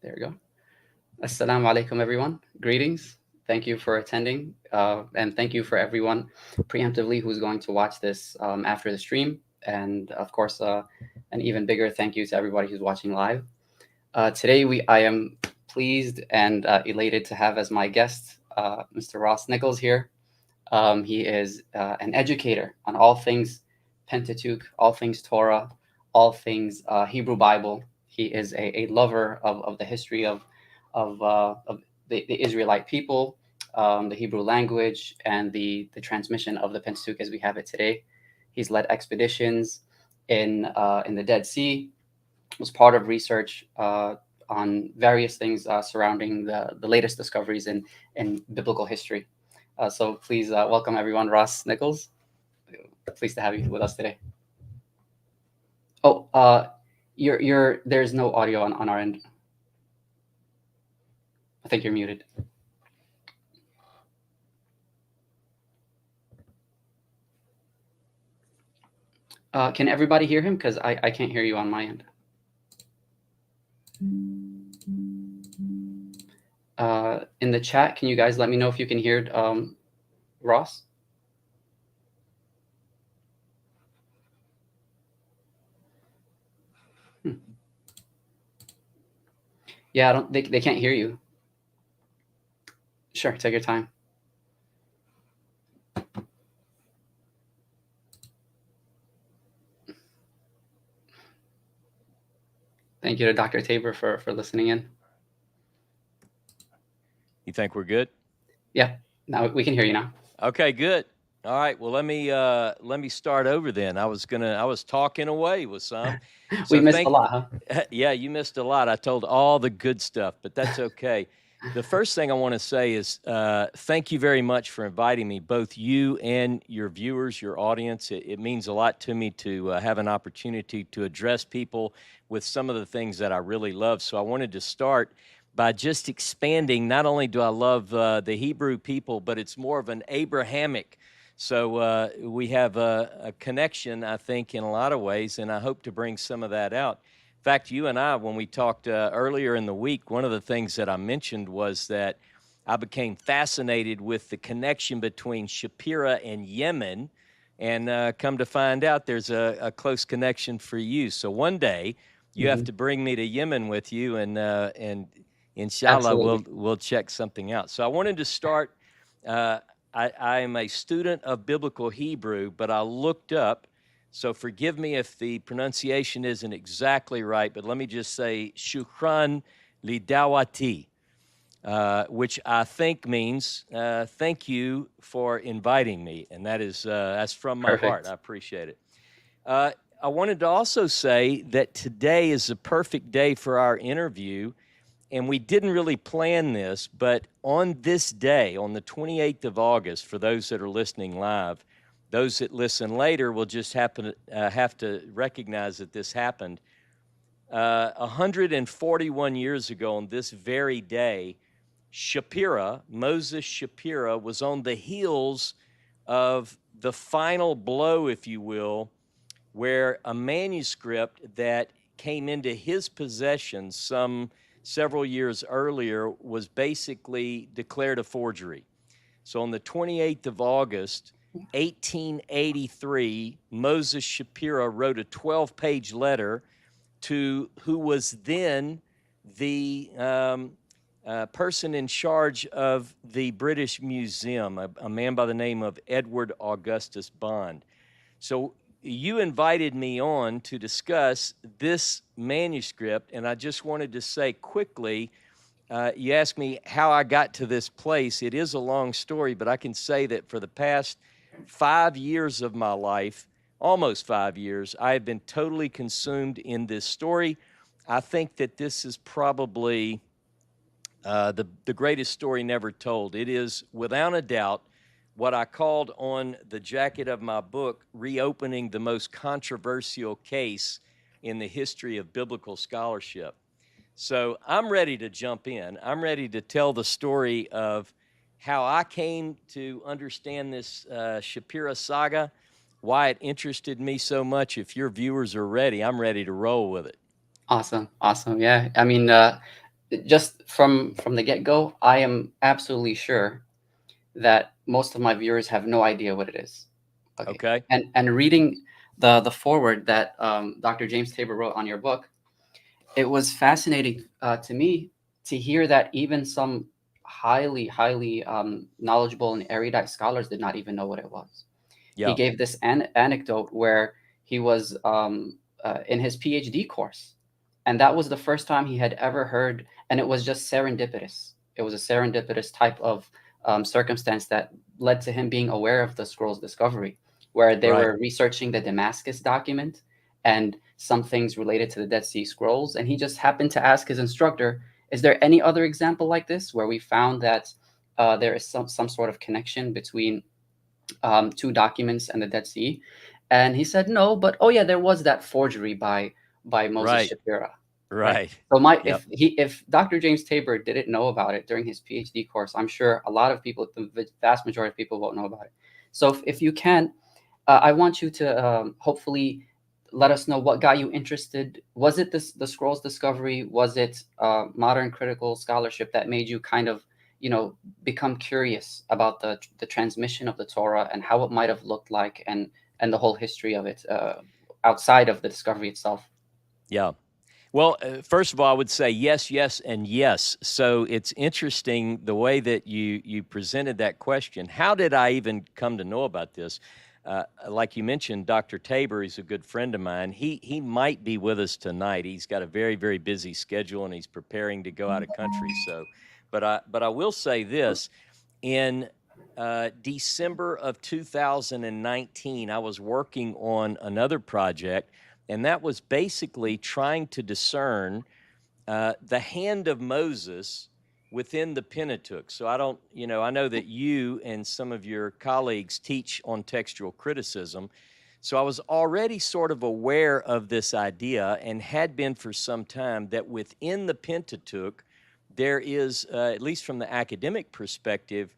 There we go. Assalamu alaikum, everyone. Greetings. Thank you for attending. And thank you for everyone preemptively who's going to watch this after the stream. And of course, an even bigger thank you to everybody who's watching live. Today, I am pleased and elated to have as my guest Mr. Ross Nichols here. He is an educator on all things Pentateuch, all things Torah, all things Hebrew Bible. He is a lover of the history of the Israelite people, the Hebrew language, and the transmission of the Pentateuch as we have it today. He's led expeditions in the Dead Sea, was part of research on various things surrounding the latest discoveries in biblical history. So please welcome everyone, Ross Nichols. Pleased to have you with us today. Oh, there's no audio on our end. I think you're muted. Can everybody hear him? Because I can't hear you on my end. In the chat, can you guys let me know if you can hear Ross? Yeah, they can't hear you. Sure, take your time. Thank you to Dr. Tabor for listening in. You think we're good? Yeah, now we can hear you now. Okay, good. All right. Well, let me start over then. I was talking away with some. So we missed a lot, huh? Yeah, you missed a lot. I told all the good stuff, but that's okay. The first thing I want to say is thank you very much for inviting me, both you and your viewers, your audience. It means a lot to me to have an opportunity to address people with some of the things that I really love. So I wanted to start by just expanding. Not only do I love the Hebrew people, but it's more of an Abrahamic. So we have a connection, I think, in a lot of ways, and I hope to bring some of that out. In fact, you and I, when we talked earlier in the week, one of the things that I mentioned was that I became fascinated with the connection between Shapira and Yemen, and come to find out there's a close connection for you. So one day you have to bring me to Yemen with you, and inshallah, we'll check something out. So I wanted to start. I am a student of biblical Hebrew, but I looked up. So forgive me if the pronunciation isn't exactly right, but let me just say shukran lidawati, which I think means thank you for inviting me, and that's from my heart. I appreciate it. I wanted to also say that today is a perfect day for our interview. And we didn't really plan this, but on this day, on the 28th of August, for those that are listening live, those that listen later will just have to recognize that this happened. 141 years ago on this very day, Shapira, Moses Shapira, was on the heels of the final blow, if you will, where a manuscript that came into his possession several years earlier was basically declared a forgery. So on the 28th of August, 1883, Moses Shapira wrote a 12-page letter to who was then the person in charge of the British Museum, a man by the name of Edward Augustus Bond. So you invited me on to discuss this manuscript, and I just wanted to say quickly, you asked me how I got to this place. It is a long story, but I can say that for the past 5 years of my life, almost 5 years, I have been totally consumed in this story. I think that this is probably the greatest story never told. It is, without a doubt, what I called on the jacket of my book, reopening the most controversial case in the history of biblical scholarship. So I'm ready to jump in. I'm ready to tell the story of how I came to understand this Shapira saga, why it interested me so much. If your viewers are ready, I'm ready to roll with it. Awesome. Yeah. I mean, just from the get-go, I am absolutely sure that most of my viewers have no idea what it is. Okay. Okay. And reading the foreword that Dr. James Tabor wrote on your book, it was fascinating to me to hear that even some highly knowledgeable and erudite scholars did not even know what it was. He Yeah. gave this anecdote where he was in his PhD course, and that was the first time he had ever heard, and it was just serendipitous. It was a serendipitous type of circumstance that led to him being aware of the scroll's discovery, where they Right. were researching the Damascus document and some things related to the Dead Sea Scrolls, and he just happened to ask his instructor, "Is there any other example like this where we found that there is some sort of connection between two documents and the Dead Sea?" And he said no, but oh yeah, there was that forgery by Moses Right. Shapira, right? Right. So my Yep. if Dr. James Tabor didn't know about it during his PhD course, I'm sure a lot of people, the vast majority of people, won't know about it. So if you can, I want you to hopefully let us know what got you interested. Was it the scrolls discovery? Was it modern critical scholarship that made you kind of, you know, become curious about the transmission of the Torah and how it might have looked like, and the whole history of it outside of the discovery itself? Yeah. Well, first of all, I would say yes, yes, and yes. So it's interesting the way that you presented that question. How did I even come to know about this? Like you mentioned, Dr. Tabor is a good friend of mine. He might be with us tonight. He's got a very very busy schedule and he's preparing to go out of country. So, but I will say this: in December of 2019, I was working on another project, and that was basically trying to discern the hand of Moses within the Pentateuch. So I don't, I know that you and some of your colleagues teach on textual criticism. So I was already sort of aware of this idea and had been for some time that within the Pentateuch, there is, at least from the academic perspective,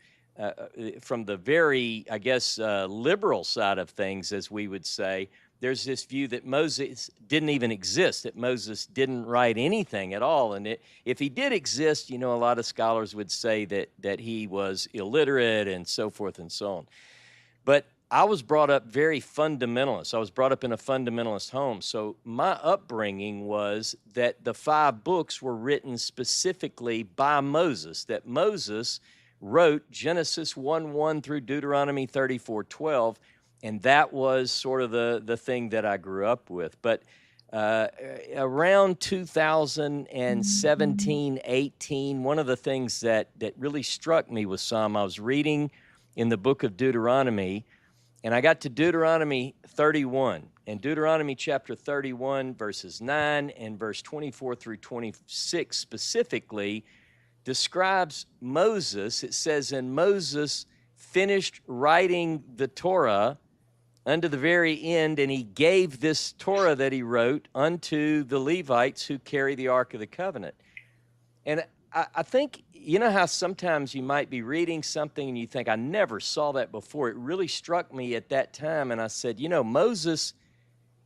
from the very, I guess, liberal side of things, as we would say, there's this view that Moses didn't even exist, that Moses didn't write anything at all. And if he did exist, a lot of scholars would say that he was illiterate and so forth and so on. But I was brought up very fundamentalist. I was brought up in a fundamentalist home. So my upbringing was that the 5 books were written specifically by Moses, that Moses wrote Genesis 1:1 through Deuteronomy 34:12, and that was sort of the thing that I grew up with. But around 2017, 18, one of the things that really struck me was I was reading in the book of Deuteronomy, and I got to Deuteronomy 31. And Deuteronomy chapter 31, verses 9 and verse 24 through 26 specifically describes Moses. It says, "And Moses finished writing the Torah unto the very end, and he gave this Torah that he wrote unto the Levites who carry the Ark of the Covenant." And I think, how sometimes you might be reading something and you think, I never saw that before. It really struck me at that time. And I said, Moses,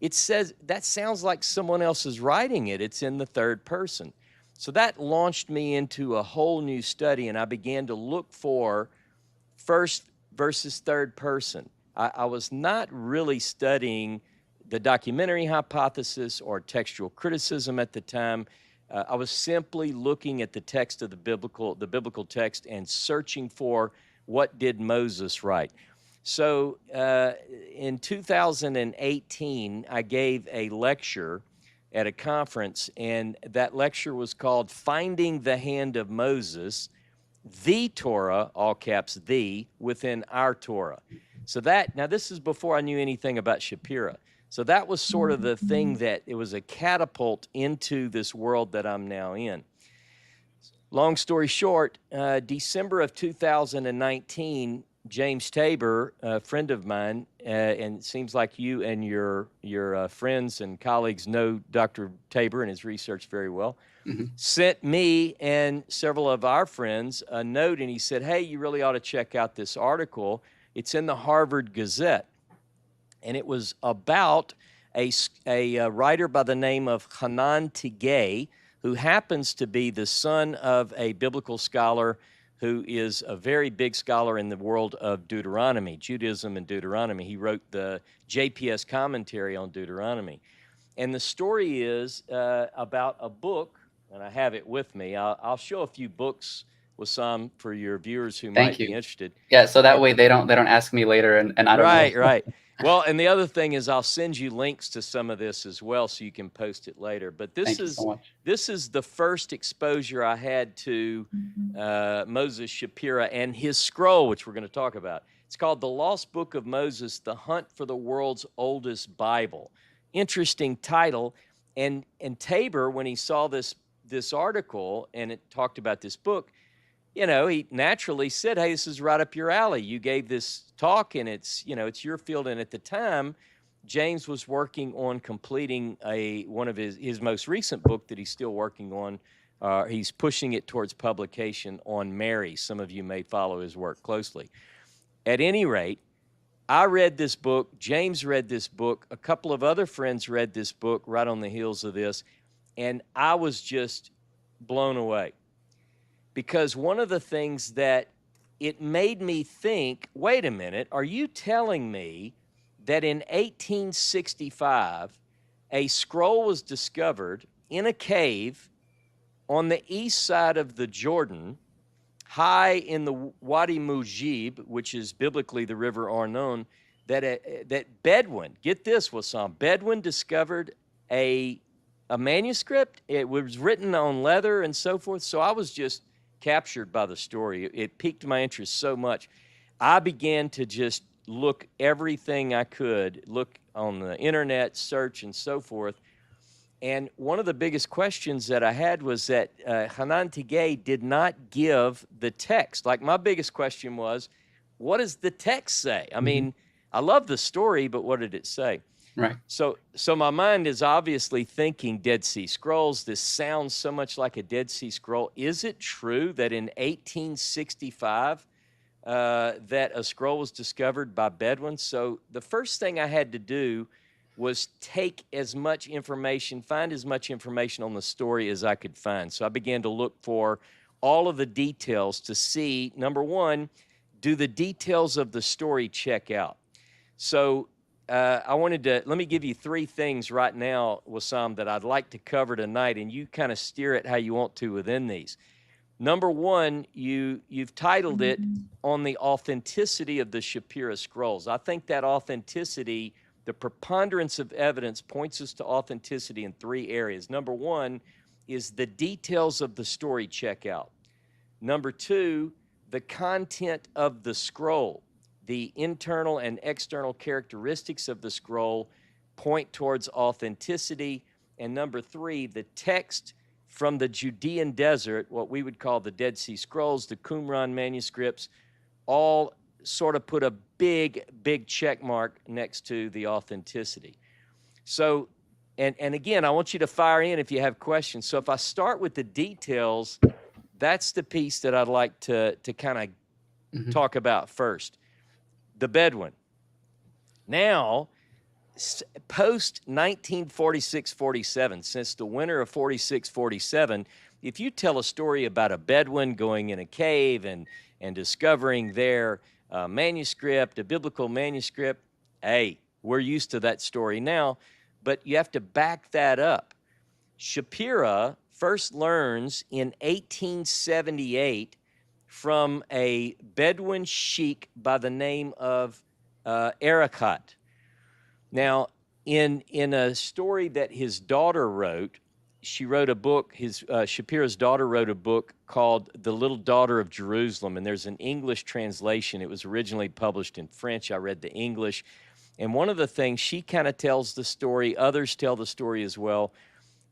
it says that sounds like someone else is writing it. It's in the third person. So that launched me into a whole new study. And I began to look for first versus third person. I was not really studying the documentary hypothesis or textual criticism at the time. I was simply looking at the text of the biblical text and searching for what did Moses write. So in 2018, I gave a lecture at a conference, and that lecture was called "Finding the Hand of Moses, the Torah," all caps, "the," within our Torah. So now this is before I knew anything about Shapira. So that was sort of the thing that it was a catapult into this world that I'm now in. Long story short, December of 2019, James Tabor, a friend of mine, and it seems like you and your friends and colleagues know Dr. Tabor and his research very well, sent me and several of our friends a note, and he said, "Hey, you really ought to check out this article. It's in the Harvard Gazette." And it was about a writer by the name of Hanan Tigay, who happens to be the son of a biblical scholar who is a very big scholar in the world of Deuteronomy, Judaism and Deuteronomy. He wrote the JPS commentary on Deuteronomy. And the story is about a book, and I have it with me. I'll show a few books with some for your viewers who Thank might you. be interested. Yeah, so that way they don't ask me later and I don't know. Right. Well, and the other thing is I'll send you links to some of this as well so you can post it later. But Thank you so much. this is the first exposure I had to Moses Shapira and his scroll, which we're going to talk about. It's called The Lost Book of Moses, The Hunt for the World's Oldest Bible. Interesting title. And Tabor, when he saw this article and it talked about this book, you know, he naturally said, hey, this is right up your alley. You gave this talk and it's, you know, it's your field. And at the time, James was working on completing one of his most recent book that he's still working on. He's pushing it towards publication on Mary. Some of you may follow his work closely. At any rate, I read this book. James read this book. A couple of other friends read this book right on the heels of this. And I was just blown away. Because one of the things that it made me think, wait a minute, are you telling me that in 1865, a scroll was discovered in a cave on the east side of the Jordan, high in the Wadi Mujib, which is biblically the river Arnon, that Bedouin, get this, Wassam, Bedouin discovered a manuscript. It was written on leather and so forth. So I was just captured by the story. It piqued my interest so much. I began to just look everything I could, look on the internet, search and so forth. And one of the biggest questions that I had was that Hanan Tigay did not give the text. Like my biggest question was, what does the text say? I mean, I love the story, but what did it say? Right. So my mind is obviously thinking Dead Sea Scrolls. This sounds so much like a Dead Sea Scroll. Is it true that in 1865 that a scroll was discovered by Bedouins? So the first thing I had to do was take as much information, find as much information on the story as I could find. So I began to look for all of the details to see, number one, do the details of the story check out? So let me give you three things right now, Wassam, that I'd like to cover tonight, and you kind of steer it how you want to within these. Number one, you've titled it On the Authenticity of the Shapira Scrolls. I think that authenticity, the preponderance of evidence points us to authenticity in three areas. Number one is the details of the story check out. Number two, the content of the scroll. The internal and external characteristics of the scroll point towards authenticity. And number three, the text from the Judean desert, what we would call the Dead Sea Scrolls, the Qumran manuscripts, all sort of put a big, big check mark next to the authenticity. So, and again, I want you to fire in if you have questions. So if I start with the details, that's the piece that I'd like to kind of talk about first. The Bedouin. Now, post 1946-47, since the winter of 46-47, if you tell a story about a Bedouin going in a cave and discovering their manuscript, a biblical manuscript, hey, we're used to that story now, but you have to back that up. Shapira first learns in 1878 from a Bedouin sheik by the name of Arakat. Now, in a story that his daughter wrote, she wrote a book, Shapira's daughter wrote a book called The Little Daughter of Jerusalem, and there's an English translation. It was originally published in French. I read the English. And one of the things, she kind of tells the story, others tell the story as well.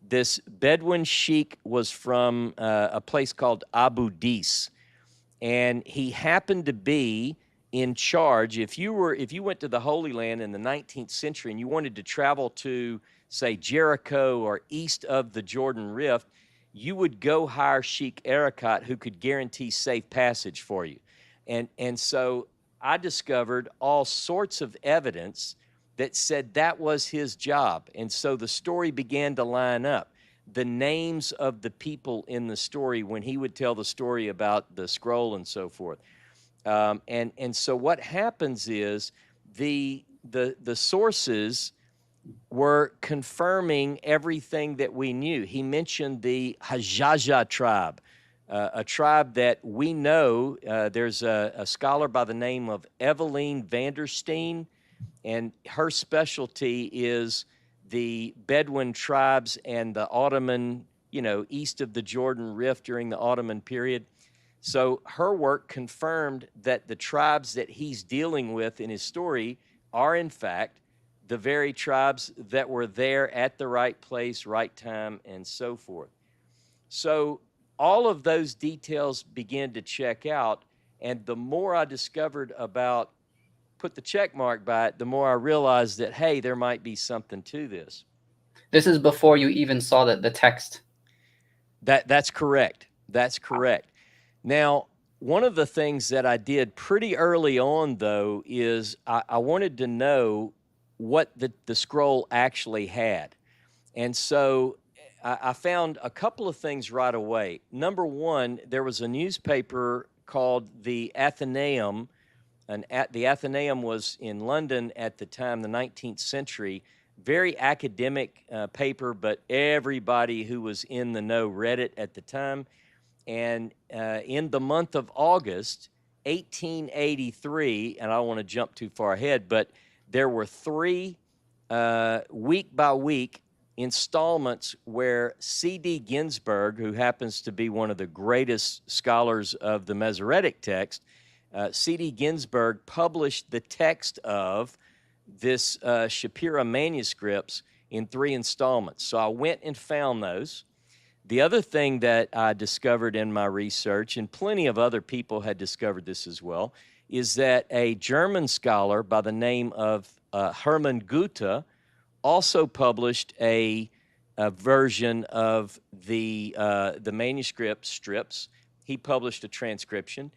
This Bedouin sheik was from a place called Abu Dis, and he happened to be in charge. If you went to the Holy Land in the 19th century and you wanted to travel to, say, Jericho or east of the Jordan Rift, you would go hire Sheikh Arakat, who could guarantee safe passage for you. And so I discovered all sorts of evidence that said that was his job. And so the story began to line up. the names of the people in the story when he would tell the story about the scroll and so forth. And so what happens is the sources were confirming everything that we knew. He mentioned the Hajaja tribe, a tribe that we know. There's a scholar by the name of Eveline Vandersteen, and her specialty is the Bedouin tribes and the Ottoman, east of the Jordan Rift during the Ottoman period. So her work confirmed that the tribes that he's dealing with in his story are, in fact, the very tribes that were there at the right place, right time, and so forth. So all of those details began to check out, and the more I discovered about, put the check mark by it, the more I realized that, hey, there might be something to this. This is before you even saw the text. That's correct. That's correct. Now, one of the things that I did pretty early on, though, is I wanted to know what the scroll actually had. And so I found a couple of things right away. Number one, there was a newspaper called the Athenaeum, and the Athenaeum was in London at the time, the 19th century. Very academic paper, but everybody who was in the know read it at the time. And in the month of August, 1883, and I don't want to jump too far ahead, but there were 3 week by week installments where C.D. Ginsburg, who happens to be one of the greatest scholars of the Masoretic text, C.D. Ginsburg published the text of this Shapira manuscripts in 3 installments. So I went and found those. The other thing that I discovered in my research, and plenty of other people had discovered this as well, is that a German scholar by the name of Hermann Goethe also published a version of the manuscript strips. He published a transcription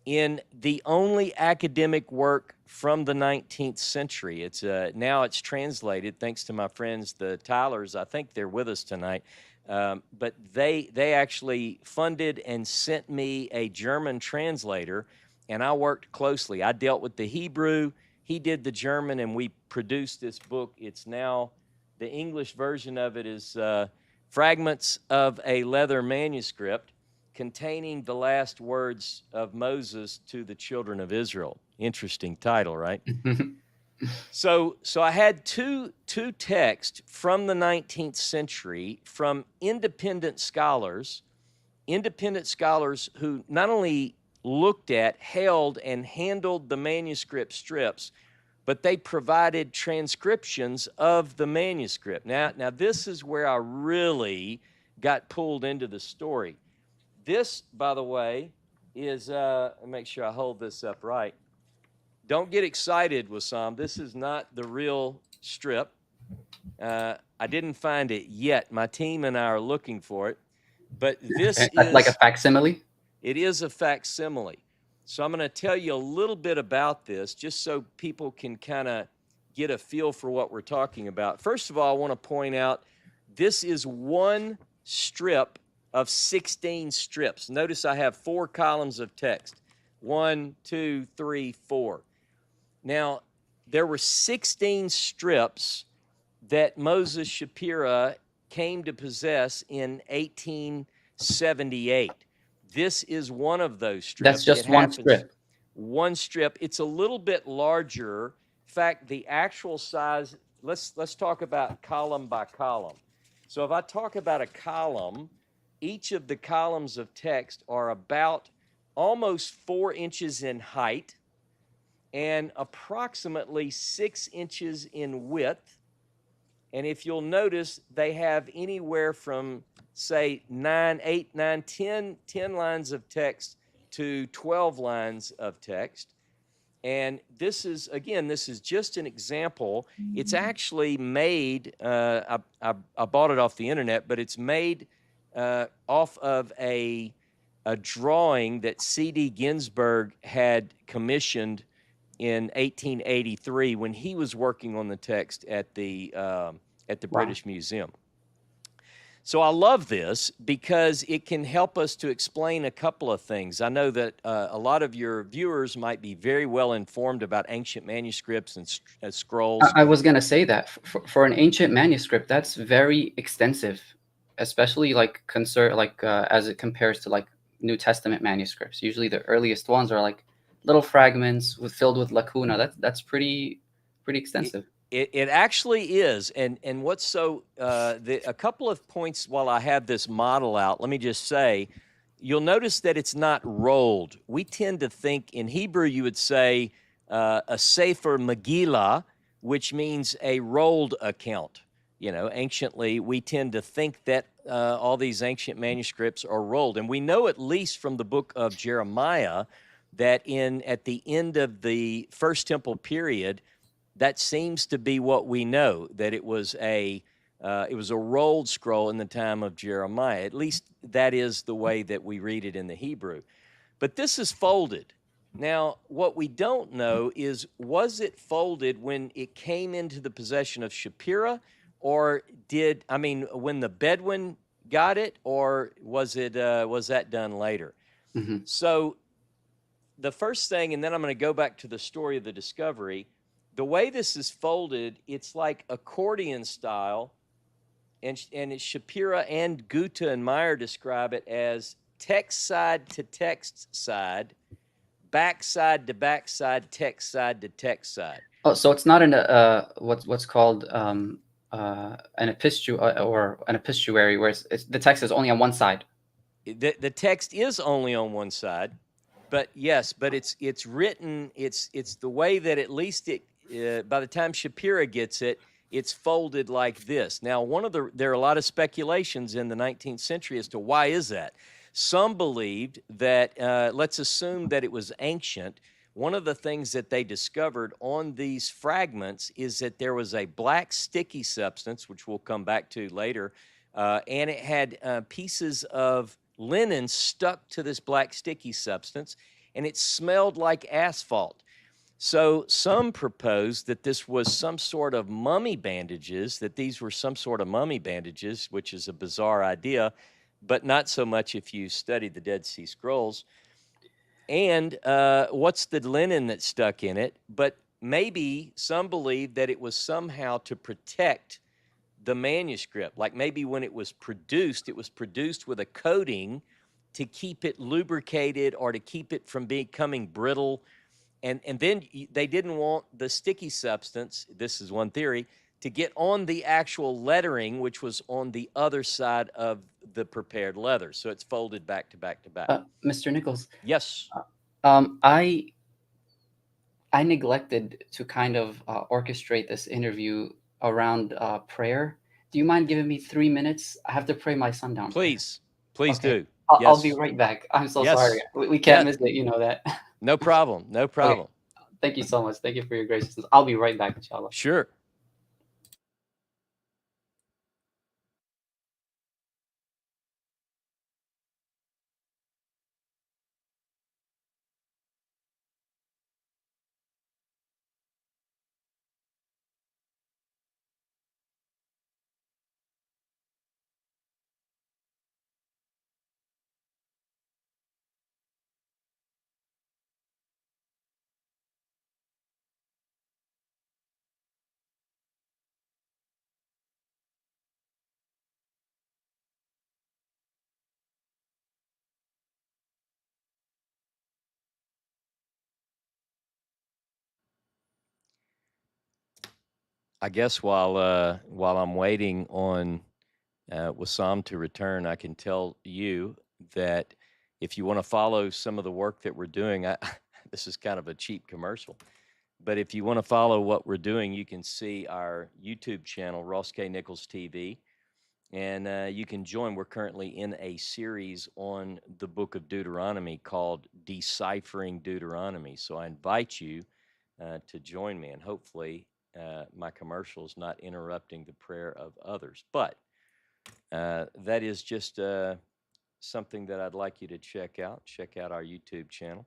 in the only academic work from the 19th century. It's now it's translated, thanks to my friends, the Tylers. I think they're with us tonight. But they actually funded and sent me a German translator, and I worked closely. I dealt with the Hebrew, he did the German, and we produced this book. It's now, the English version of it is Fragments of a Leather Manuscript containing the last words of Moses to the children of Israel. Interesting title, right? So I had two texts from the 19th century from independent scholars who not only looked at, held, and handled the manuscript strips, but they provided transcriptions of the manuscript. Now this is where I really got pulled into the story. This, by the way, is, make sure I hold this up right. Don't get excited, Wissam. This is not the real strip. I didn't find it yet. My team and I are looking for it. But this is like a facsimile? It is a facsimile. So I'm going to tell you a little bit about this just so people can kind of get a feel for what we're talking about. First of all, I want to point out this is one strip of 16 strips. Notice I have 4 columns of text. 1, 2, 3, 4. Now, there were 16 strips that Moses Shapira came to possess in 1878. This is one of those strips. That's just one strip. One strip. It's a little bit larger. In fact, the actual size, let's talk about column by column. So if I talk about a column, each of the columns of text are about almost 4 inches in height and approximately 6 inches in width. And if you'll notice, they have anywhere from, say, 9, 8, 9, 10 lines of text to 12 lines of text. And this is, again, this is just an example. It's actually made, I bought it off the internet, but it's made off of a drawing that C.D. Ginsburg had commissioned in 1883 when he was working on the text at the Wow. British Museum. So I love this because it can help us to explain a couple of things. I know that a lot of your viewers might be very well informed about ancient manuscripts and scrolls. I was gonna say that for an ancient manuscript, that's very extensive, especially like as it compares to like New Testament manuscripts. Usually, the earliest ones are like little fragments filled with lacuna. That's pretty extensive. It actually is, and what's so a couple of points while I have this model out. Let me just say, you'll notice that it's not rolled. We tend to think in Hebrew you would say a Sefer Megillah, which means a rolled account. You know, anciently we tend to think that all these ancient manuscripts are rolled, and we know at least from the book of Jeremiah that at the end of the First Temple period, that seems to be what we know, that it was a rolled scroll in the time of Jeremiah. At least that is the way that we read it in the Hebrew. But this is folded. Now, what we don't know is, was it folded when it came into the possession of Shapira, or when the Bedouin got it, or was that done later? Mm-hmm. So the first thing, and then I'm going to go back to the story of the discovery. The way this is folded, it's like accordion style, and it's Shapira and Gutta and Meyer describe it as text side to text side, back side to back side, text side to text side. Oh, so it's not what's called an or an epistuary, where the text is only on one side. The text is only on one side, but yes, but it's written. It's the way that at least by the time Shapira gets it, it's folded like this. Now, there are a lot of speculations in the 19th century as to why is that. Some believed that, let's assume that it was ancient. One of the things that they discovered on these fragments is that there was a black sticky substance, which we'll come back to later, and it had pieces of linen stuck to this black sticky substance, and it smelled like asphalt. So some proposed that this was some sort of mummy bandages, that these were some sort of mummy bandages, which is a bizarre idea, but not so much if you study the Dead Sea Scrolls. And what's the linen that stuck in it? But maybe some believe that it was somehow to protect the manuscript. Like maybe when it was produced with a coating to keep it lubricated or to keep it from becoming brittle. And then they didn't want the sticky substance, this is one theory, to get on the actual lettering, which was on the other side of the prepared leather. So it's folded back to back to back. Mr. Nichols. Yes. I neglected to kind of orchestrate this interview around prayer. Do you mind giving me 3 minutes? I have to pray my son down. Please okay. do. I'll be right back. I'm so sorry. We can't miss it. You know that. No problem. No problem. Okay. Thank you so much. Thank you for your graciousness. I'll be right back, inshallah. Sure. I guess while I'm waiting on Wissam to return, I can tell you that if you want to follow some of the work that we're doing, this is kind of a cheap commercial, but if you want to follow what we're doing, you can see our YouTube channel, Ross K. Nichols TV, and you can join. We're currently in a series on the book of Deuteronomy called Deciphering Deuteronomy. So I invite you to join me, and hopefully my commercial is not interrupting the prayer of others. But that is just something that I'd like you to check out. Check out our YouTube channel.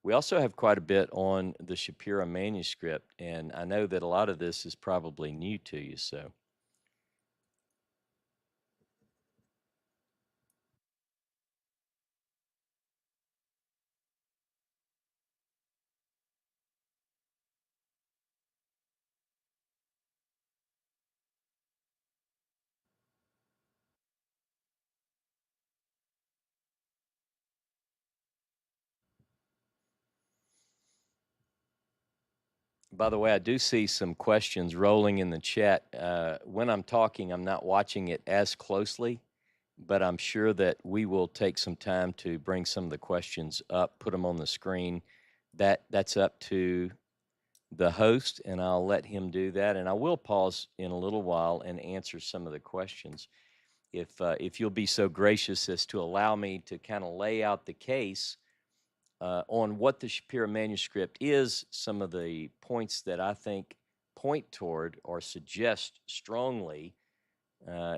We also have quite a bit on the Shapira manuscript, and I know that a lot of this is probably new to you. So By the way, I do see some questions rolling in the chat. When I'm talking, I'm not watching it as closely, but I'm sure that we will take some time to bring some of the questions up, put them on the screen. That's up to the host, and I'll let him do that. And I will pause in a little while and answer some of the questions. If you'll be so gracious as to allow me to kind of lay out the case on what the Shapira manuscript is, some of the points that I think point toward or suggest strongly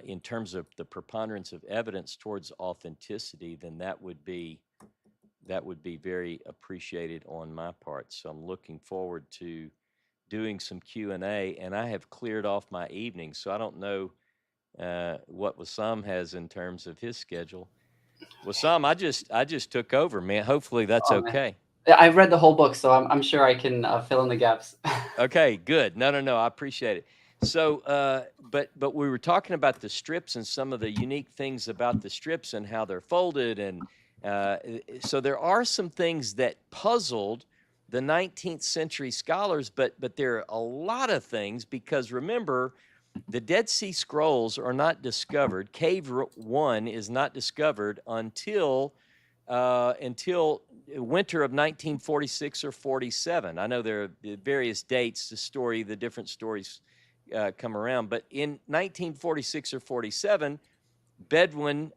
in terms of the preponderance of evidence towards authenticity, then that would be very appreciated on my part. So I'm looking forward to doing some Q&A, and I have cleared off my evening, so I don't know what Wissam has in terms of his schedule. Wissam, I just took over, man. Hopefully that's okay. Yeah, I've read the whole book, so I'm sure I can fill in the gaps. Okay, good. No, I appreciate it. So, but we were talking about the strips and some of the unique things about the strips and how they're folded, and so there are some things that puzzled the 19th century scholars, but there are a lot of things, because remember, the Dead Sea Scrolls are not discovered. Cave 1 is not discovered until winter of 1946 or 47. I know there are various dates, the different stories come around, but in 1946 or 47, Bedouin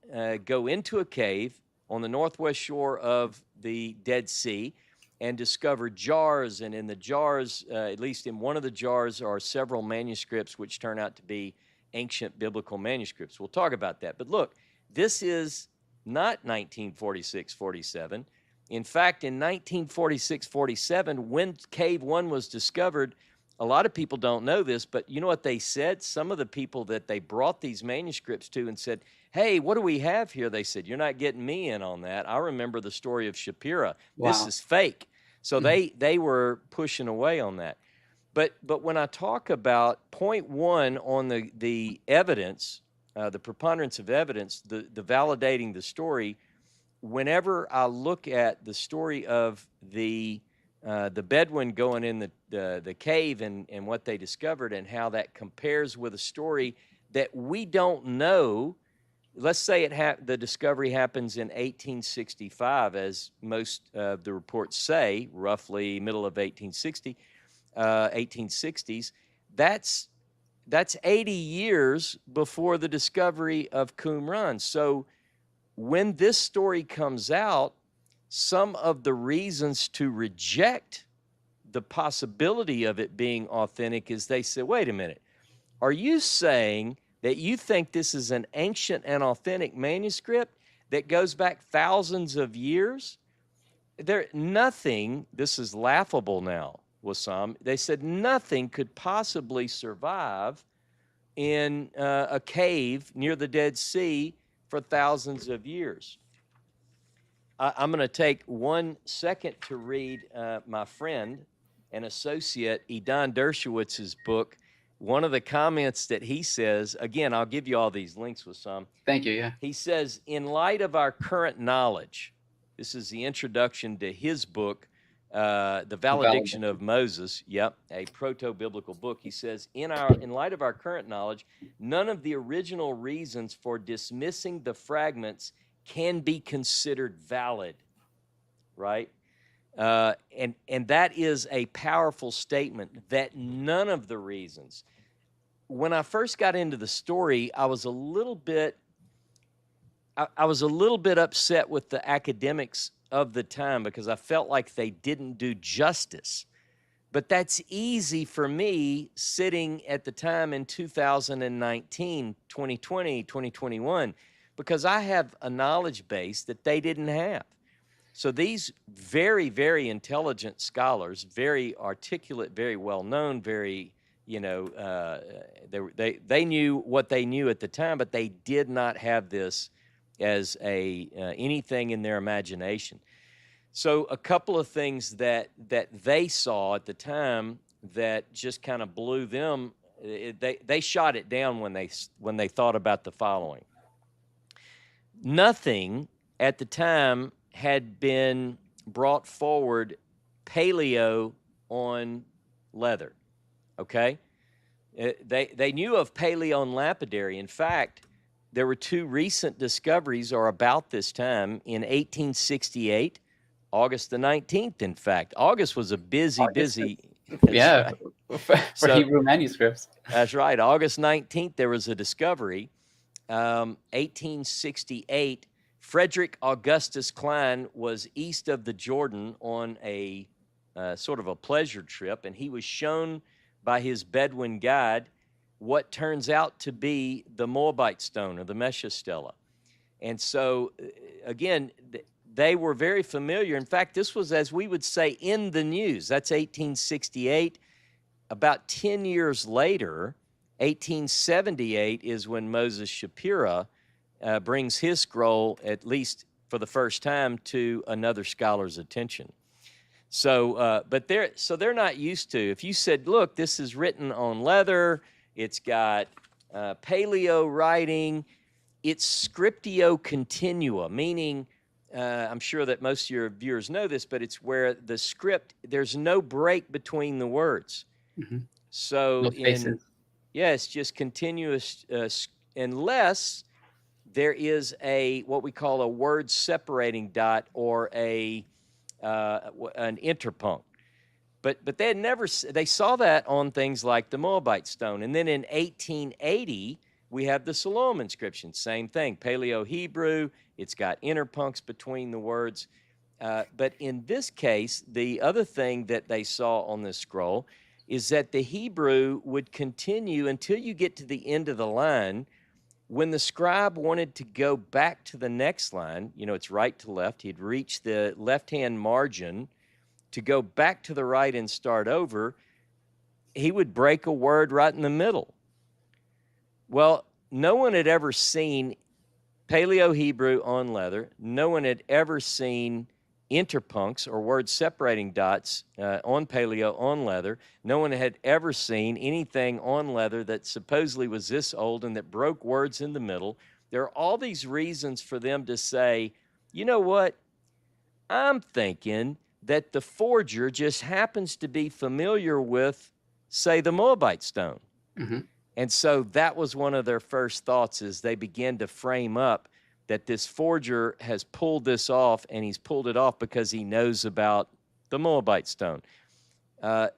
go into a cave on the northwest shore of the Dead Sea and discover jars, and in the jars, at least in one of the jars, are several manuscripts which turn out to be ancient biblical manuscripts. We'll talk about that. But look, this is not 1946-47. In fact, in 1946-47, when Cave 1 was discovered, a lot of people don't know this, but you know what they said? Some of the people that they brought these manuscripts to and said, hey, what do we have here? They said, you're not getting me in on that. I remember the story of Shapira. Wow. This is fake. So they were pushing away on that. But when I talk about point one on the evidence, the preponderance of evidence, the validating the story, whenever I look at the story of the Bedouin going in the cave and what they discovered and how that compares with a story that we don't know. Let's say the discovery happens in 1865, as most of the reports say, roughly middle of 1860s. That's 80 years before the discovery of Qumran. So when this story comes out, some of the reasons to reject the possibility of it being authentic is they say, wait a minute, are you saying that you think this is an ancient and authentic manuscript that goes back thousands of years? This is laughable now, Wissam. They said nothing could possibly survive in a cave near the Dead Sea for thousands of years. I'm going to take 1 second to read my friend and associate Edan Dershowitz's book. One of the comments that he says, again, I'll give you all these links, Wissam. Thank you, yeah. He says, in light of our current knowledge, this is the introduction to his book, The Valediction of Moses, a proto-biblical book. He says, in light of our current knowledge, none of the original reasons for dismissing the fragments can be considered valid, right? And that is a powerful statement, that none of the reasons. When I first got into the story, I was a little bit upset with the academics of the time because I felt like they didn't do justice. But that's easy for me sitting at the time in 2019, 2020, 2021, because I have a knowledge base that they didn't have. So these very, very intelligent scholars, very articulate, very well-known, very, they knew what they knew at the time, but they did not have this as anything in their imagination. So a couple of things that they saw at the time that just kind of blew them, they shot it down when they thought about the following. Nothing at the time had been brought forward paleo on leather, okay? They knew of paleo and lapidary. In fact, there were two recent discoveries or about this time in 1868, August the 19th, in fact. August was a busy, August busy, is- that's yeah, right. for So Hebrew manuscripts. that's right. August 19th, there was a discovery. 1868, Frederick Augustus Klein was east of the Jordan on a sort of a pleasure trip, and he was shown by his Bedouin guide what turns out to be the Moabite stone or the Mesha stela. And so, again, they were very familiar. In fact, this was, as we would say, in the news. That's 1868. About 10 years later, 1878 is when Moses Shapira brings his scroll, at least for the first time, to another scholar's attention. So, but they're not used to. If you said, "Look, this is written on leather. It's got paleo writing. It's scriptio continua," meaning I'm sure that most of your viewers know this, but it's where the script, there's no break between the words. Hmm. So No spaces. it's just continuous, unless there is what we call a word separating dot or an interpunct. But they had never, they saw that on things like the Moabite stone. And then in 1880, we have the Siloam inscription, same thing, Paleo-Hebrew. It's got interpuncts between the words. But in this case, the other thing that they saw on this scroll is that the Hebrew would continue until you get to the end of the line. When the scribe wanted to go back to the next line, it's right to left, he'd reach the left-hand margin to go back to the right and start over, he would break a word right in the middle. Well, no one had ever seen Paleo-Hebrew on leather. No one had ever seen interpuncts or word separating dots on paleo on leather. No one had ever seen anything on leather that supposedly was this old and that broke words in the middle. There are all these reasons for them to say, you know what? I'm thinking that the forger just happens to be familiar with, say, the Moabite stone. Hmm. And so that was one of their first thoughts, is they began to frame up that this forger has pulled this off, and he's pulled it off because he knows about the Moabite stone.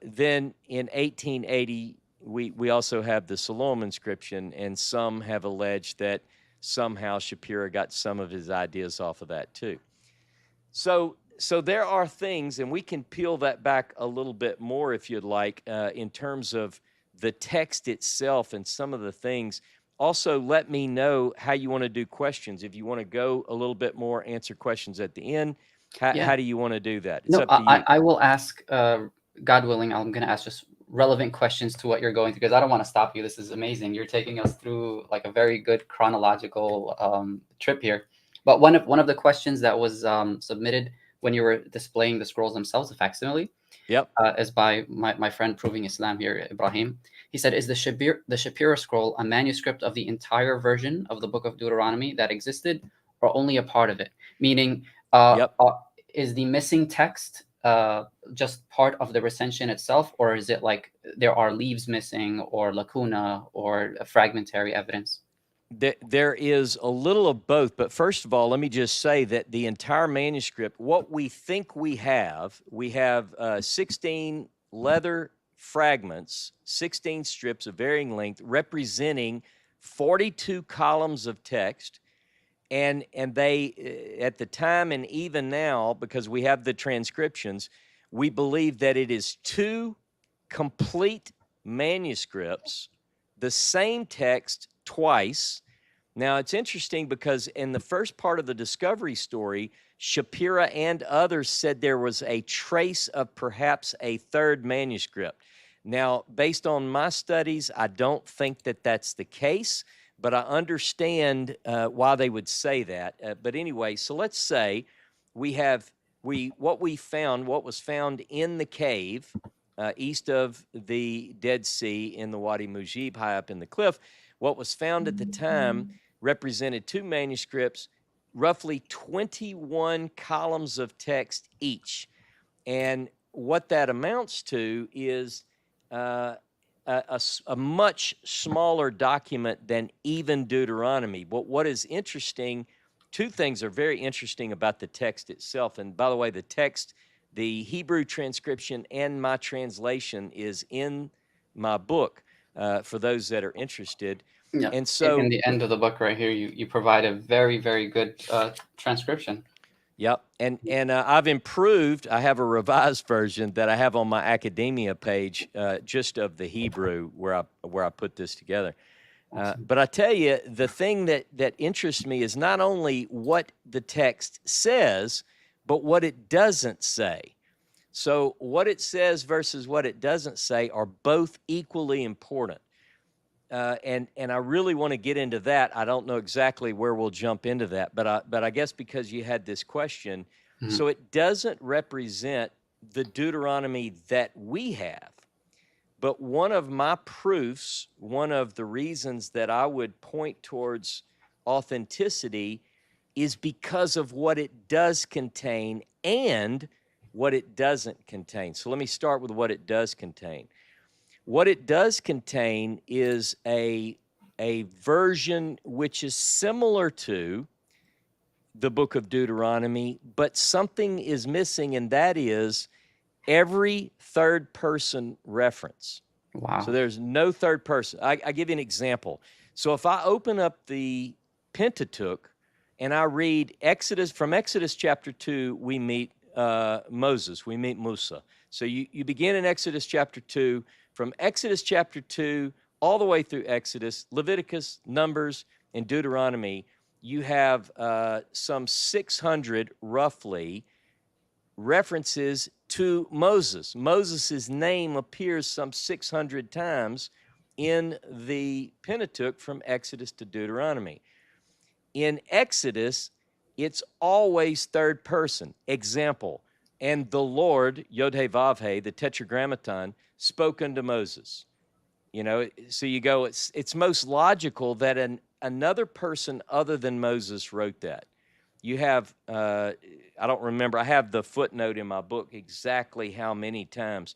Then in 1880, we also have the Siloam inscription, and some have alleged that somehow Shapira got some of his ideas off of that too. So there are things, and we can peel that back a little bit more if you'd like, in terms of the text itself and some of the things. Also, let me know how you want to do questions. If you want to go a little bit more, answer questions at the end. How do you want to do that? It's No, up to you. I will ask, God willing, I'm going to ask just relevant questions to what you're going through, because I don't want to stop you. This is amazing. You're taking us through like a very good chronological trip here. But one of the questions that was submitted when you were displaying the scrolls themselves, the facsimile, Yep. is by my friend Proving Islam here, Ibrahim. He said, "Is the Shapira scroll a manuscript of the entire version of the Book of Deuteronomy that existed, or only a part of it?" Meaning, Yep. is the missing text just part of the recension itself, or is it like there are leaves missing, or lacuna, or fragmentary evidence? There is a little of both, but first of all, let me just say that the entire manuscript, what we think we have 16 leather fragments, 16 strips of varying length, representing 42 columns of text. And they, at the time and even now, because we have the transcriptions, we believe that it is two complete manuscripts, the same text twice. Now, it's interesting because in the first part of the discovery story, Shapira and others said there was a trace of perhaps a third manuscript. Now, based on my studies, I don't think that that's the case, but I understand why they would say that. But anyway, so let's say what was found in the cave east of the Dead Sea in the Wadi Mujib, high up in the cliff. What was found at the time represented two manuscripts, roughly 21 columns of text each. And what that amounts to is a much smaller document than even Deuteronomy. But what is interesting, two things are very interesting about the text itself. And by the way, the text, the Hebrew transcription and my translation is in my book for those that are interested. Yeah. And so, in the end of the book right here, you provide a very, very good transcription. yep, and I've improved. I have a revised version that I have on my academia page, just of the Hebrew where I put this together. But I tell you, the thing that interests me is not only what the text says, but what it doesn't say. So what it says versus what it doesn't say are both equally important. And I really want to get into that. I don't know exactly where we'll jump into that, but I guess because you had this question, so it doesn't represent the Deuteronomy that we have. But one of my proofs, one of the reasons that I would point towards authenticity is because of what it does contain and what it doesn't contain. So let me start with what it does contain. What it does contain is a version which is similar to the book of Deuteronomy, but something is missing, and that is every third person reference. Wow. So there's no third person. I give you an example. So if I open up the Pentateuch and I read Exodus, from Exodus chapter 2, we meet Moses, we meet Musa. So you begin in Exodus chapter 2, from Exodus chapter 2 all the way through Exodus, Leviticus, Numbers, and Deuteronomy, you have some 600 roughly references to Moses. Moses' name appears some 600 times in the Pentateuch from Exodus to Deuteronomy. In Exodus, it's always third person. Example, and the Lord, Yod-Heh-Vav-Heh, the Tetragrammaton, spoke unto Moses. You know, so you go, it's most logical that another person other than Moses wrote that. You have, I don't remember, I have the footnote in my book exactly how many times,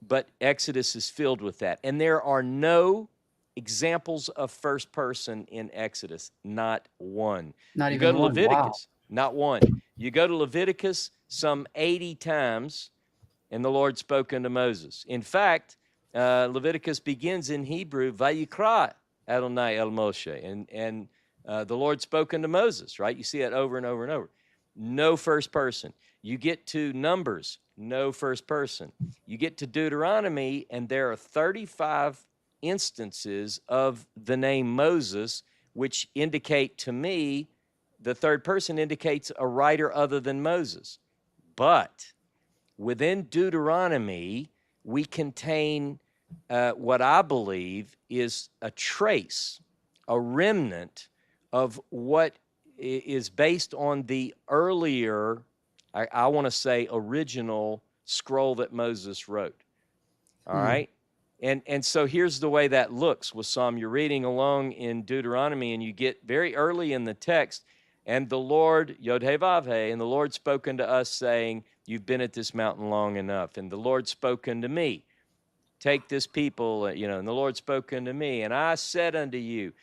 but Exodus is filled with that. And there are no examples of first person in Exodus, not one. Not You even go to one. Leviticus, not one. You go to Leviticus some 80 times, and the Lord spoke unto Moses. In fact, Leviticus begins in Hebrew, Vayikra Adonai el Moshe, and the Lord spoke unto Moses, right? You see that over and over and over. No first person. You get to Numbers, no first person. You get to Deuteronomy, and there are 35 instances of the name Moses, which indicate to me the third person indicates a writer other than Moses. But within Deuteronomy, we contain what I believe is a trace, a remnant of what is based on the earlier, I want to say, original scroll that Moses wrote. All right? And so here's the way that looks, Wassam. You're reading along in Deuteronomy, and you get very early in the text, and the Lord, Yod-Heh-Vav-Heh, and the Lord spoke unto us, saying, you've been at this mountain long enough. And the Lord spoke unto me, take this people, and the Lord spoke unto me, and I said unto you.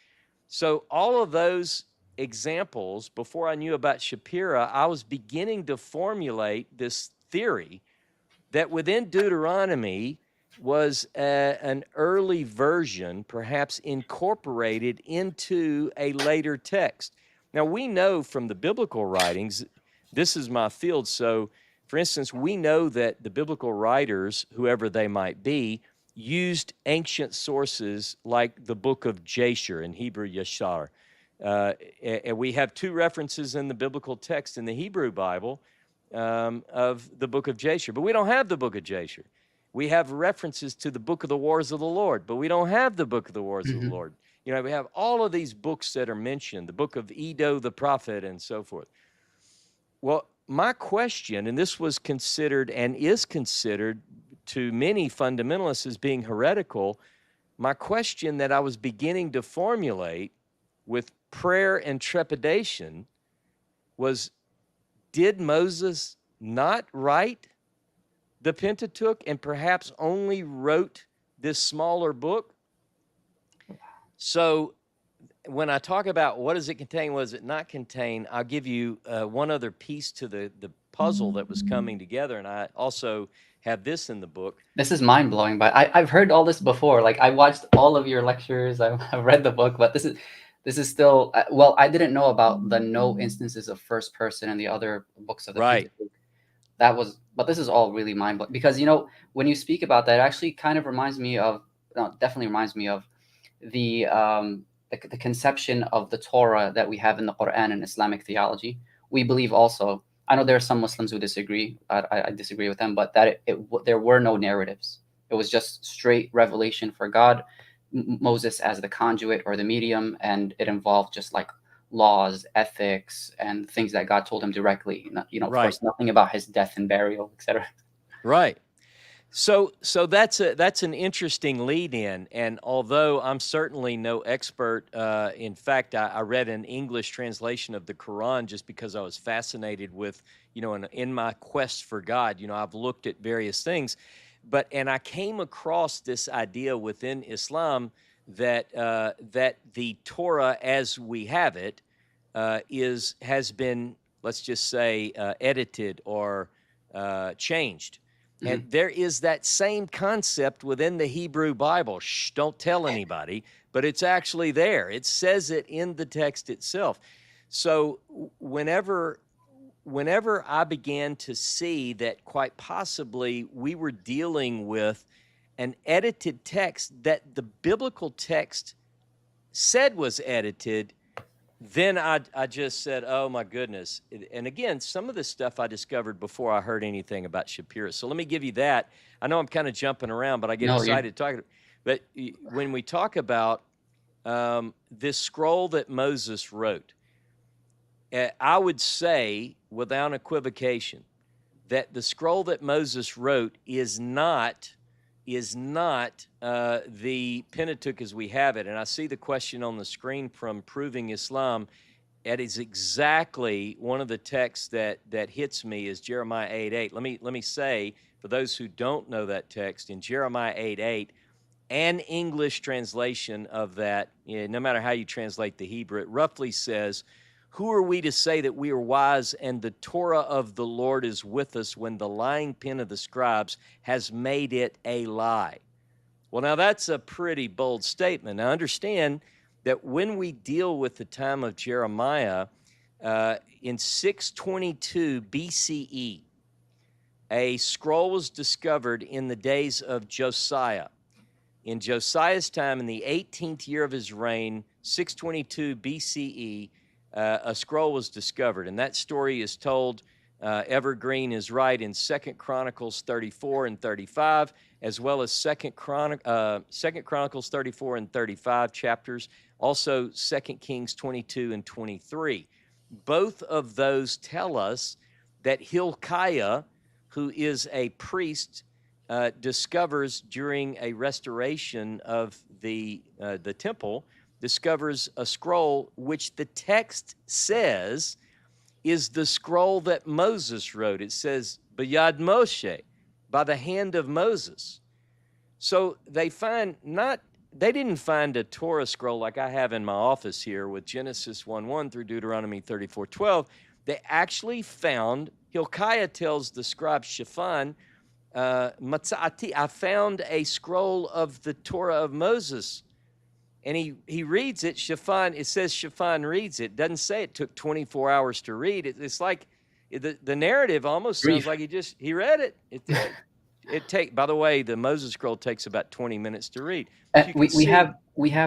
So all of those examples, before I knew about Shapira, I was beginning to formulate this theory that within Deuteronomy was an early version, perhaps incorporated into a later text. Now, we know from the biblical writings, this is my field, so for instance, we know that the biblical writers, whoever they might be, used ancient sources like the book of Jasher, in Hebrew, Yashar. And we have two references in the biblical text in the Hebrew Bible of the book of Jasher, but we don't have the book of Jasher. We have references to the book of the wars of the Lord, but we don't have the book of the wars of the Lord. You know, we have all of these books that are mentioned, the book of Edo the prophet and so forth. Well, my question, and this was considered and is considered to many fundamentalists as being heretical, my question that I was beginning to formulate with prayer and trepidation was, did Moses not write the Pentateuch and perhaps only wrote this smaller book. So when I talk about what does it contain, what does it not contain, I'll give you one other piece to the puzzle that was coming together. And I also have this in the book. This is mind blowing, but I've heard all this before. Like I watched all of your lectures, I've read the book, but this is still well. I didn't know about the no instances of first person and the other books of the Right. Pentateuch. But this is all really mind blowing because when you speak about that, it actually kind of reminds me of, definitely reminds me of the conception of the Torah that we have in the Quran and Islamic theology. We believe also. I know there are some Muslims who disagree. I disagree with them, but that there were no narratives. It was just straight revelation for God, Moses as the conduit or the medium, and it involved just like laws, ethics, and things that God told him directly. Of Right. course, nothing about his death and burial, etc. Right. So that's an interesting lead in, and although I'm certainly no expert, in fact, I read an English translation of the Quran just because I was fascinated with, in my quest for God, I've looked at various things, and I came across this idea within Islam that that the Torah as we have it has been, let's just say, edited or changed. And there is that same concept within the Hebrew Bible. Shh, don't tell anybody, but it's actually there. It says it in the text itself. So whenever I began to see that quite possibly we were dealing with an edited text that the biblical text said was edited, then I just said, oh, my goodness. And again, some of this stuff I discovered before I heard anything about Shapira. So let me give you that. I know I'm kind of jumping around, but I get excited talking. But when we talk about this scroll that Moses wrote, I would say without equivocation that the scroll that Moses wrote is not the Pentateuch as we have it. And I see the question on the screen from Proving Islam. That is exactly one of the texts that hits me is Jeremiah 8:8. Let me say, for those who don't know that text, in Jeremiah 8:8, an English translation of that, no matter how you translate the Hebrew, it roughly says, who are we to say that we are wise and the Torah of the Lord is with us when the lying pen of the scribes has made it a lie? Well, now that's a pretty bold statement. Now understand that when we deal with the time of Jeremiah, in 622 BCE, a scroll was discovered in the days of Josiah. In Josiah's time, in the 18th year of his reign, 622 BCE, a scroll was discovered, and that story is told. Evergreen is right in 2 Chronicles 34 and 35, as well as 2 Chronicles 34 and 35 chapters, also 2 Kings 22 and 23. Both of those tell us that Hilkiah, who is a priest, discovers during a restoration of the temple, discovers a scroll which the text says is the scroll that Moses wrote. It says, B'yad Moshe, by the hand of Moses. So they didn't find a Torah scroll like I have in my office here with Genesis 1:1 through Deuteronomy 34:12. They actually found, Hilkiah tells the scribe Shaphan, Matza'ati, I found a scroll of the Torah of Moses. And he reads it, Shaphan, it says Shaphan reads it. It doesn't say it took 24 hours to read. It's like the narrative almost sounds like he read it. By the way, the Moses scroll takes about 20 minutes to read. We have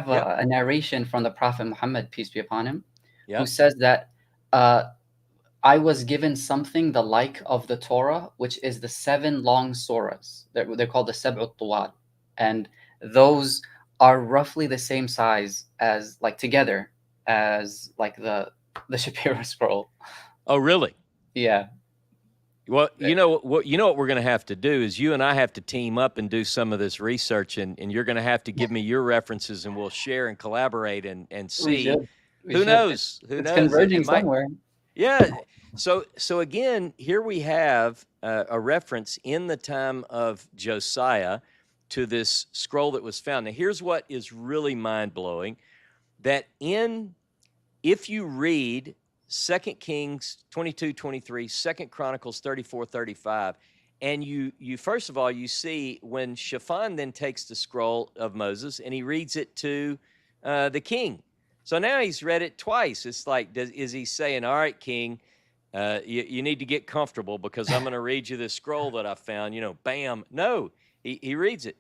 a narration from the Prophet Muhammad, peace be upon him, who says that I was given something the like of the Torah, which is the 7 long surahs. They're called the Sab'ut Tuwal. And those are roughly the same size as, like, together as like the Shapira scroll. Oh, really? Yeah. Well, you know what we're going to have to do is you and I have to team up and do some of this research, and you're going to have to give me your references, and we'll share and collaborate and see. Who knows? It's converging somewhere. Yeah. So again, here we have a reference in the time of Josiah to this scroll that was found. Now, here's what is really mind-blowing, that if you read 2 Kings 22:23, 2 Chronicles 34:35, and you first of all, you see when Shaphan then takes the scroll of Moses and he reads it to the king. So now he's read it twice. It's like, is he saying, all right, king, you need to get comfortable because I'm going to read you this scroll that I found, bam. No, he reads it.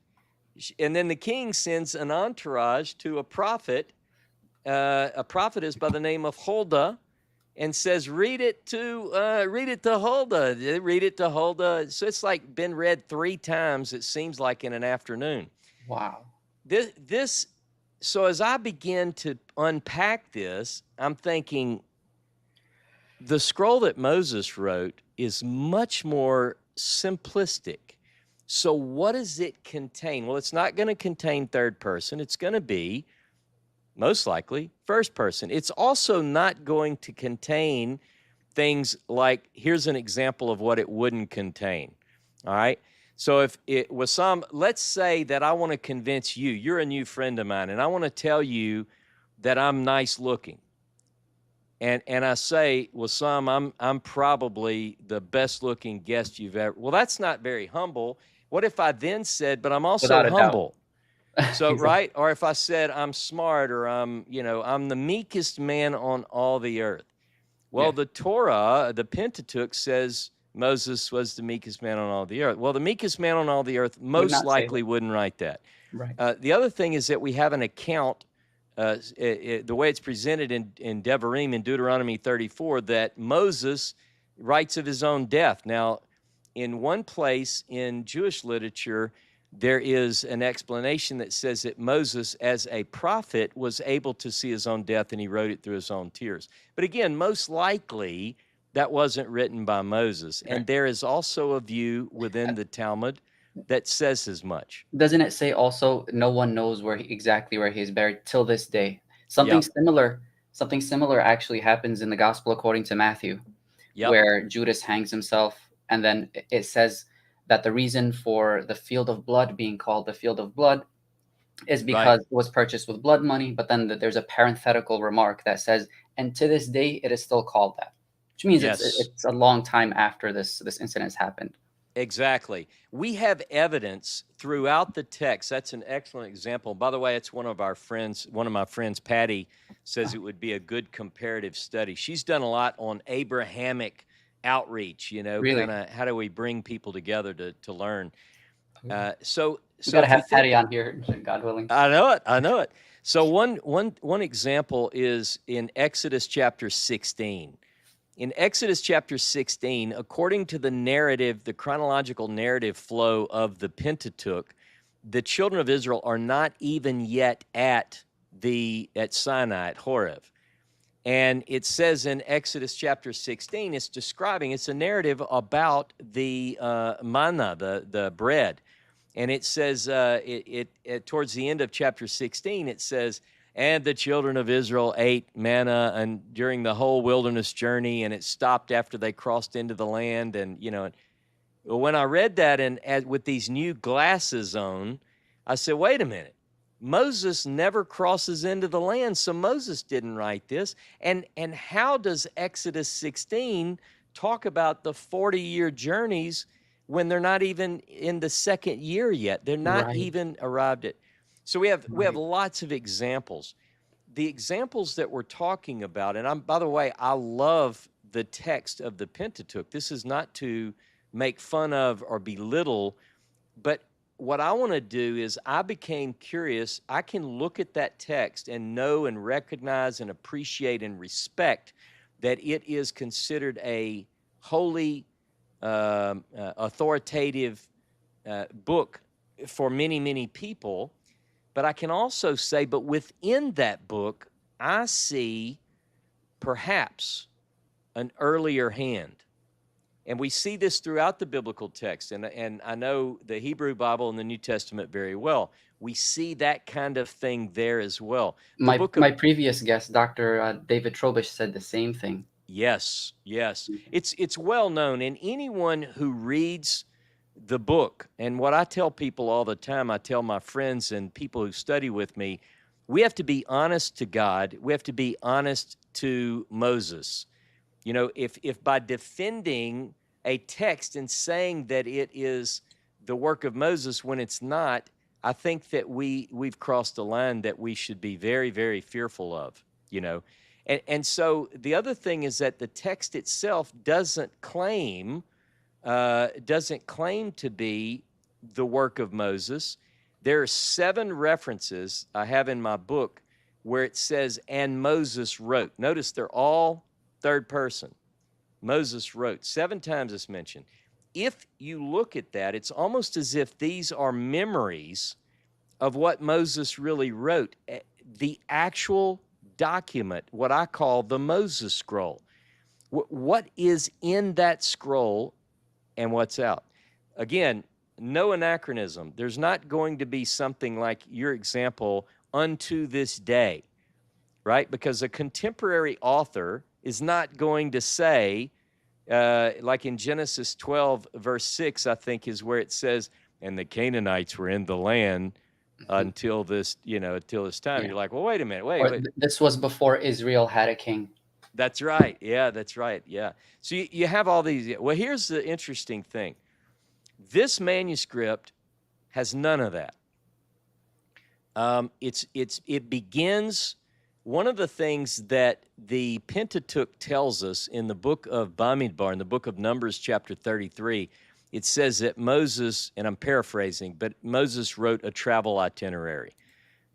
And then the king sends an entourage to a prophet. A prophetess by the name of Huldah, and says, read it to Huldah. Read it to Huldah. So it's like been read 3 times, it seems like, in an afternoon. Wow. So as I begin to unpack this, I'm thinking the scroll that Moses wrote is much more simplistic. So what does it contain? Well, it's not going to contain third person. It's going to be most likely first person. It's also not going to contain things like, here's an example of what it wouldn't contain. All right. So if it was let's say that I want to convince you, you're a new friend of mine, and I want to tell you that I'm nice looking. And I say, well, I'm probably the best looking guest you've ever. Well, that's not very humble. What if I then said, but I'm also Without a doubt. humble? So, Exactly. right? Or if I said I'm smart, or I'm the meekest man on all the earth. Well, Yeah. the Torah, the Pentateuch, says Moses was the meekest man on all the earth. Well, the meekest man on all the earth Would most not say likely that. wouldn't write that. Right. The other thing is that we have an account, the way it's presented in Devarim in Deuteronomy 34, that Moses writes of his own death. Now, in one place in Jewish literature, there is an explanation that says that Moses, as a prophet, was able to see his own death, and he wrote it through his own tears. But again, most likely, that wasn't written by Moses. Right. And there is also a view within the Talmud that says as much. Doesn't it say also no one knows exactly where he is buried till this day? Something Yep. similar actually happens in the Gospel according to Matthew, Yep. where Judas hangs himself, and then it says that the reason for the field of blood being called the field of blood is because it was purchased with blood money. But then there's a parenthetical remark that says, and to this day it is still called that, which means Yes. it's a long time after this incident has happened. Exactly. We have evidence throughout the text. That's an excellent example. By the way, it's one of my friends, Patty, says it would be a good comparative study. She's done a lot on Abrahamic outreach, Really? kind of how do we bring people together to learn. So We gotta if we have Patty think, on here, God willing. I know it. So one example is in Exodus chapter 16. In Exodus chapter 16, according to the narrative, the chronological narrative flow of the Pentateuch, the children of Israel are not even yet at Sinai, at Horeb. And it says in Exodus chapter 16, it's a narrative about the manna, the bread. And it says, towards the end of chapter 16, it says, and the children of Israel ate manna and during the whole wilderness journey, and it stopped after they crossed into the land. And, when I read that with these new glasses on, I said, wait a minute. Moses never crosses into the land, so Moses didn't write this. And how does Exodus 16 talk about the 40-year journeys when they're not even in the second year yet? They're not Right. even arrived at. So we have Right. lots of examples. The examples that we're talking about, and by the way, I love the text of the Pentateuch. This is not to make fun of or belittle, but what I want to do is I became curious. I can look at that text and know and recognize and appreciate and respect that it is considered a holy, authoritative book for many, many people. But I can also say, but within that book, I see perhaps an earlier hand. And we see this throughout the biblical text. And I know the Hebrew Bible and the New Testament very well. We see that kind of thing there as well. My previous guest, Dr. David Trobish, said the same thing. Yes. It's well known. And anyone who reads the book. And what I tell people all the time, I tell my friends and people who study with me, we have to be honest to God. We have to be honest to Moses. You know, if by defending a text and saying that it is the work of Moses when it's not, I think that we've crossed a line that we should be very, very fearful of, you know. And so the other thing is that the text itself doesn't claim to be the work of Moses. There are 7 references I have in my book where it says, and Moses wrote. Notice they're all third person. Moses wrote. 7 times it's mentioned. If you look at that, it's almost as if these are memories of what Moses really wrote. The actual document, what I call the Moses scroll. What is in that scroll and what's out? Again, no anachronism. There's not going to be something like your example, unto this day, right? Because a contemporary author is not going to say, like in Genesis 12, verse 6, I think is where it says, and the Canaanites were in the land until this, until this time. Yeah. You're like, well, wait a minute, Or wait. this was before Israel had a king. That's right. Yeah, that's right. Yeah. So you have all these. Well, here's the interesting thing. This manuscript has none of that. It begins. One of the things that the Pentateuch tells us in the book of Bamidbar, in the book of Numbers, chapter 33, it says that Moses, and I'm paraphrasing, but Moses wrote a travel itinerary.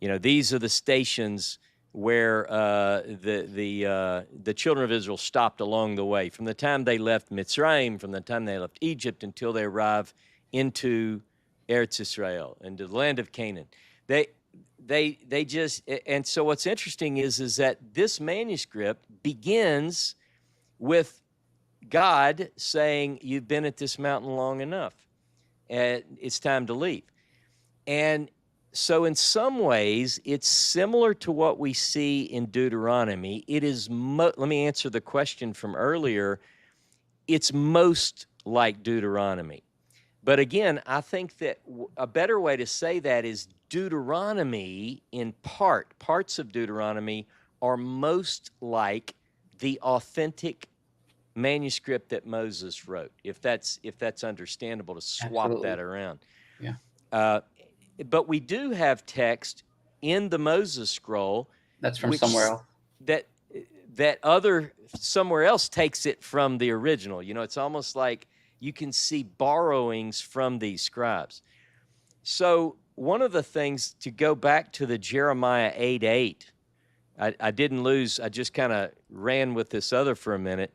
You know, these are the stations where the children of Israel stopped along the way, from the time they left Mitzrayim, from the time they left Egypt until they arrived into Eretz Israel, into the land of Canaan. They just, and so what's interesting is that this manuscript begins with God saying, you've been at this mountain long enough, and it's time to leave. And so in some ways, it's similar to what we see in Deuteronomy. It is, let me answer the question from earlier. It's most like Deuteronomy. But again, I think that a better way to say that is Deuteronomy, in parts of Deuteronomy are most like the authentic manuscript that Moses wrote, if that's understandable to swap Absolutely. that around. Yeah. But we do have text in the Moses scroll That's from somewhere else. that other somewhere else takes it from the original. You know, it's almost like you can see borrowings from these scribes. So one of the things, to go back to the Jeremiah 8:8, I didn't lose, I just kind of ran with this other for a minute.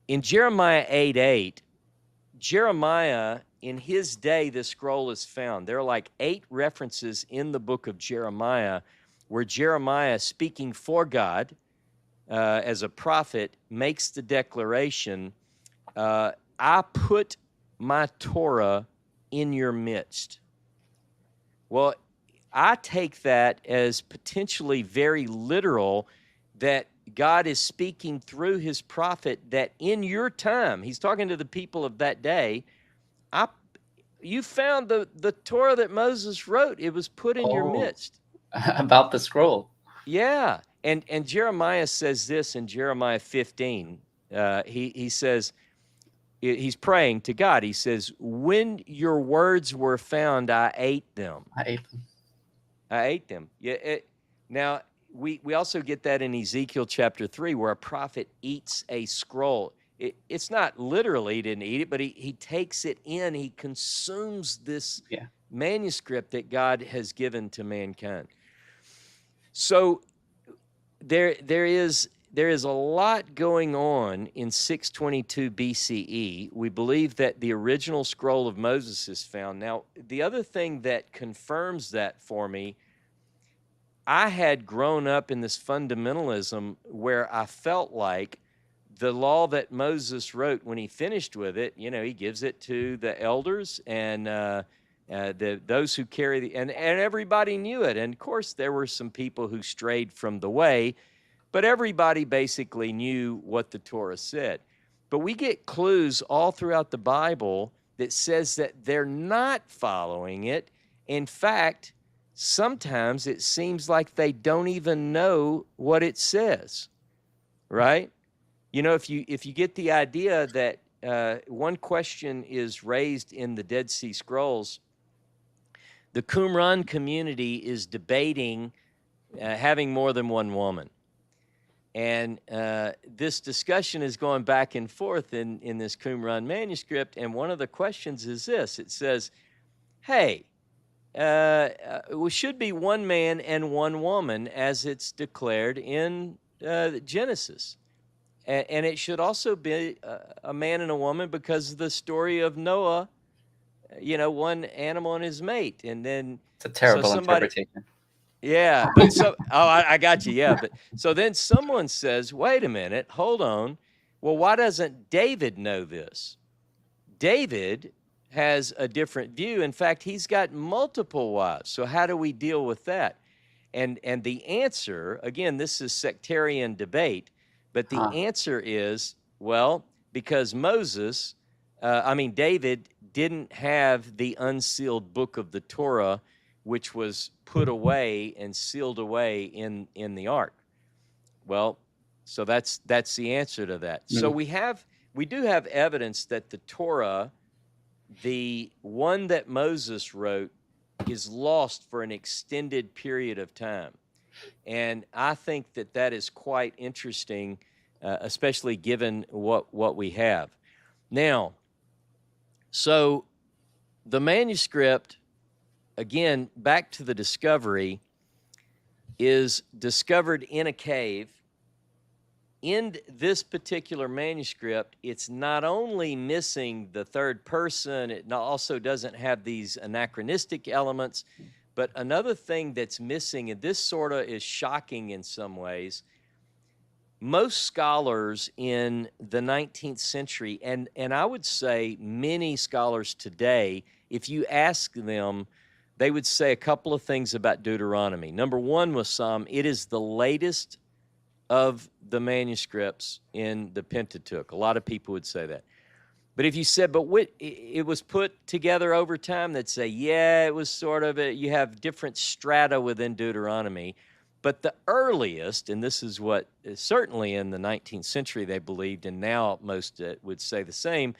In Jeremiah 8:8, Jeremiah, in his day, the scroll is found. There are like 8 references in the book of Jeremiah where Jeremiah, speaking for God as a prophet, makes the declaration, I put my Torah in your midst. Well, I take that as potentially very literal, that God is speaking through his prophet that in your time, he's talking to the people of that day, you found the Torah that Moses wrote. It was put in your midst. About the scroll. Yeah. And Jeremiah says this in Jeremiah 15. He says, he's praying to God. He says, when your words were found, I ate them. I ate them. Yeah. Now, we also get that in Ezekiel chapter 3, where a prophet eats a scroll. It's not literally he didn't eat it, but he takes it in. He consumes this manuscript that God has given to mankind. So there is a lot going on in 622 BCE. We believe that the original scroll of Moses is found. Now, the other thing that confirms that for me, I had grown up in this fundamentalism where I felt like the law that Moses wrote, when he finished with it, you know, he gives it to the elders and those who carry and everybody knew it. And of course, there were some people who strayed from the way, but everybody basically knew what the Torah said. But we get clues all throughout the Bible that says that they're not following it. In fact, sometimes it seems like they don't even know what it says, right? You know, if you get the idea that one question is raised in the Dead Sea Scrolls, the Qumran community is debating having more than one woman. And this discussion is going back and forth in this Qumran manuscript. And one of the questions is this. It says, hey, we should be one man and one woman as it's declared in Genesis. And it should also be a man and a woman because of the story of Noah, you know, one animal and his mate. And then It's a terrible interpretation. Yeah, but I got you. Yeah, but so then someone says, wait a minute, hold on. Well, why doesn't David know this? David has a different view. In fact, he's got multiple wives. So how do we deal with that? And the answer, again, this is sectarian debate, but the answer is, well, because David didn't have the unsealed book of the Torah, which was put away and sealed away in the ark. Well, so that's the answer to that. So we do have evidence that the Torah, the one that Moses wrote, is lost for an extended period of time. And I think that is quite interesting, especially given what we have. Now, so the manuscript, again, back to the discovery, is discovered in a cave. In this particular manuscript, it's not only missing the third person, it also doesn't have these anachronistic elements, but another thing that's missing, and this sort of is shocking in some ways, most scholars in the 19th century, and I would say many scholars today, if you ask them, they would say a couple of things about Deuteronomy. Number one was it is the latest of the manuscripts in the Pentateuch. A lot of people would say that. But if you said, but it was put together over time, they'd say, yeah, it was sort of, you have different strata within Deuteronomy. But the earliest, and this is what certainly in the 19th century they believed, and now most would say the same,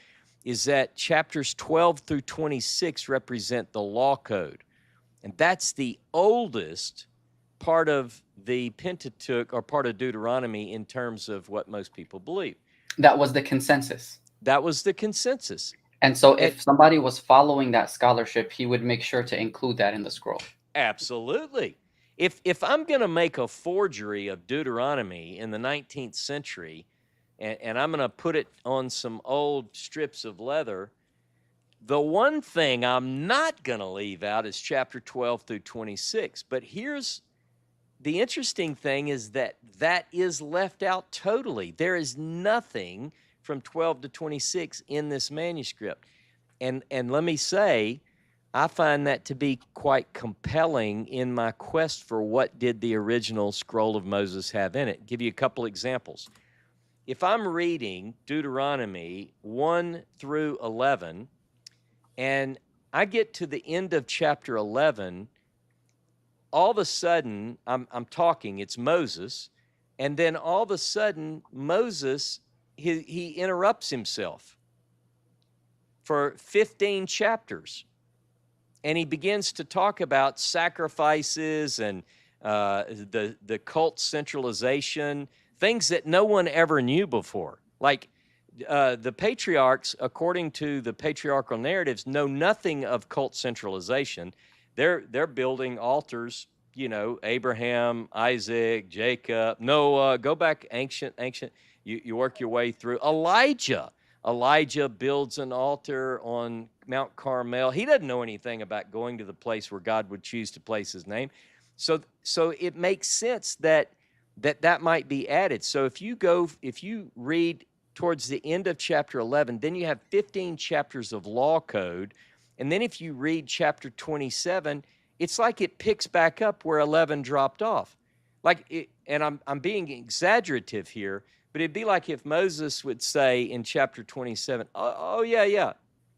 is that chapters 12 through 26 represent the law code. And that's the oldest part of the Pentateuch or part of Deuteronomy in terms of what most people believe. That was the consensus. That was the consensus. And so if somebody was following that scholarship, he would make sure to include that in the scroll. Absolutely. If I'm going to make a forgery of Deuteronomy in the 19th century, and I'm going to put it on some old strips of leather, the one thing I'm not going to leave out is chapter 12 through 26. But here's the interesting thing is that is left out totally. There is nothing from 12 to 26 in this manuscript. And let me say, I find that to be quite compelling in my quest for what did the original scroll of Moses have in it. Give you a couple examples. If I'm reading Deuteronomy 1 through 11, and I get to the end of chapter 11, all of a sudden, I'm talking, it's Moses, and then all of a sudden, Moses, he interrupts himself for 15 chapters. And he begins to talk about sacrifices and the cult centralization, things that no one ever knew before. Like the patriarchs, according to the patriarchal narratives, know nothing of cult centralization. They're building altars, you know, Abraham, Isaac, Jacob, Noah. Go back ancient. You work your way through. Elijah builds an altar on Mount Carmel. He doesn't know anything about going to the place where God would choose to place his name. So it makes sense that might be added. So if you read towards the end of chapter 11, then you have 15 chapters of law code. And then if you read chapter 27, it's like it picks back up where 11 dropped off. And I'm being exaggerative here, but it'd be like if Moses would say in chapter 27, oh yeah,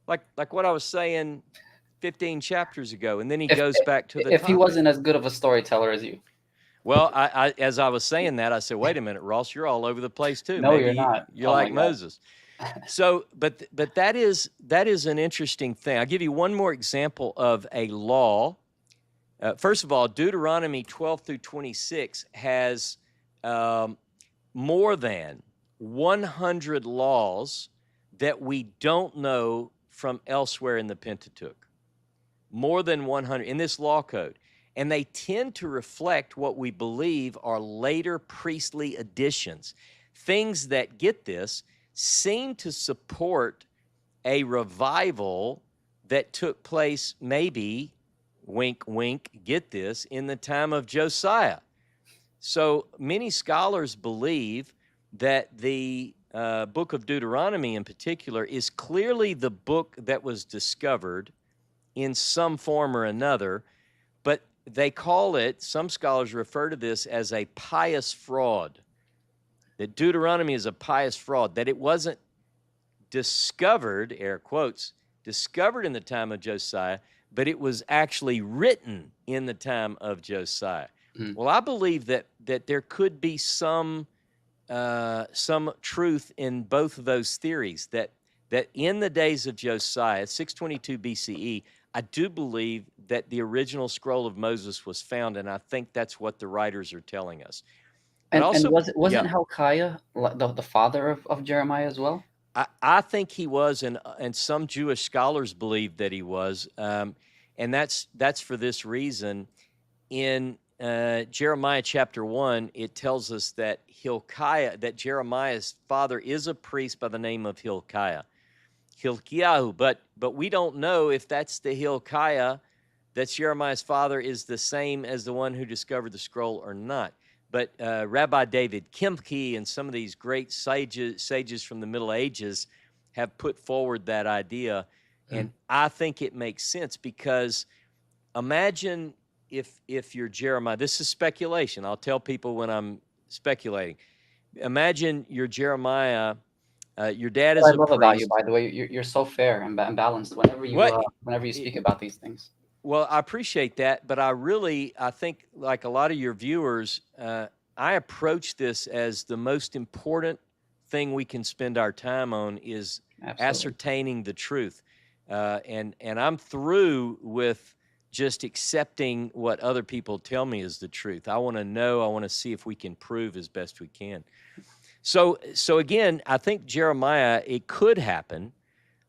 like what I was saying 15 chapters ago, and then he goes back to the If he topic. wasn't as good of a storyteller as you. Well, as I was saying that, I said, wait a minute, Ross, you're all over the place too. No, you're Maybe not. you're Oh like my God. Moses. So, but that is an interesting thing. I'll give you one more example of a law. First of all, Deuteronomy 12 through 26 has more than 100 laws that we don't know from elsewhere in the Pentateuch. More than 100 in this law code. And they tend to reflect what we believe are later priestly additions. Things that, get this, seem to support a revival that took place maybe, wink, wink, get this, in the time of Josiah. So many scholars believe that the book of Deuteronomy in particular is clearly the book that was discovered in some form or another, but they call it, some scholars refer to this as a pious fraud, that Deuteronomy is a pious fraud, that it wasn't discovered, air quotes, discovered in the time of Josiah, but it was actually written in the time of Josiah. Well, I believe that there could be some truth in both of those theories, that in the days of Josiah, 622 BCE, I do believe that the original scroll of Moses was found, and I think that's what the writers are telling us. But and wasn't Hilkiah the father of Jeremiah as well? I think he was, and some Jewish scholars believe that he was, and that's for this reason. In Jeremiah chapter 1, it tells us that Jeremiah's father is a priest by the name of Hilkiah. But we don't know if that's the Hilkiah that's Jeremiah's father is the same as the one who discovered the scroll or not. But Rabbi David Kimke and some of these great sages from the Middle Ages have put forward that idea, and I think it makes sense, because imagine if you're Jeremiah. This is speculation. I'll tell people when I'm speculating. Imagine you're Jeremiah. Your dad is a priest. I love about you, by the way, you're so fair and balanced whenever you speak about these things. Well, I appreciate that, but I think, like a lot of your viewers, I approach this as the most important thing we can spend our time on is ascertaining the truth. And I'm through with just accepting what other people tell me is the truth. I want to know, I want to see if we can prove as best we can. So again, I think Jeremiah, it could happen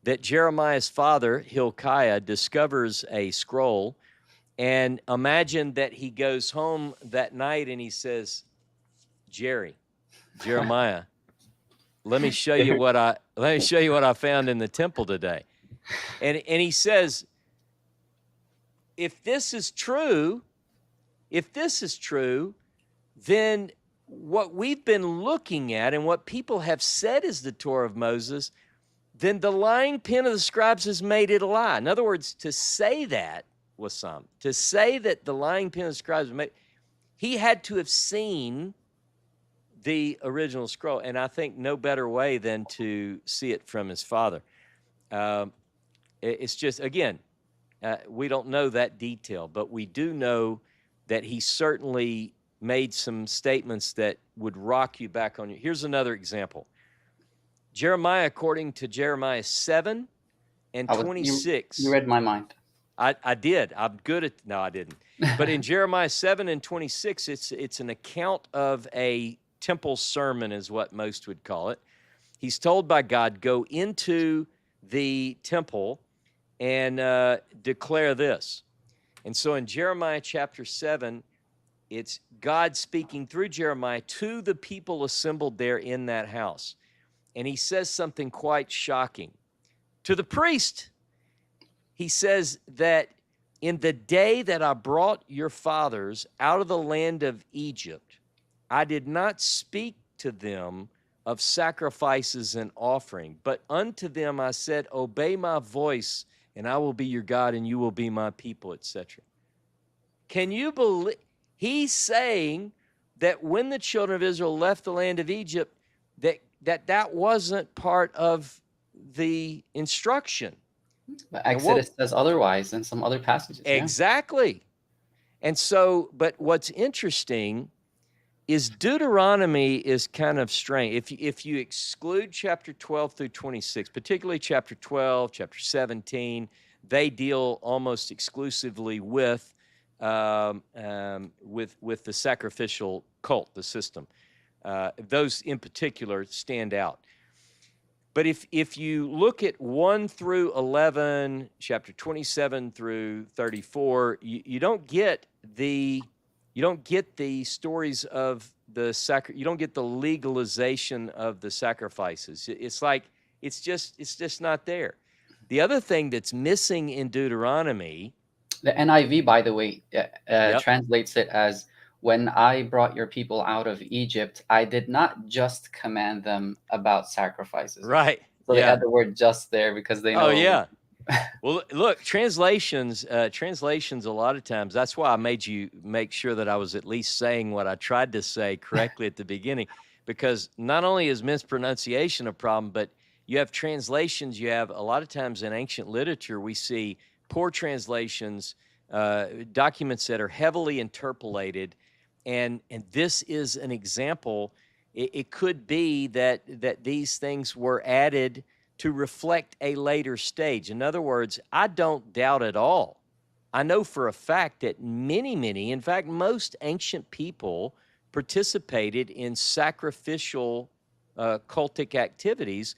that Jeremiah's father, Hilkiah, discovers a scroll, and imagine that he goes home that night and he says, Jeremiah, let me show you what I found in the temple today. And he says, if this is true, then what we've been looking at and what people have said is the Torah of Moses, then the lying pen of the scribes has made it a lie. In other words, to say that the lying pen of the scribes made, he had to have seen the original scroll, and I think no better way than to see it from his father. It's just, again, we don't know that detail, but we do know that he certainly made some statements that would rock you back on you. Here's another example. Jeremiah, according to Jeremiah 7 and 26. You read my mind. I did. I'm good at, no, I didn't. But in Jeremiah 7 and 26, it's an account of a temple sermon is what most would call it. He's told by God, go into the temple and declare this. And so in Jeremiah chapter 7, it's God speaking through Jeremiah to the people assembled there in that house. And he says something quite shocking. To the priest, he says that in the day that I brought your fathers out of the land of Egypt, I did not speak to them of sacrifices and offering, but unto them I said, obey my voice, and I will be your God, and you will be my people, etc. Can you believe? He's saying that when the children of Israel left the land of Egypt, that wasn't part of the instruction. But And what Exodus says otherwise in some other passages. Yeah. exactly? And so, but what's interesting is Deuteronomy is kind of strange. If you exclude chapter 12 through 26, particularly chapter 12, chapter 17, they deal almost exclusively with the sacrificial cult, the system. Those in particular stand out. But if you look at 1 through 11, chapter 27 through 34, you don't get the stories of the you don't get the legalization of the sacrifices. It's like it's just not there. The other thing that's missing in Deuteronomy, The NIV, by the way, yep, translates it as, "When I brought your people out of Egypt, I did not just command them about sacrifices." right, So they yeah, add the word "just" there because they oh know. yeah. Well, look, translations a lot of times, that's why I made you make sure that I was at least saying what I tried to say correctly at the beginning, because not only is mispronunciation a problem, but you have translations, you have a lot of times in ancient literature, we see poor translations, documents that are heavily interpolated, and this is an example. It could be that these things were added to reflect a later stage. In other words, I don't doubt at all. I know for a fact that many, in fact, most ancient people participated in sacrificial cultic activities,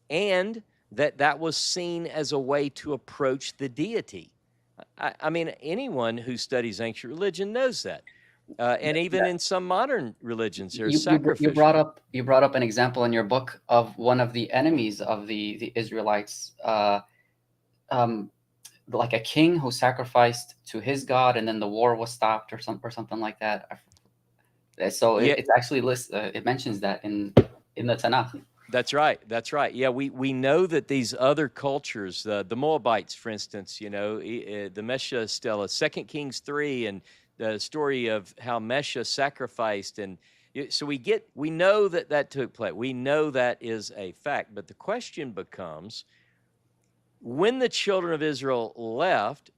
and that was seen as a way to approach the deity. I mean, anyone who studies ancient religion knows that. And even in some modern religions, there's You sacrificial. brought up an example in your book of one of the enemies of the Israelites, um, like a king who sacrificed to his god, and then the war was stopped, or something like that. So Yeah, it's actually it mentions that in the Tanakh. that's right. That's right. Yeah, we know that these other cultures, the Moabites, for instance, the Mesha Stela, 2 Kings 3, and the story of how Mesha sacrificed, and so we know that took place. We know that is a fact. But the question becomes, when the children of Israel left,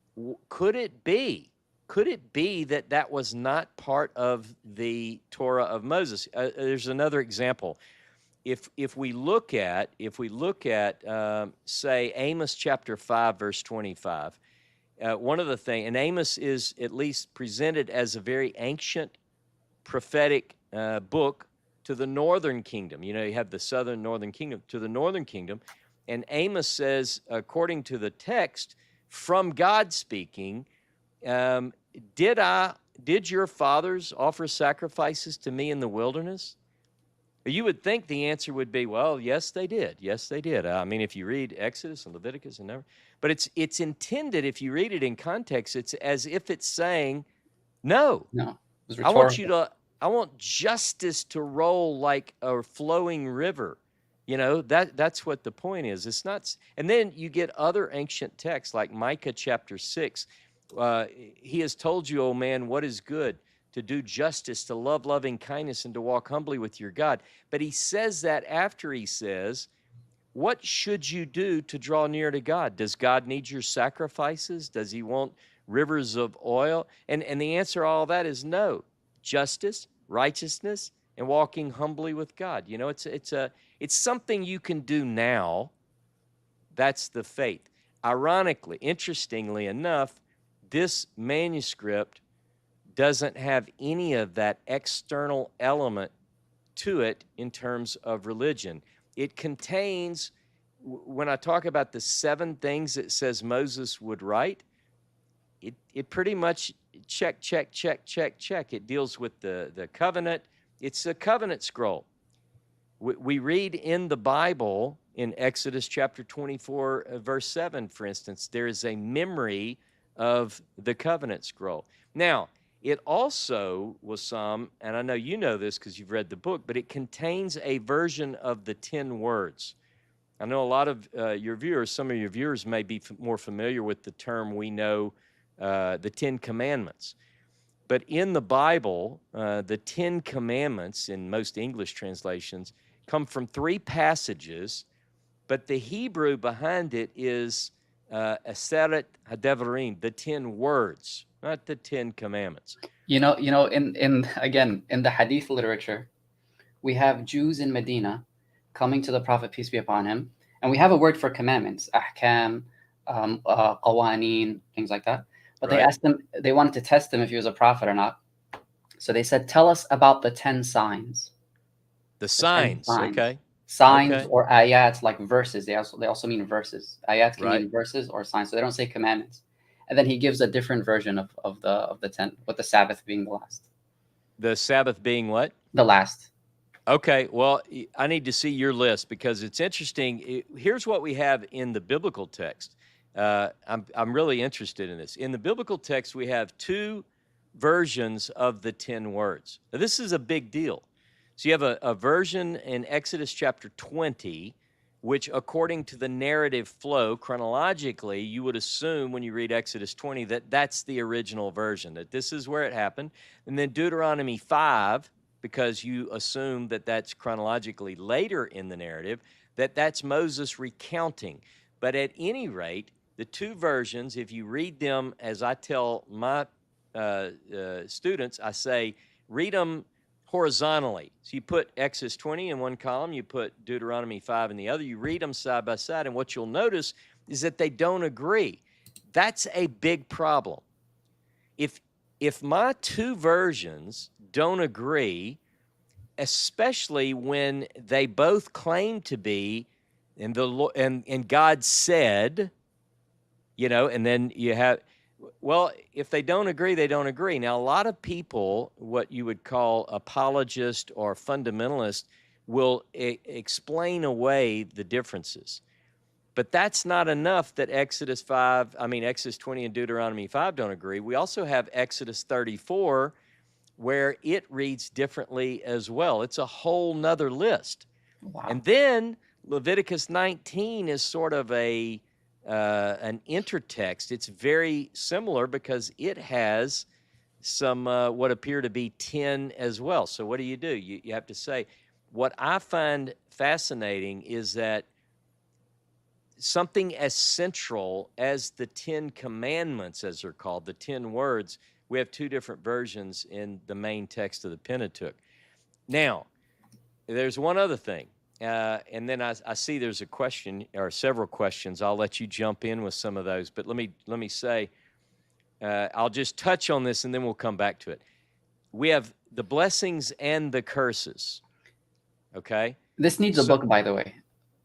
could it be? Could it be that that was not part of the Torah of Moses? There's another example. If we look at say Amos chapter 5 verse 25, one of the things, and Amos is at least presented as a very ancient prophetic book to the northern kingdom. You have the southern northern kingdom, to the northern kingdom, and Amos says, according to the text, from God speaking, um, did your fathers offer sacrifices to me in the wilderness? You would think the answer would be, well, yes, they did. Yes, they did. I mean, if you read Exodus and Leviticus and everything, but it's intended, if you read it in context, it's as if it's saying, no, No, it was I want you rhetorical. to, I want justice to roll like a flowing river. That's what the point is. It's not, and then you get other ancient texts like Micah chapter 6. He has told you, O man, what is good, to do justice, to love loving kindness, and to walk humbly with your God. But he says that after he says, what should you do to draw near to God? Does God need your sacrifices? Does he want rivers of oil? And the answer to all that is no. Justice, righteousness, and walking humbly with God. It's something you can do now. That's the faith. Ironically, interestingly enough, this manuscript doesn't have any of that external element to it in terms of religion. It contains, when I talk about the 7 things it says Moses would write, it pretty much check. It deals with the covenant. It's a covenant scroll. We read in the Bible, in Exodus chapter 24, verse 7, for instance, there is a memory of the covenant scroll. Now, it also was some, and I know you know this because you've read the book, but it contains a version of the 10 words. I know a lot of your viewers, some of your viewers may be more familiar with the term we know, the 10 Commandments. But in the Bible, the 10 Commandments, in most English translations, come from 3 passages, but the Hebrew behind it is Aseret HaDevarim, the 10 words, not the 10 commandments. In again, in the Hadith literature, we have Jews in Medina coming to the Prophet, peace be upon him, and we have a word for commandments, ahkam, qawaneen, things like that. But they asked him, they wanted to test him if he was a prophet or not. So they said, tell us about the 10 signs. The signs, okay. Signs okay. or ayats, like verses. They also mean verses. Ayats can mean verses or signs. So they don't say commandments. And then he gives a different version of the 10, with the Sabbath being the last. The Sabbath being what? The last. Okay, well, I need to see your list because it's interesting. Here's what we have in the biblical text. I'm really interested in this. In the biblical text, we have 2 versions of the 10 words. Now, this is a big deal. So you have a version in Exodus chapter 20, which according to the narrative flow, chronologically, you would assume when you read Exodus 20 that that's the original version, that this is where it happened. And then Deuteronomy 5, because you assume that that's chronologically later in the narrative, that's Moses recounting. But at any rate, the 2 versions, if you read them, as I tell my students, I say, read them horizontally. So you put Exodus 20 in one column, you put Deuteronomy 5 in the other, you read them side by side, and what you'll notice is that they don't agree. That's a big problem. If my 2 versions don't agree, especially when they both claim to be, and God said, and then you have, well, if they don't agree, they don't agree. Now, a lot of people, what you would call apologists or fundamentalists, will explain away the differences. But that's not enough that Exodus 20 and Deuteronomy 5 don't agree. We also have Exodus 34, where it reads differently as well. It's a whole nother list. Wow. And then Leviticus 19 is sort of an intertext. It's very similar because it has some what appear to be 10 as well. So what do? You have to say, what I find fascinating is that something as central as the 10 commandments, as they're called, the 10 words, we have 2 different versions in the main text of the Pentateuch. Now, there's one other thing. And then I see there's a question or several questions. I'll let you jump in with some of those. But let me say, I'll just touch on this and then we'll come back to it. We have the blessings and the curses. Okay? This needs a book, by the way.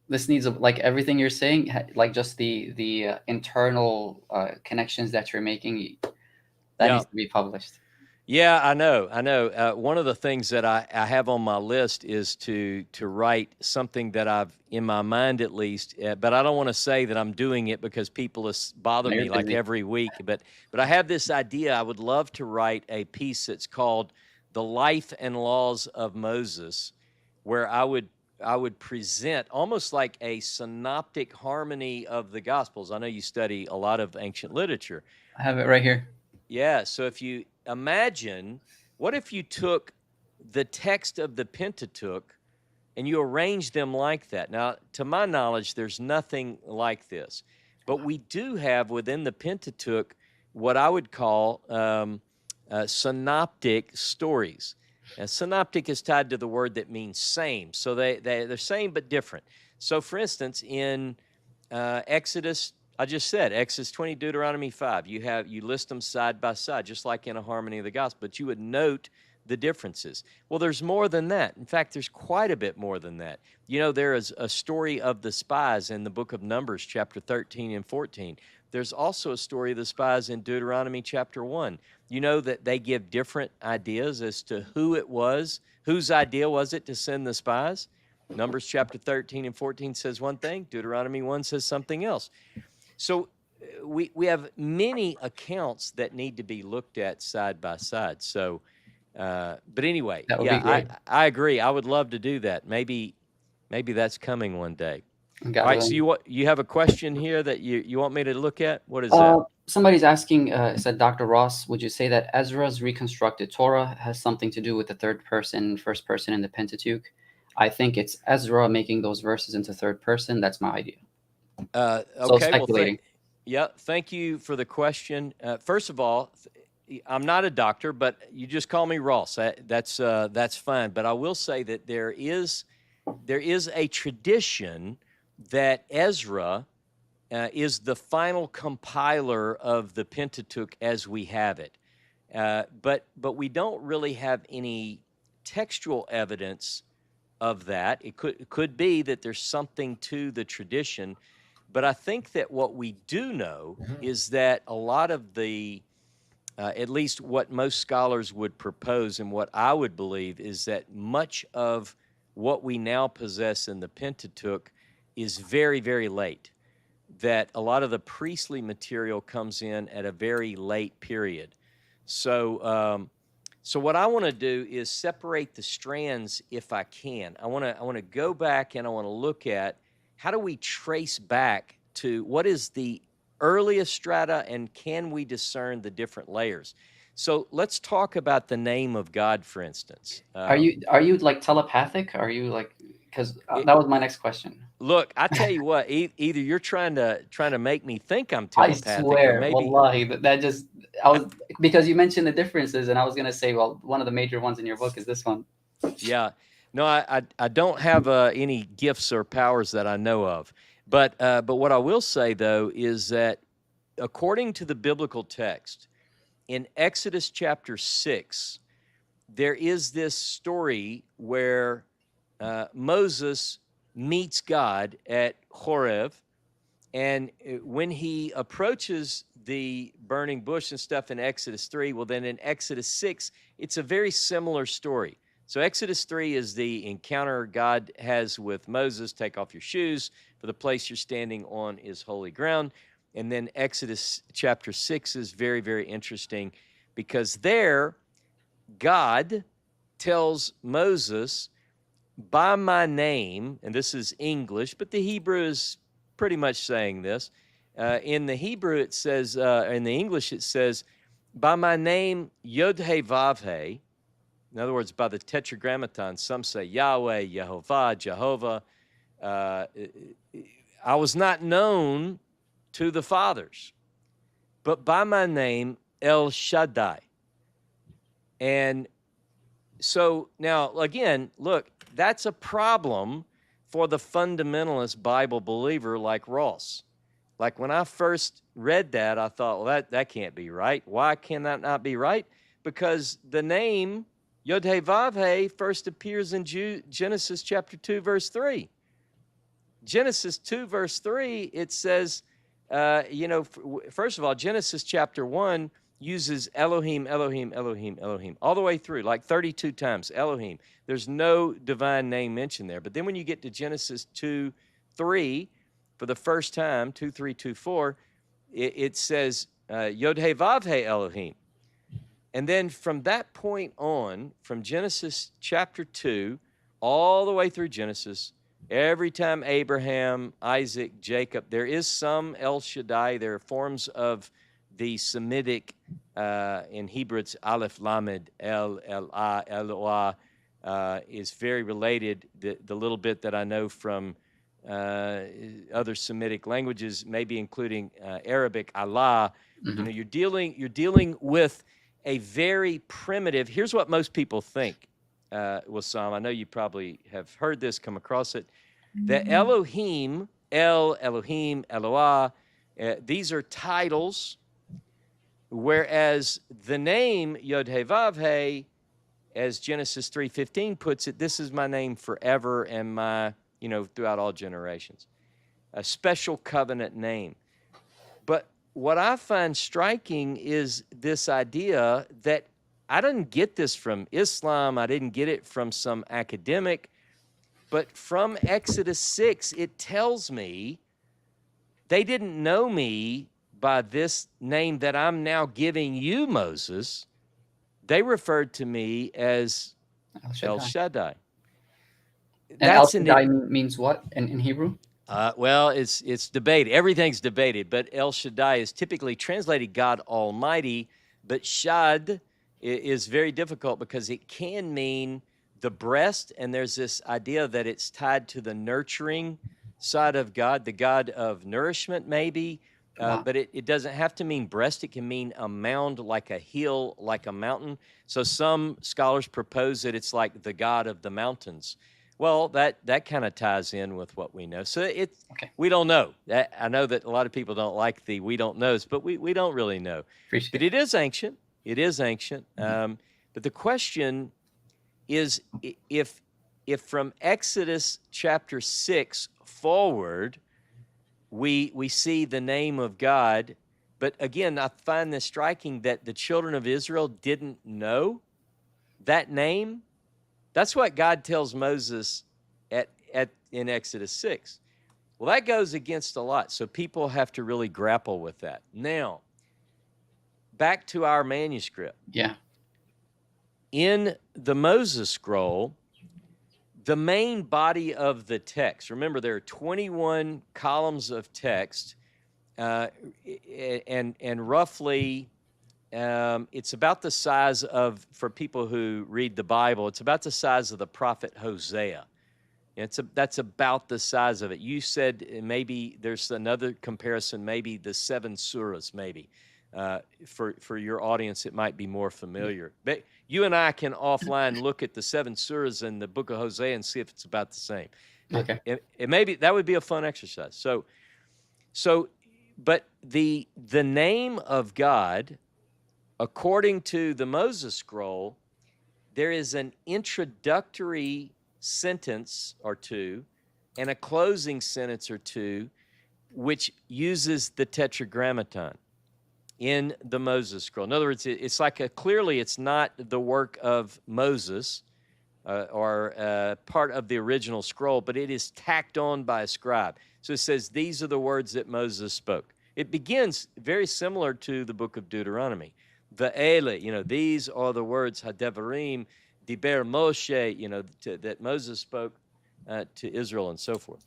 This needs like everything you're saying, like just the internal connections that you're making. That needs to be published. Yeah, I know. One of the things that I have on my list is to write something that I've, in my mind at least, but I don't want to say that I'm doing it because people bother me like every week. But I have this idea. I would love to write a piece that's called The Life and Laws of Moses, where I would present almost like a synoptic harmony of the Gospels. I know you study a lot of ancient literature. I have it right here. Yeah, so if you imagine, what if you took the text of the Pentateuch and you arranged them like that? Now, to my knowledge, there's nothing like this. But we do have within the Pentateuch what I would call synoptic stories. And synoptic is tied to the word that means same. So they're same but different. So, for instance, in Exodus, I just said Exodus 20, Deuteronomy 5. You list them side by side, just like in a harmony of the gospel. But you would note the differences. Well, there's more than that. In fact, there's quite a bit more than that. There is a story of the spies in the book of Numbers, chapter 13 and 14. There's also a story of the spies in Deuteronomy chapter 1. You know that they give different ideas as to who it was, whose idea was it to send the spies. Numbers chapter 13 and 14 says one thing. Deuteronomy 1 says something else. So we have many accounts that need to be looked at side by side. So, but anyway, I agree. I would love to do that. Maybe that's coming one day. All right. So you have a question here that you want me to look at? What is that? Somebody's asking, said Dr. Ross, would you say that Ezra's reconstructed Torah has something to do with the third person, first person in the Pentateuch? I think it's Ezra making those verses into third person. That's my idea. Okay, so speculating. Yeah, thank you for the question. First of all, I'm not a doctor, but you just call me Ross. That's fine. But I will say that there is a tradition that Ezra is the final compiler of the Pentateuch as we have it. But we don't really have any textual evidence of that. It could be that there's something to the tradition, but I think that what we do know is that a lot of the at least what most scholars would propose and what I would believe is that much of what we now possess in the Pentateuch is very, very late. That a lot of the priestly material comes in at a very late period. So what I want to do is separate the strands if I can. I want to go back and I want to look at how do we trace back to what is the earliest strata and can we discern the different layers? So let's talk about the name of God, for instance. Are you like telepathic? Are you like, because that was my next question. Look, I tell you what, either you're trying to make me think I'm I telepathic, or swear, maybe wallahi, that just, I was, because you mentioned the differences, and I was gonna say, well, one of the major ones in your book is this one. yeah. No, I don't have any gifts or powers that I know of. But what I will say though is that according to the biblical text in Exodus chapter 6, there is this story where Moses meets God at Horeb, and when he approaches the burning bush and stuff in Exodus 3, well, then in Exodus 6, it's a very similar story. So Exodus 3 is the encounter God has with Moses, take off your shoes, for the place you're standing on is holy ground. And then Exodus chapter 6 is very, very interesting because there God tells Moses, by my name, and this is English, but the Hebrew is pretty much saying this. In the Hebrew, it says, in the English, it says, by my name, Yod-He-Vav-He. In other words, by the Tetragrammaton, some say Yahweh, Yehovah, Jehovah. I was not known to the fathers, but by my name, El Shaddai. And so now, again, look, that's a problem for the fundamentalist Bible believer like Ross. Like when I first read that, I thought, well, that can't be right. Why can that not be right? Because the name Yod-He-Vav-He first appears in Genesis chapter 2, verse 3. Genesis 2, verse 3, it says, first of all, Genesis chapter 1 uses Elohim, Elohim, Elohim, Elohim, all the way through, like 32 times, Elohim. There's no divine name mentioned there. But then when you get to Genesis 2, 3, for the first time, 2, 3, 2, 4, it says Yod-He-Vav-He Elohim. And then from that point on, from Genesis chapter 2, all the way through Genesis, every time Abraham, Isaac, Jacob, there is some El Shaddai. There are forms of the Semitic, in Hebrew, it's Aleph Lamed, El, El-Ah, Eloah, is very related. The little bit that I know from other Semitic languages, maybe including Arabic, Allah. Mm-hmm. You're dealing with a very primitive. Here's what most people think, Wassam. I know you probably have heard this, come across it. The Elohim, El, Elohim, Eloah, these are titles, whereas the name Yod-He-Vav-He, as Genesis 3:15 puts it, this is my name forever and my, throughout all generations. A special covenant name. But what I find striking is this idea that I didn't get this from Islam. I didn't get it from some academic. But from Exodus 6, it tells me they didn't know me by this name that I'm now giving you, Moses. They referred to me as El Shaddai. And El Shaddai means what in Hebrew? Well, it's debated. Everything's debated, but El Shaddai is typically translated God Almighty, but Shad is very difficult because it can mean the breast, and there's this idea that it's tied to the nurturing side of God, the God of nourishment maybe, Wow. but it doesn't have to mean breast. It can mean a mound, like a hill, like a mountain. So some scholars propose that it's like the god of the mountains. Well, that kind of ties in with what we know. So Okay. we don't know. I know that a lot of people don't like the we don't knows, but we don't really know. Appreciate But it. it is ancient. It is ancient. Mhm. But the question is, if from Exodus chapter 6 forward, we see the name of God. But again, I find this striking that the children of Israel didn't know that name. That's what God tells Moses in Exodus 6. Well, that goes against a lot. So people have to really grapple with that. Now, back to our manuscript. Yeah. In the Moses scroll, the main body of the text, remember there are 21 columns of text, and roughly it's about the size of, for people who read the Bible, it's about the size of the prophet Hosea. That's about the size of it. You said maybe there's another comparison, maybe the 7 surahs, maybe. For your audience, it might be more familiar. But you and I can offline look at the 7 surahs in the book of Hosea and see if it's about the same. Okay. It maybe that would be a fun exercise. But the name of God, according to the Moses scroll, there is an introductory sentence or two and a closing sentence or two which uses the tetragrammaton in the Moses scroll. In other words, it's like clearly it's not the work of Moses or part of the original scroll, but it is tacked on by a scribe. So it says, these are the words that Moses spoke. It begins very similar to the book of Deuteronomy. Ve'ele, these are the words, hadevarim, diber Moshe, that Moses spoke to Israel and so forth.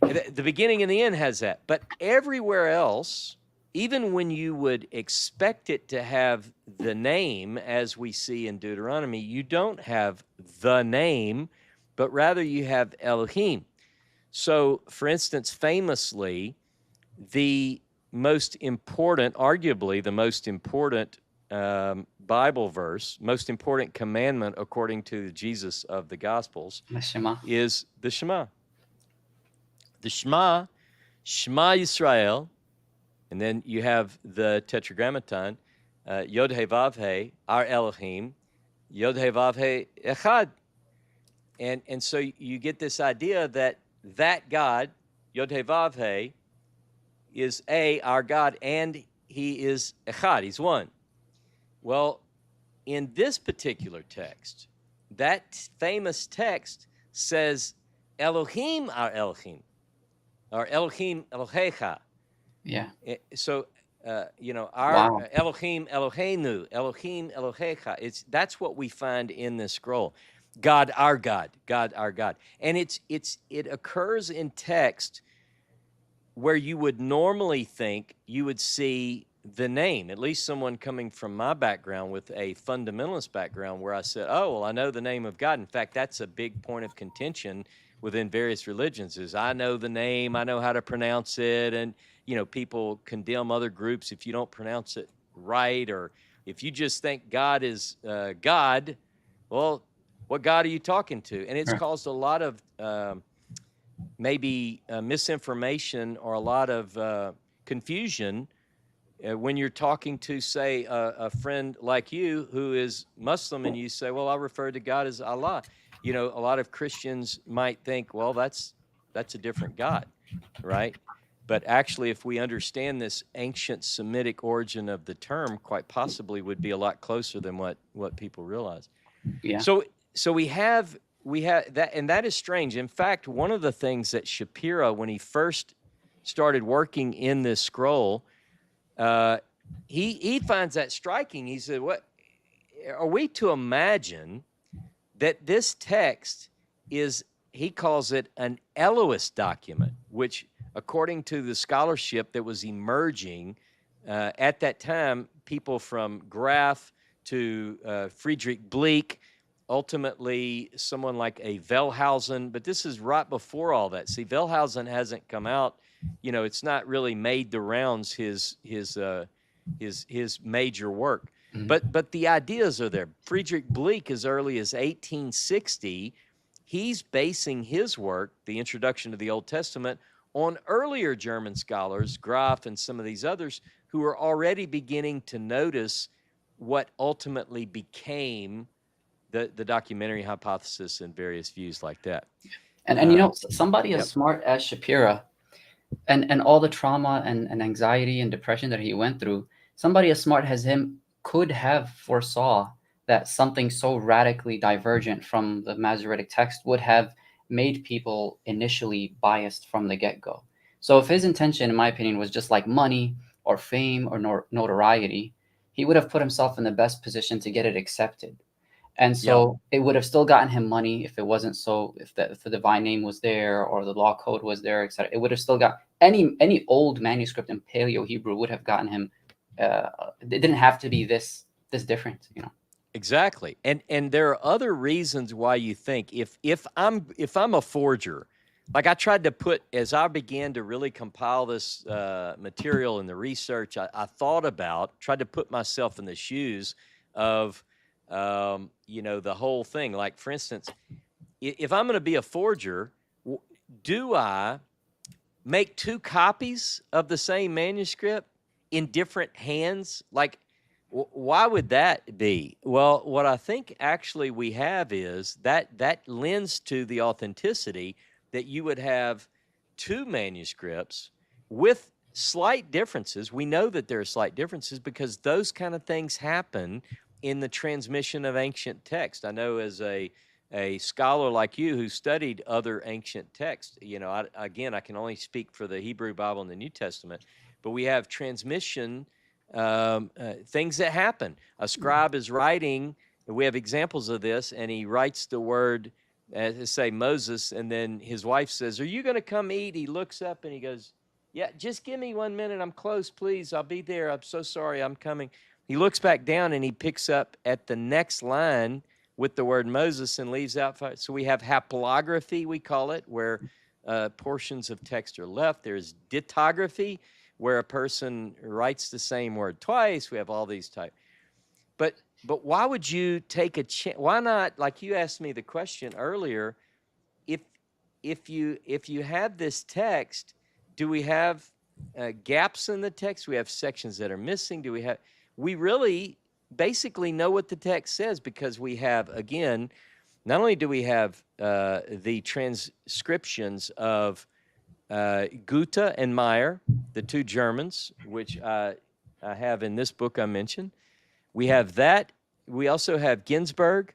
The beginning and the end has that. But everywhere else, even when you would expect it to have the name, as we see in Deuteronomy, you don't have the name, but rather you have Elohim. So, for instance, famously, the most important, arguably the most important Bible verse, most important commandment according to Jesus of the Gospels Shema. is the Shema. The Shema, Shema Yisrael, and then you have the Tetragrammaton, Yod He Vav He, our Elohim, Yod He Vav He Echad. And so you get this idea that God, Yod He Vav He, is our God, and he is Echad, he's one. Well, in this particular text, that famous text says Elohim, our Elohim, or Elohim Elohecha. Yeah. So, our Wow. Elohim Eloheinu, Elohim Elohecha. That's what we find in this scroll. God, our God, God, our God. And it occurs in text where you would normally think you would see the name, at least someone coming from my background with a fundamentalist background, where I said, oh, well, I know the name of God. In fact, that's a big point of contention within various religions, is I know the name, I know how to pronounce it, and people condemn other groups if you don't pronounce it right, or if you just think God is God. Well, what God are you talking to? And it's caused a lot of maybe misinformation or a lot of confusion when you're talking to, say, a friend like you who is Muslim, and you say, well, I refer to God as Allah. A lot of Christians might think, well, that's a different God, right? But actually, if we understand this ancient Semitic origin of the term, quite possibly would be a lot closer than what people realize. Yeah. So we have that, and that is strange. In fact, one of the things that Shapira, when he first started working in this scroll, he finds that striking. He said, what are we to imagine that this text is, he calls it an Elohist document, which, according to the scholarship that was emerging at that time, people from Graf to Friedrich Bleek, ultimately someone like a Wellhausen, but this is right before all that. See, Wellhausen hasn't come out, it's not really made the rounds, his major work. But the ideas are there. Friedrich Bleek, as early as 1860, he's basing his work, the introduction to the Old Testament, on earlier German scholars, Graf and some of these others, who are already beginning to notice what ultimately became the documentary hypothesis and various views like that. And somebody as Yep. smart as Shapira, and all the trauma and anxiety and depression that he went through, somebody as smart as him could have foresaw that something so radically divergent from the Masoretic text would have made people initially biased from the get-go. So if his intention, in my opinion, was just like money or fame or notoriety, he would have put himself in the best position to get it accepted. And so it would have still gotten him money if it wasn't so, if the divine name was there or the law code was there, etc. It would have still got any old manuscript in Paleo-Hebrew would have gotten him. It didn't have to be this different, Exactly. And there are other reasons why you think if I'm a forger, like I tried to put, as I began to really compile this material and the research, I tried to put myself in the shoes of, the whole thing. Like, for instance, if I'm going to be a forger, do I make 2 copies of the same manuscript in different hands? Like, why would that be? Well, what I think actually we have is that lends to the authenticity that you would have 2 manuscripts with slight differences. We know that there are slight differences because those kind of things happen in the transmission of ancient text. I know, as a scholar like you who studied other ancient texts, I can only speak for the Hebrew Bible and the New Testament, but we have transmission things that happen. A scribe is writing, and we have examples of this, and he writes the word, say Moses, and then his wife says, "Are you going to come eat?" He looks up and he goes, "Yeah, just give me 1 minute. I'm close, please. I'll be there. I'm so sorry. I'm coming." He looks back down and he picks up at the next line with the word Moses and leaves out. So we have haplography, we call it, where portions of text are left. There's ditography, where a person writes the same word twice. We have all these types. But why would you take a chance? Why not, like you asked me the question earlier, if you have this text, do we have gaps in the text? We have sections that are missing. We really basically know what the text says because we have, again, not only do we have the transcriptions of Goethe and Meyer, the 2 Germans, which I have in this book I mentioned. We have that. We also have Ginsburg.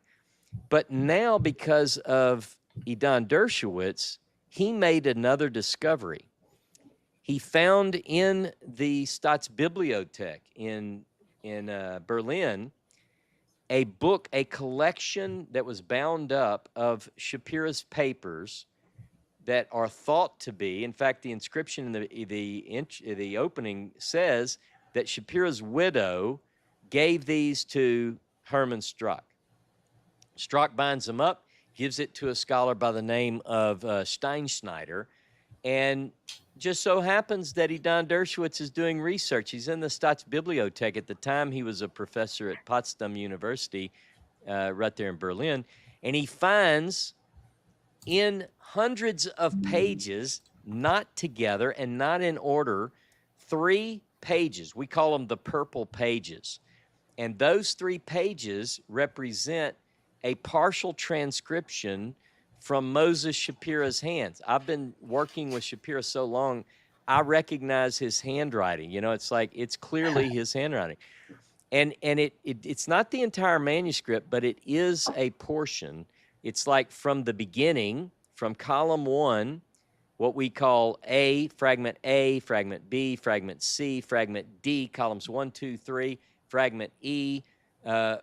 But now, because of Idan Dershowitz, he made another discovery. He found in the Staatsbibliothek in Berlin a book, a collection that was bound up of Shapira's papers that are thought to be, in fact, the inscription in the opening says that Shapira's widow gave these to Hermann Strack. Strack binds them up, gives it to a scholar by the name of Steinschneider, and just so happens that Idan Dershowitz is doing research. He's in the Staatsbibliothek. At the time, he was a professor at Potsdam University, right there in Berlin, and he finds in hundreds of pages, not together and not in order, 3 pages. We call them the purple pages. And those 3 pages represent a partial transcription from Moses Shapira's hands. I've been working with Shapira so long, I recognize his handwriting. It's like, it's clearly his handwriting. And it's not the entire manuscript, but it is a portion. It's like from the beginning, from column 1, what we call A, fragment B, fragment C, fragment D, columns 1, 2, 3, fragment E,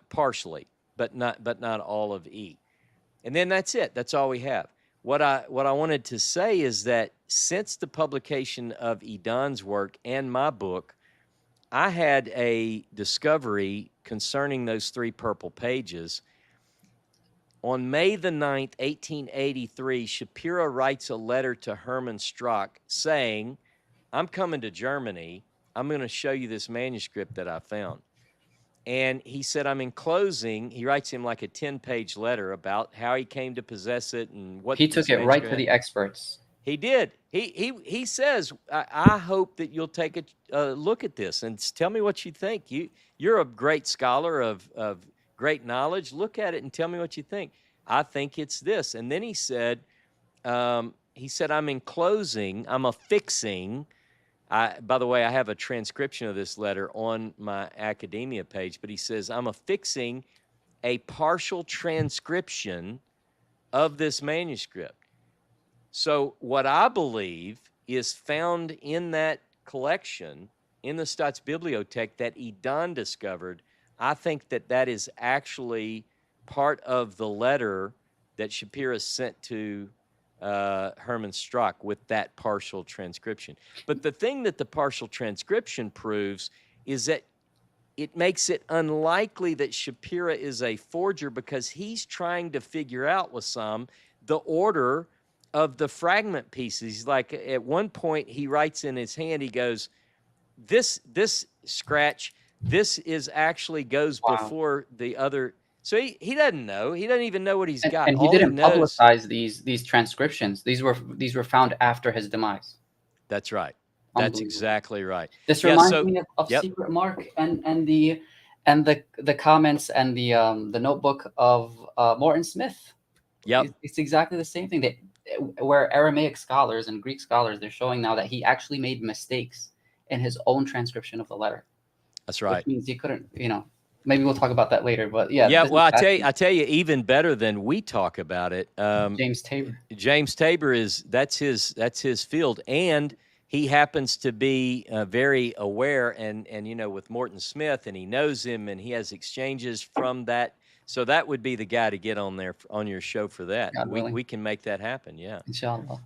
partially, but not all of E. And then that's it. That's all we have. What I wanted to say is that since the publication of Idan's work and my book, I had a discovery concerning those 3 purple pages. On May the 9th, 1883, Shapira writes a letter to Hermann Strack saying, I'm coming to Germany. I'm going to show you this manuscript that I found. And he said, I'm enclosing, he writes him like a 10-page letter about how he came to possess it and what He this took it right manuscript to had. the experts. He did. He says, I hope that you'll take a look at this and tell me what you think. You're a great scholar of great knowledge. Look at it and tell me what you think. I think it's this. And then he said, I'm enclosing, I'm affixing. By the way, I have a transcription of this letter on my academia page, but he says, I'm affixing a partial transcription of this manuscript. So what I believe is found in that collection, in the Staatsbibliothek that Edan discovered, I think that is actually part of the letter that Shapira sent to Hermann Strack with that partial transcription. But the thing that the partial transcription proves is that it makes it unlikely that Shapira is a forger because he's trying to figure out, Wissam, the order of the fragment pieces. He's like, at one point, he writes in his hand, he goes, this scratch, this is actually goes Wow. before the other. So he doesn't know. He doesn't even know what he's got. And he All didn't knows. publicize these transcriptions. These were found after his demise. That's right. That's exactly right. This Yeah, reminds so- me of yep. Secret Mark and the comments and the notebook of Morton Smith. Yep. It's exactly the same thing. Where Aramaic scholars and Greek scholars, they're showing now that he actually made mistakes in his own transcription of the letter. That's right. Which means he couldn't, maybe we'll talk about that later. But yeah. Yeah, well, I tell you, even better than we talk about it. James Tabor. James Tabor that's his field, and he happens to be very aware, and with Morton Smith, and he knows him, and he has exchanges from that. So that would be the guy to get on there on your show for that. We can make that happen. Yeah, inshallah.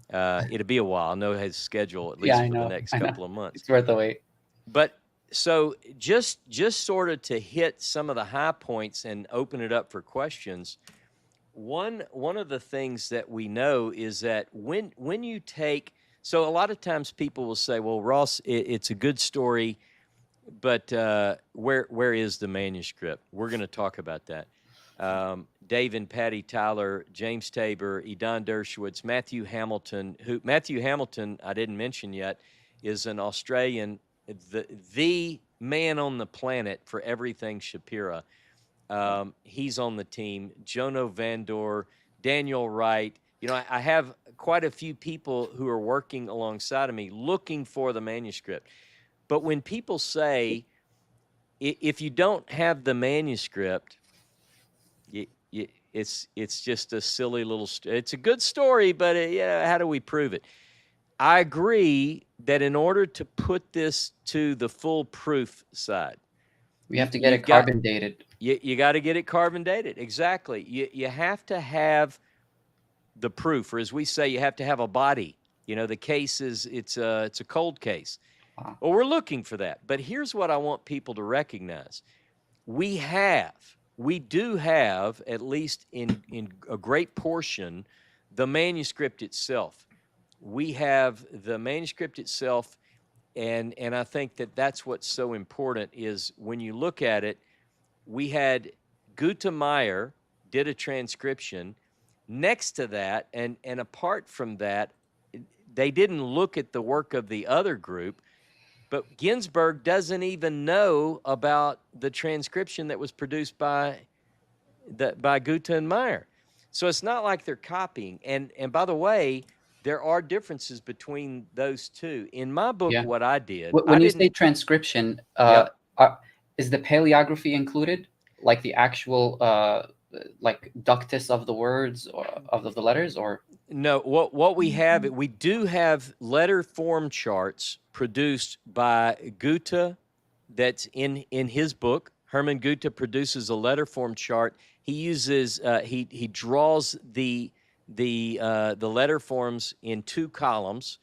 It'll be a while. I know his schedule at least for the next couple of months. It's worth the wait. But so just sort of to hit some of the high points and open it up for questions. One of the things that we know is that when you take, so a lot of times people will say, well, Ross, it's a good story, but where is the manuscript? We're going to talk about that. Dave and Patty Tyler, James Tabor, Edan Dershowitz, Matthew Hamilton, I didn't mention yet, is an Australian, the man on the planet for everything Shapira. He's on the team. Jono Vandor, Daniel Wright. I have quite a few people who are working alongside of me looking for the manuscript. But when people say, if you don't have the manuscript, it's just a silly little it's a good story, but how do we prove it? I agree that in order to put this to the full proof side, we have to get it carbon dated. You got to get it carbon dated. Exactly. You have to have the proof, or as we say, you have to have a body. The case it's a cold case. Wow. Well, we're looking for that. But here's what I want people to recognize. We do have, at least in a great portion, the manuscript itself. We have the manuscript itself, and I think that's what's so important is when you look at it, we had Guta Meyer did a transcription. Next to that, and apart from that, they didn't look at the work of the other group, but Ginsburg doesn't even know about the transcription that was produced by Guta and Meyer. So it's not like they're copying. And by the way, there are differences between those two. In my book, what I did... When you say transcription, is the paleography included? Like the actual, like ductus of the words or of the letters, or? No, what we have, we do have letter form charts produced by Guta that's in his book. Hermann Guta produces a letter form chart. He uses, he draws the letter forms in 2 columns.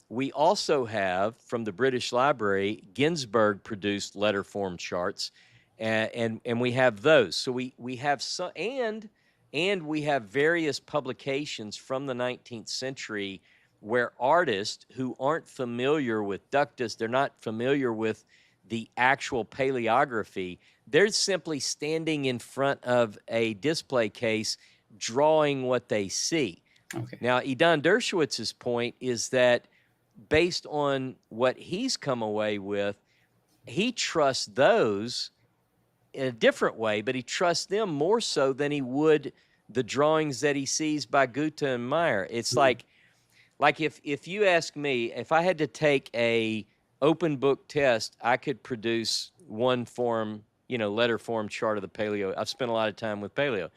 We also have, from the British Library, Ginsburg produced letter form charts, and we have those. So we have some, and And we have various publications from the 19th century where artists who aren't familiar with ductus, they're not familiar with the actual paleography, they're simply standing in front of a display case drawing what they see. Okay. Now, Idan Dershowitz's point is that based on what he's come away with, he trusts those in a different way, but he trusts them more so than he would the drawings that he sees by Goethe and Meyer. It's like if you ask me, if I had to take a open book test, I could produce one form, letter form chart of the paleo. I've spent a lot of time with paleo.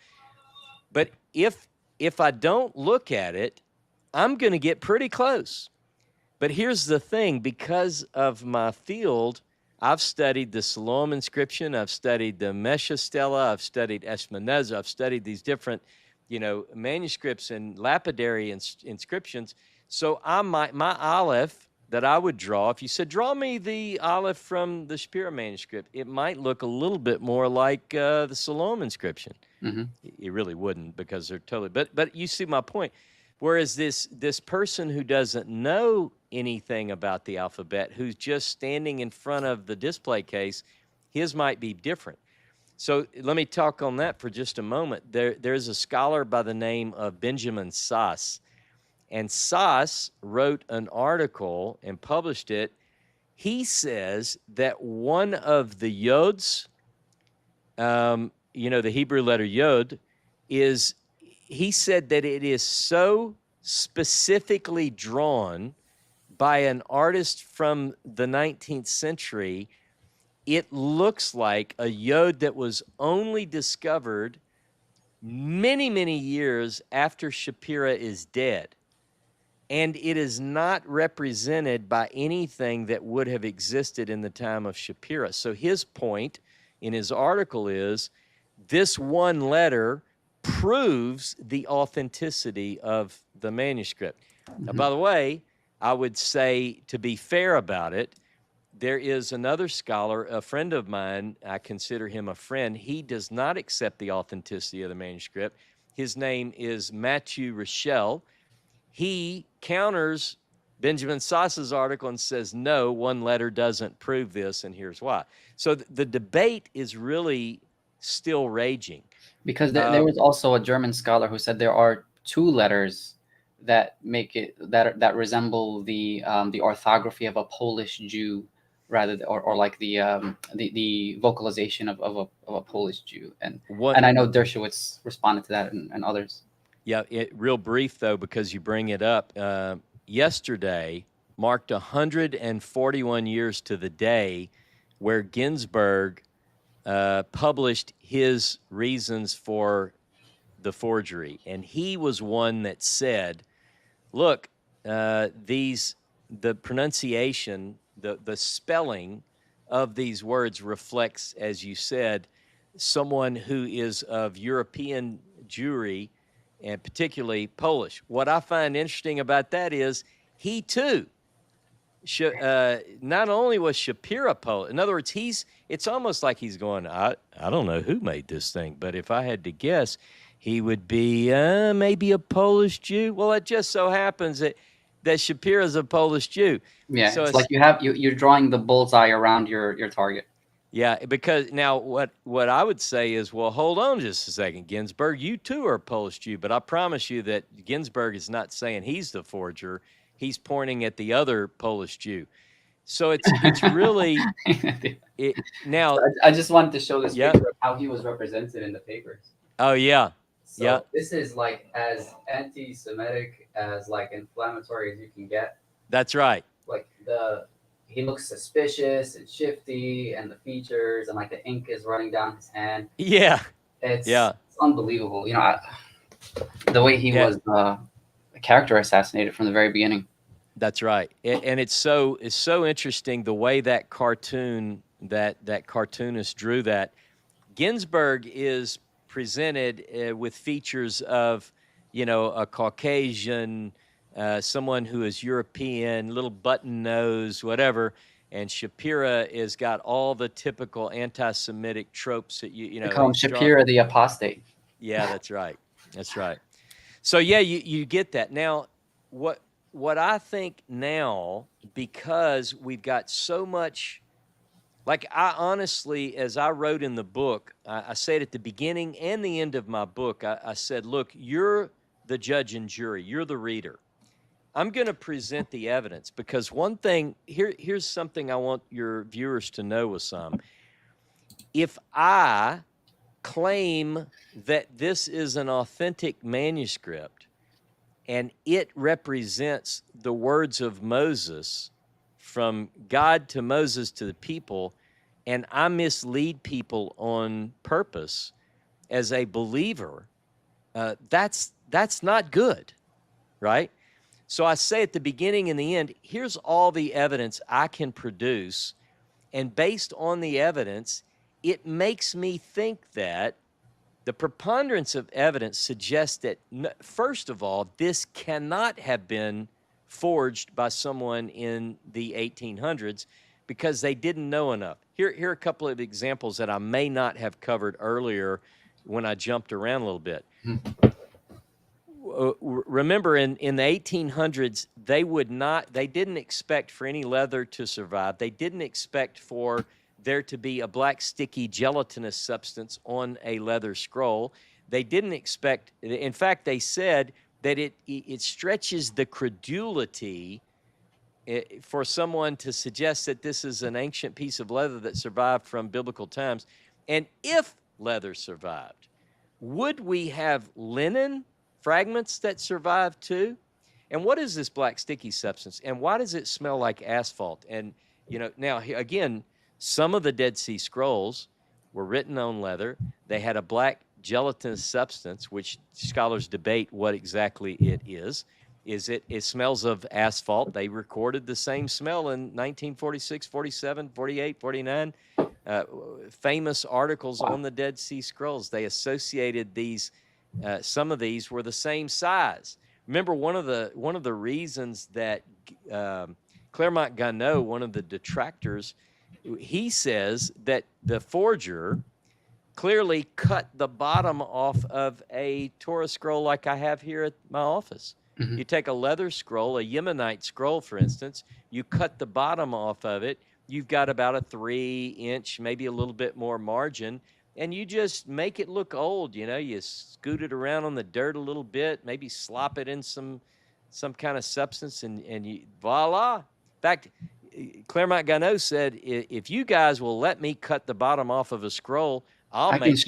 But if I don't look at it, I'm going to get pretty close. But here's the thing, because of my field, I've studied the Siloam inscription, I've studied the Mesha stela, I've studied Eshmaneza, I've studied these different, manuscripts and lapidary inscriptions. So my aleph that I would draw, if you said, draw me the aleph from the Shapira manuscript, it might look a little bit more like the Siloam inscription. Mm-hmm. It really wouldn't, because they're totally, but you see my point. Whereas this person who doesn't know anything about the alphabet, who's just standing in front of the display case, his might be different. So let me talk on that for just a moment. There's a scholar by the name of Benjamin Sass, and Sass wrote an article and published it. He says that one of the yods, the Hebrew letter yod, he said that it is so specifically drawn by an artist from the 19th century, it looks like a yod that was only discovered many, many years after Shapira is dead. And it is not represented by anything that would have existed in the time of Shapira. So his point in his article is this one letter proves the authenticity of the manuscript. Mm-hmm. Now, by the way, I would say, to be fair about it, there is another scholar, a friend of mine, I consider him a friend. He does not accept the authenticity of the manuscript. His name is Matthew Rochelle. He counters Benjamin Sass's article and says, no, one letter doesn't prove this, and here's why. So the debate is really still raging. Because there was also a German scholar who said there are two letters that make it that resemble the orthography of a Polish Jew, rather than, or like the vocalization of a Polish Jew, and I know Dershowitz responded to that, and others. Yeah, real brief though, because you bring it up. Yesterday marked 141 years to the day where Ginsburg published his reasons for the forgery, and he was one that said, "Look, the pronunciation, the spelling of these words reflects, as you said, someone who is of European Jewry, and particularly Polish." What I find interesting about that is he too, not only was Shapira Polish, in other words, it's almost like he's going, I don't know who made this thing, but if I had to guess, he would be maybe a Polish Jew. Well, it just so happens that Shapira's a Polish Jew. Yeah, so it's like you're drawing the bullseye around your target. Yeah, because now what I would say is, well, hold on just a second, Ginsburg, you too are a Polish Jew, but I promise you that Ginsburg is not saying he's the forger. He's pointing at the other Polish Jew. So it's really now. I just wanted to show this picture of how he was represented in the papers. Oh yeah, so this is like as anti-Semitic, as like inflammatory as you can get. That's right. Like he looks suspicious and shifty, and the features, and like the ink is running down his hand. Yeah, it's unbelievable. The way he was a character assassinated from the very beginning. That's right, and it's so interesting the way that cartoon that cartoonist drew that. Ginsburg is presented with features of, a Caucasian, someone who is European, little button nose, whatever. And Shapira has got all the typical anti-Semitic tropes that you know. They call him Shapira the apostate. Yeah, that's right. That's right. So yeah, you get that. Now, what I think now, because we've got so much, like I honestly, as I wrote in the book, I said at the beginning and the end of my book, I said, look, you're the judge and jury, you're the reader. I'm going to present the evidence, because one thing, here's something I want your viewers to know, Wissam. If I claim that this is an authentic manuscript and it represents the words of Moses from God to Moses to the people, and I mislead people on purpose as a believer, that's not good, right? So I say at the beginning and the end, here's all the evidence I can produce, and based on the evidence, it makes me think that the preponderance of evidence suggests that, first of all, this cannot have been forged by someone in the 1800s, because they didn't know enough. Here are a couple of examples that I may not have covered earlier when I jumped around a little bit. Remember, in the 1800s, they didn't expect for any leather to survive. They didn't expect for there to be a black, sticky, gelatinous substance on a leather scroll. They didn't expect, in fact, they said that it stretches the credulity for someone to suggest that this is an ancient piece of leather that survived from biblical times. And if leather survived, would we have linen fragments that survived too? And what is this black sticky substance? And why does it smell like asphalt? And, now again, some of the Dead Sea Scrolls were written on leather. They had a black gelatinous substance, which scholars debate what exactly it is. It smells of asphalt. They recorded the same smell in 1946, 47, 48, 49. Famous articles on the Dead Sea Scrolls. They associated these, some of these were the same size. Remember, one of the reasons that Claremont Ganneau, one of the detractors, he says that the forger clearly cut the bottom off of a Torah scroll like I have here at my office. Mm-hmm. You take a leather scroll, a Yemenite scroll, for instance, you cut the bottom off of it, you've got about a 3-inch, maybe a little bit more margin, and you just make it look old. You scoot it around on the dirt a little bit, maybe slop it in some kind of substance, and you, voila. In fact, Claremont Ganneau said, if you guys will let me cut the bottom off of a scroll, I'll make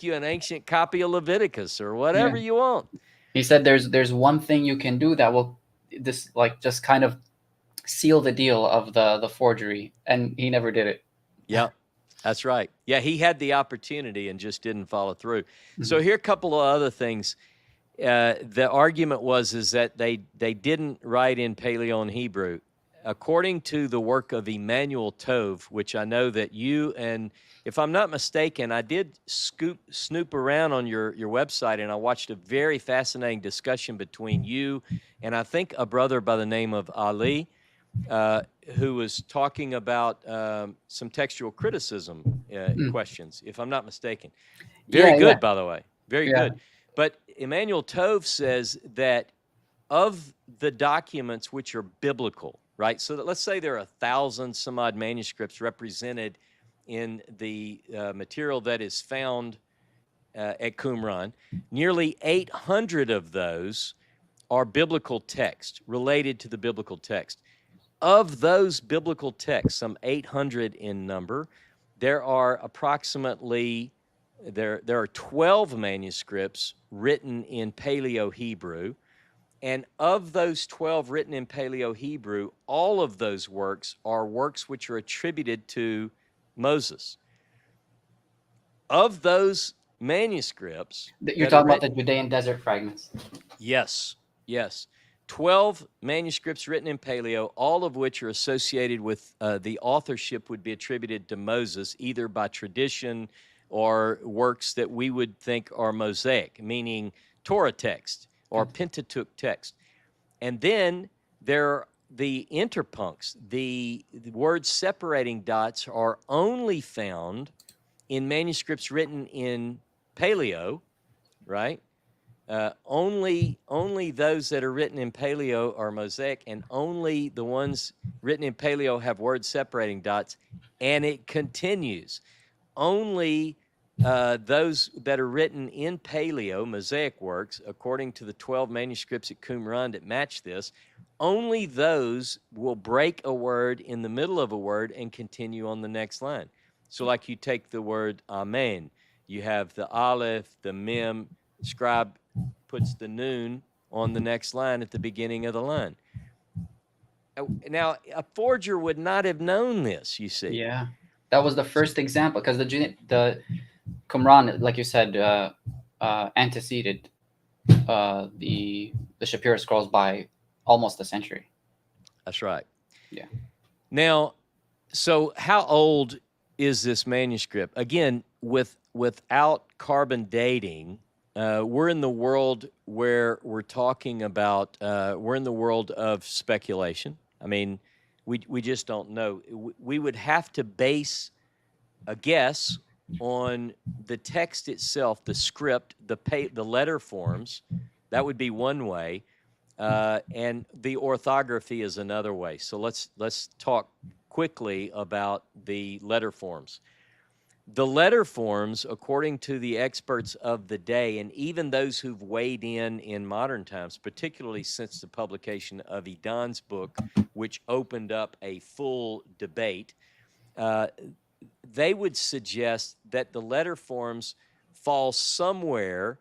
you an ancient copy of Leviticus or whatever you want. He said there's one thing you can do that will just kind of seal the deal of the forgery, and he never did it. Yeah, that's right. Yeah, he had the opportunity and just didn't follow through. Mm-hmm. So here are a couple of other things. The argument is that they didn't write in Paleo-Hebrew. According to the work of Emmanuel Tove, which I know that you, and if I'm not mistaken, I did snoop around on your website, and I watched a very fascinating discussion between you and I think a brother by the name of Ali, who was talking about some textual criticism questions, if I'm not mistaken. Very good, by the way. Very good. But Emmanuel Tove says that of the documents which are biblical, right? So that, let's say there are 1,000 some odd manuscripts represented in the material that is found at Qumran. Nearly 800 of those are biblical text, related to the biblical text. Of those biblical texts, some 800 in number, there are approximately, there are 12 manuscripts written in Paleo-Hebrew. And of those 12 written in Paleo-Hebrew, all of those works are works which are attributed to Moses. Of those manuscripts... You're talking about the Judean desert fragments. Yes. 12 manuscripts written in Paleo, all of which are associated with the authorship would be attributed to Moses, either by tradition or works that we would think are Mosaic, meaning Torah text or Pentateuch text. And then there are the interpuncts, the words separating dots are only found in manuscripts written in Paleo, right? Only those that are written in Paleo are Mosaic, and only the ones written in Paleo have word separating dots. And it continues. Only those that are written in Paleo, Mosaic works, according to the 12 manuscripts at Qumran that match this, only those will break a word in the middle of a word and continue on the next line. So like you take the word amen, you have the aleph, the mem, scribe puts the noon on the next line at the beginning of the line. Now, a forger would not have known this, you see. Yeah, that was the first example because the Qumran, like you said, anteceded the Shapira scrolls by almost a century. That's right. Yeah. Now, so how old is this manuscript? Again, without carbon dating, we're in the world where we're talking about, we're in the world of speculation. I mean, we just don't know. We would have to base a guess on the text itself, the script, the letter forms. That would be one way. And the orthography is another way. So let's talk quickly about the letter forms. The letter forms, according to the experts of the day, and even those who've weighed in modern times, particularly since the publication of Edan's book, which opened up a full debate, they would suggest that the letter forms fall somewhere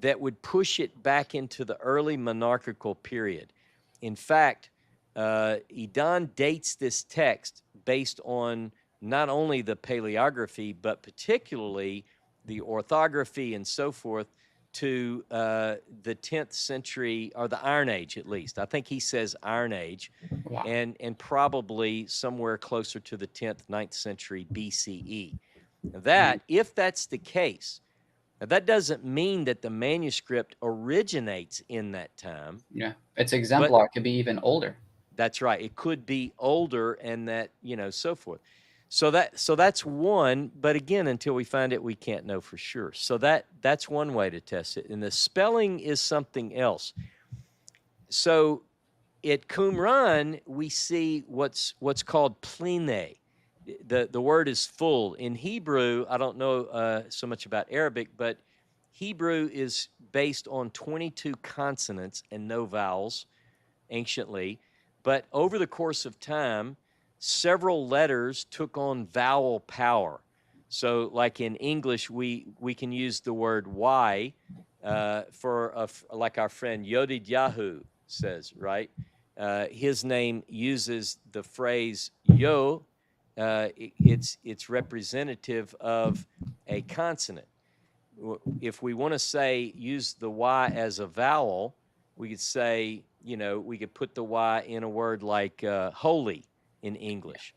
that would push it back into the early monarchical period. In fact, Edan dates this text based on not only the paleography, but particularly the orthography and so forth to the 10th century, or the Iron Age at least. I think he says Iron Age, Wow. and probably somewhere closer to the 10th, 9th century BCE. That, if that's the case, now, that doesn't mean that the manuscript originates in that time. Yeah, it's exemplar. It could be even older. That's right. It could be older, and that, so forth. So that's one, but again, until we find it, we can't know for sure. So that's one way to test it. And the spelling is something else. So at Qumran, we see what's called pline. The word is full. In Hebrew, I don't know so much about Arabic, but Hebrew is based on 22 consonants and no vowels anciently. But over the course of time, several letters took on vowel power. So like in English, we can use the word Y for like our friend Yodiyahu says, right? His name uses the phrase yo. It's representative of a consonant. If we want to say use the Y as a vowel, we could say, we could put the Y in a word like holy in English.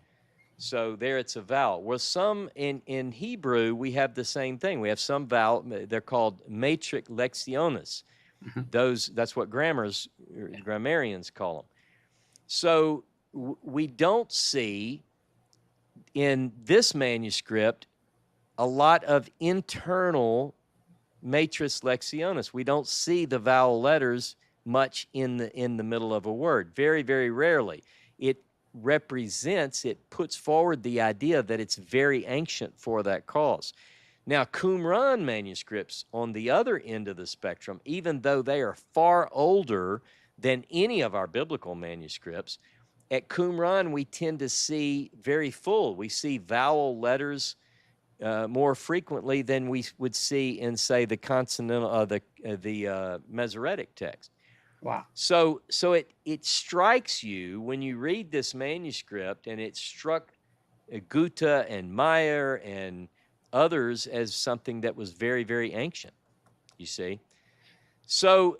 So there it's a vowel. Well, some in Hebrew, we have the same thing. We have some vowel, they're called matrix lectiones. That's what grammarians call them. So we don't see in this manuscript a lot of internal matrix lectiones. We don't see the vowel letters much in the middle of a word. Very, very rarely. It puts forward the idea that it's very ancient for that cause. Now, Qumran manuscripts on the other end of the spectrum, even though they are far older than any of our biblical manuscripts, at Qumran we tend to see very full. We see vowel letters more frequently than we would see in, say, the consonantal, the Masoretic text. Wow. So it strikes you when you read this manuscript, and it struck Gutta and Meyer and others as something that was very, very ancient, you see. So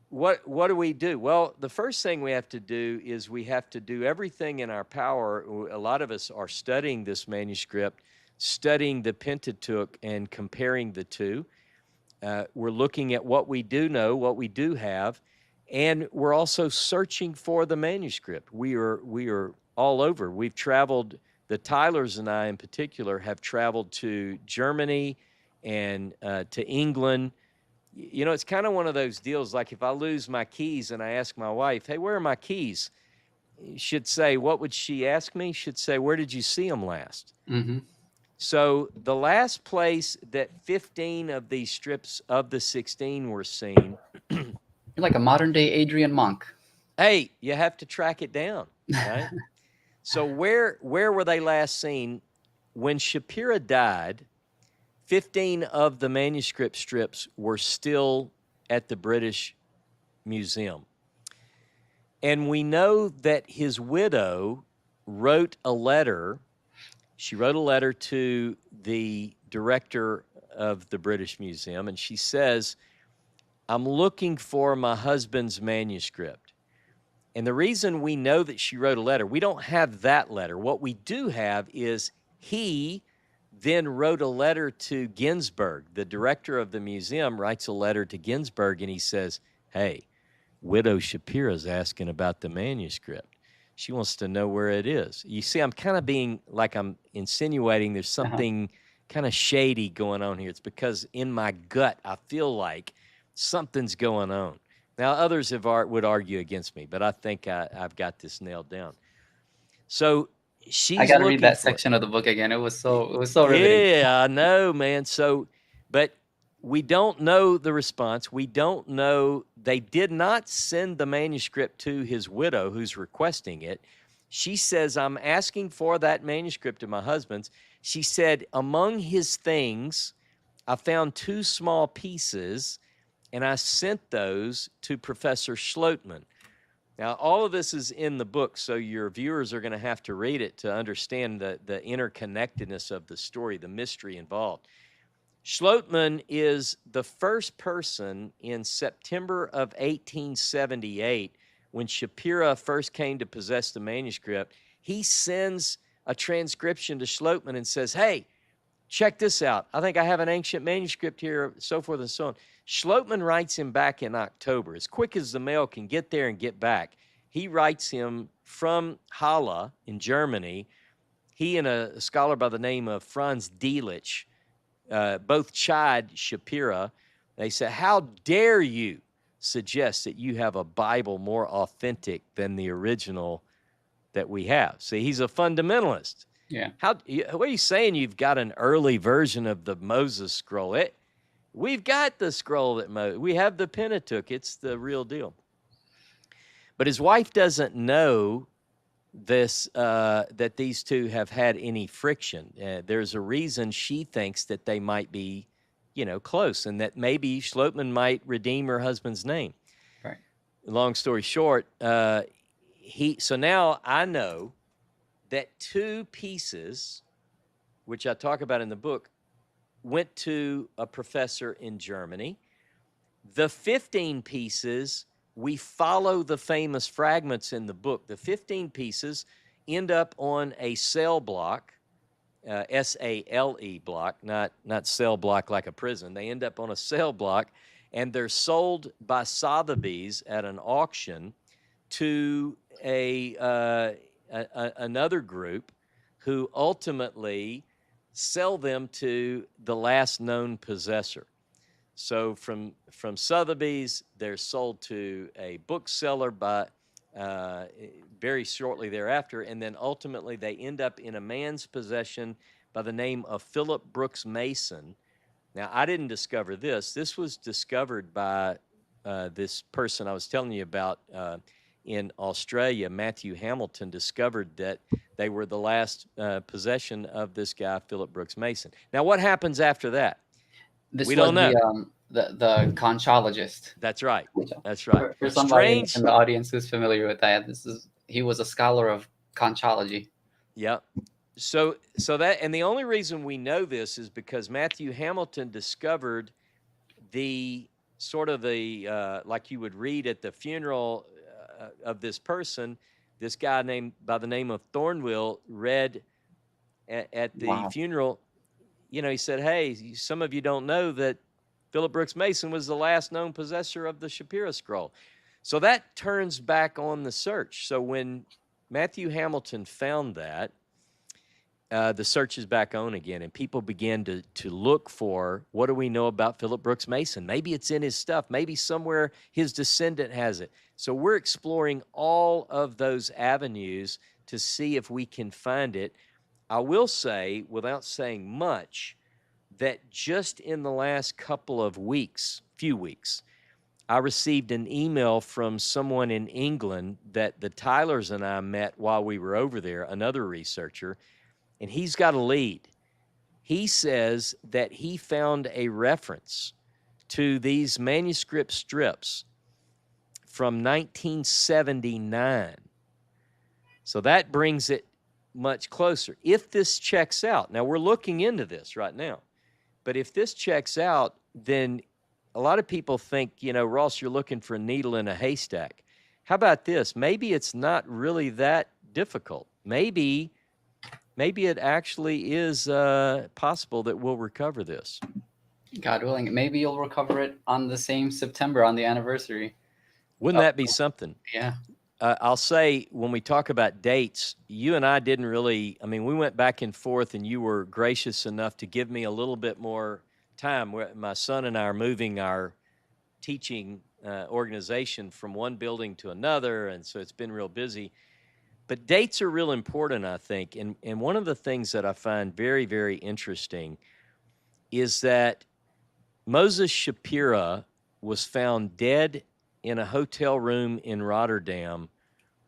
what do we do? Well, the first thing we have to do is we have to do everything in our power. A lot of us are studying this manuscript, studying the Pentateuch and comparing the two. We're looking at what we do know, what we do have, and we're also searching for the manuscript. We are all over. We've traveled, the Tylers and I in particular have traveled to Germany and to England, You know, it's kind of one of those deals, like if I lose my keys and I ask my wife, hey, where are my keys? She'd say, what would she ask me? She'd say, where did you see them last? Mm-hmm. So the last place that 15 of these strips of the 16 were seen, You're like a modern day Adrian Monk. hey, you have to track it down, right? So where were they last seen? When Shapira died, 15 of the manuscript strips were still at the British Museum. And we know that his widow wrote a letter. She wrote a letter to the director of the British Museum, and she says, I'm looking for my husband's manuscript. And the reason we know that she wrote a letter, we don't have that letter. What we do have is he then wrote a letter to Ginsburg. The director of the museum writes a letter to Ginsburg, and he says, hey, Widow Shapira's asking about the manuscript. She wants to know where it is. You see, I'm kind of being like I'm insinuating there's something kind of shady going on here. It's because in my gut, I feel like something's going on. Now, others would argue against me, but I think I've got this nailed down. So she's I got to read that for section of the book again. It was so riveting. Yeah, I know, man. So, but we don't know the response. We don't know. They did not send the manuscript to his widow who's requesting it. She says, I'm asking for that manuscript of my husband's. She said, among his things, I found 2 small pieces, and I sent those to Professor Schlotman. Now, all of this is in the book, so your viewers are going to have to read it to understand the interconnectedness of the story, the mystery involved. Schlotman is the first person in September of 1878, when Shapira first came to possess the manuscript. He sends a transcription to Schlotman and says, hey, check this out. I think I have an ancient manuscript here, so forth and so on. Schlotman writes him back in October, as quick as the mail can get there and get back. He writes him from Halle in Germany. He and a scholar by the name of Franz Delitzsch both chide Shapira. They said, how dare you suggest that you have a Bible more authentic than the original that we have? See, he's a fundamentalist. Yeah. What are you saying? You've got an early version of the Moses scroll. We've got the scroll that we have the Pentateuch. It's the real deal. But his wife doesn't know this, that these two have had any friction. There's a reason she thinks that they might be, close, and that maybe Schlotman might redeem her husband's name. Right. Long story short, so now I know that 2 pieces, which I talk about in the book, went to a professor in Germany. The 15 pieces, we follow the famous fragments in the book. The 15 pieces end up on a cell block, S-A-L-E block, not cell block like a prison. They end up on a cell block, and they're sold by Sotheby's at an auction to another group who ultimately sell them to the last known possessor. So from Sotheby's, they're sold to a bookseller very shortly thereafter, and then ultimately they end up in a man's possession by the name of Philip Brooks Mason. Now, I didn't discover this. This was discovered by this person I was telling you about in Australia. Matthew Hamilton discovered that they were the last possession of this guy, Philip Brooks Mason. Now, what happens after that? We don't know. The conchologist. That's right. That's right. For somebody in the audience who's familiar with that, he was a scholar of conchology. Yeah. So that, and the only reason we know this is because Matthew Hamilton discovered the sort of like you would read at the funeral of this person. This guy by the name of Thornwell read at the funeral. He said, hey, some of you don't know that Philip Brooks Mason was the last known possessor of the Shapira scroll. So that turns back on the search. So when Matthew Hamilton found that, the search is back on again, and people begin to look for, what do we know about Philip Brooks Mason? Maybe it's in his stuff. Maybe somewhere his descendant has it. So we're exploring all of those avenues to see if we can find it. I will say, without saying much, that just in the last couple of weeks, few weeks, I received an email from someone in England that the Tylers and I met while we were over there, another researcher, and he's got a lead. He says that he found a reference to these manuscript strips from 1979. So that brings it much closer. If this checks out, now we're looking into this right now, but if this checks out, then a lot of people think, Ross, you're looking for a needle in a haystack. How about this? Maybe it's not really that difficult. Maybe it actually is possible that we'll recover this. God willing, maybe you'll recover it on the same September, on the anniversary. Wouldn't that be something? Yeah. I'll say, when we talk about dates, you and I didn't really, we went back and forth, and you were gracious enough to give me a little bit more time. My son and I are moving our teaching organization from one building to another, and so it's been real busy. But dates are real important, I think. And one of the things that I find very, very interesting is that Moses Shapira was found dead in a hotel room in Rotterdam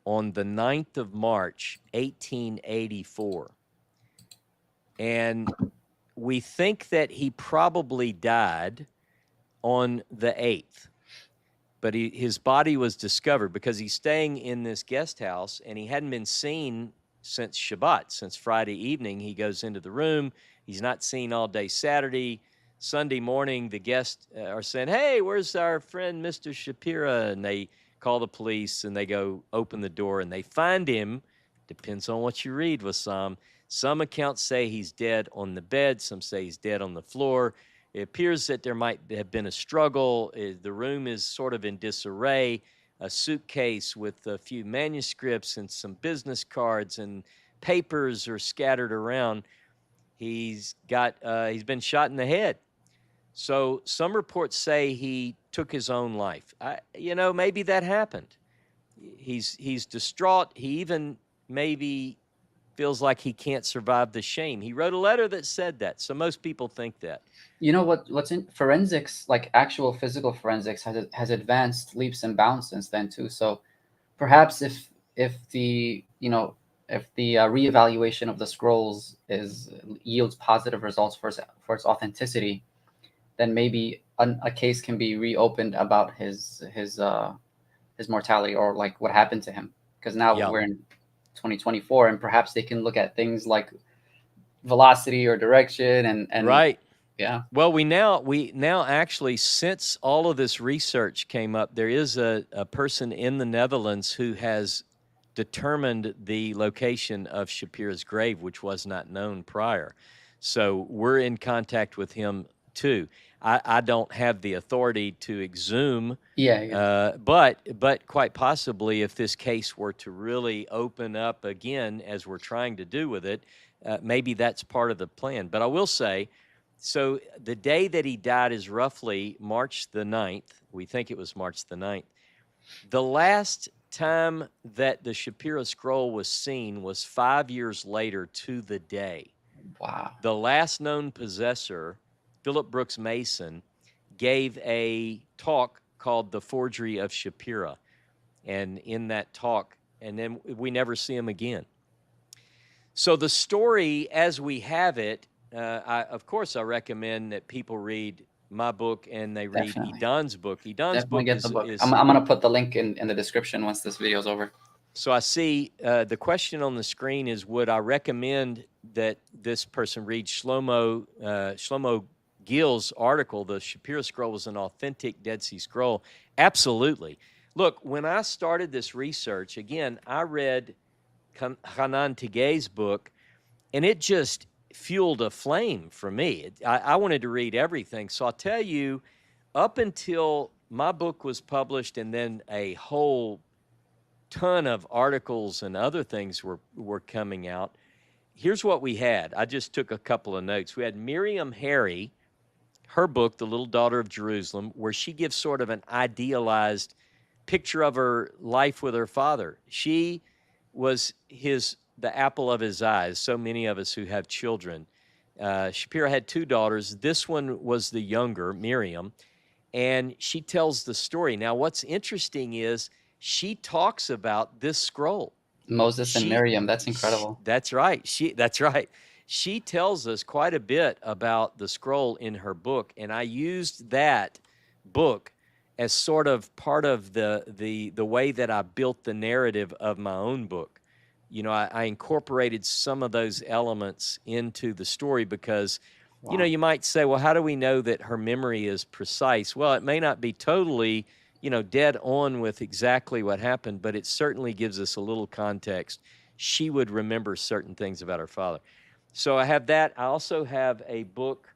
on the 9th of March, 1884. And we think that he probably died on the 8th. But his body was discovered because he's staying in this guest house, and he hadn't been seen since Shabbat, since Friday evening. He goes into the room. He's not seen all day Saturday. Sunday morning, the guests are saying, hey, where's our friend Mr. Shapira? And they call the police, and they go open the door, and they find him. Depends on what you read, Wassam. Some accounts say he's dead on the bed. Some say he's dead on the floor. It appears that there might have been a struggle. The room is sort of in disarray. A suitcase with a few manuscripts and some business cards and papers are scattered around. He's been shot in the head. So some reports say he took his own life. Maybe that happened. He's distraught. He even maybe feels like he can't survive the shame. He wrote a letter that said that. So most people think that. You know what's in forensics, like actual physical forensics, has advanced leaps and bounds since then too. So perhaps if the reevaluation of the scrolls yields positive results for its authenticity, then maybe a case can be reopened about his mortality, or like what happened to him. Because now we're in 2024, and perhaps they can look at things like velocity or direction and right. Yeah. Well, we now actually, since all of this research came up, there is a person in the Netherlands who has determined the location of Shapira's grave, which was not known prior. So we're in contact with him too. I don't have the authority to exhume. Yeah. But quite possibly, if this case were to really open up again, as we're trying to do with it, maybe that's part of the plan. But I will say, so the day that he died is roughly March the 9th. We think it was March the 9th. The last time that the Shapira scroll was seen was 5 years later to the day. Wow. The last known possessor, Philip Brooks Mason, gave a talk called The Forgery of Shapira. And in that talk, and then we never see him again. So the story as we have it, of course, I recommend that people read my book and they read Edan's book. Edan's book is I'm going to put the link in the description once this video is over. So I see the question on the screen is, would I recommend that this person read Shlomo Gill's article, The Shapira Scroll was an authentic Dead Sea Scroll? Absolutely. Look, when I started this research, again, I read Hanan Tegay's book, and it just fueled a flame for me. I wanted to read everything. So I'll tell you, up until my book was published and then a whole ton of articles and other things were coming out, here's what we had. I just took a couple of notes. We had Miriam Harry, her book, The Little Daughter of Jerusalem, where she gives sort of an idealized picture of her life with her father. She was the apple of his eyes, so many of us who have children. Shapira had two daughters. This one was the younger, Miriam, and she tells the story. Now, what's interesting is she talks about this scroll. Moses and Miriam, that's incredible. That's right. That's right. She tells us quite a bit about the scroll in her book, and I used that book as sort of part of the way that I built the narrative of my own book. You know, I incorporated some of those elements into the story because, you know, you might say, well, how do we know that her memory is precise? Well, it may not be totally, you know, dead on with exactly what happened, but it certainly gives us a little context. She would remember certain things about her father. So I have that. I also have a book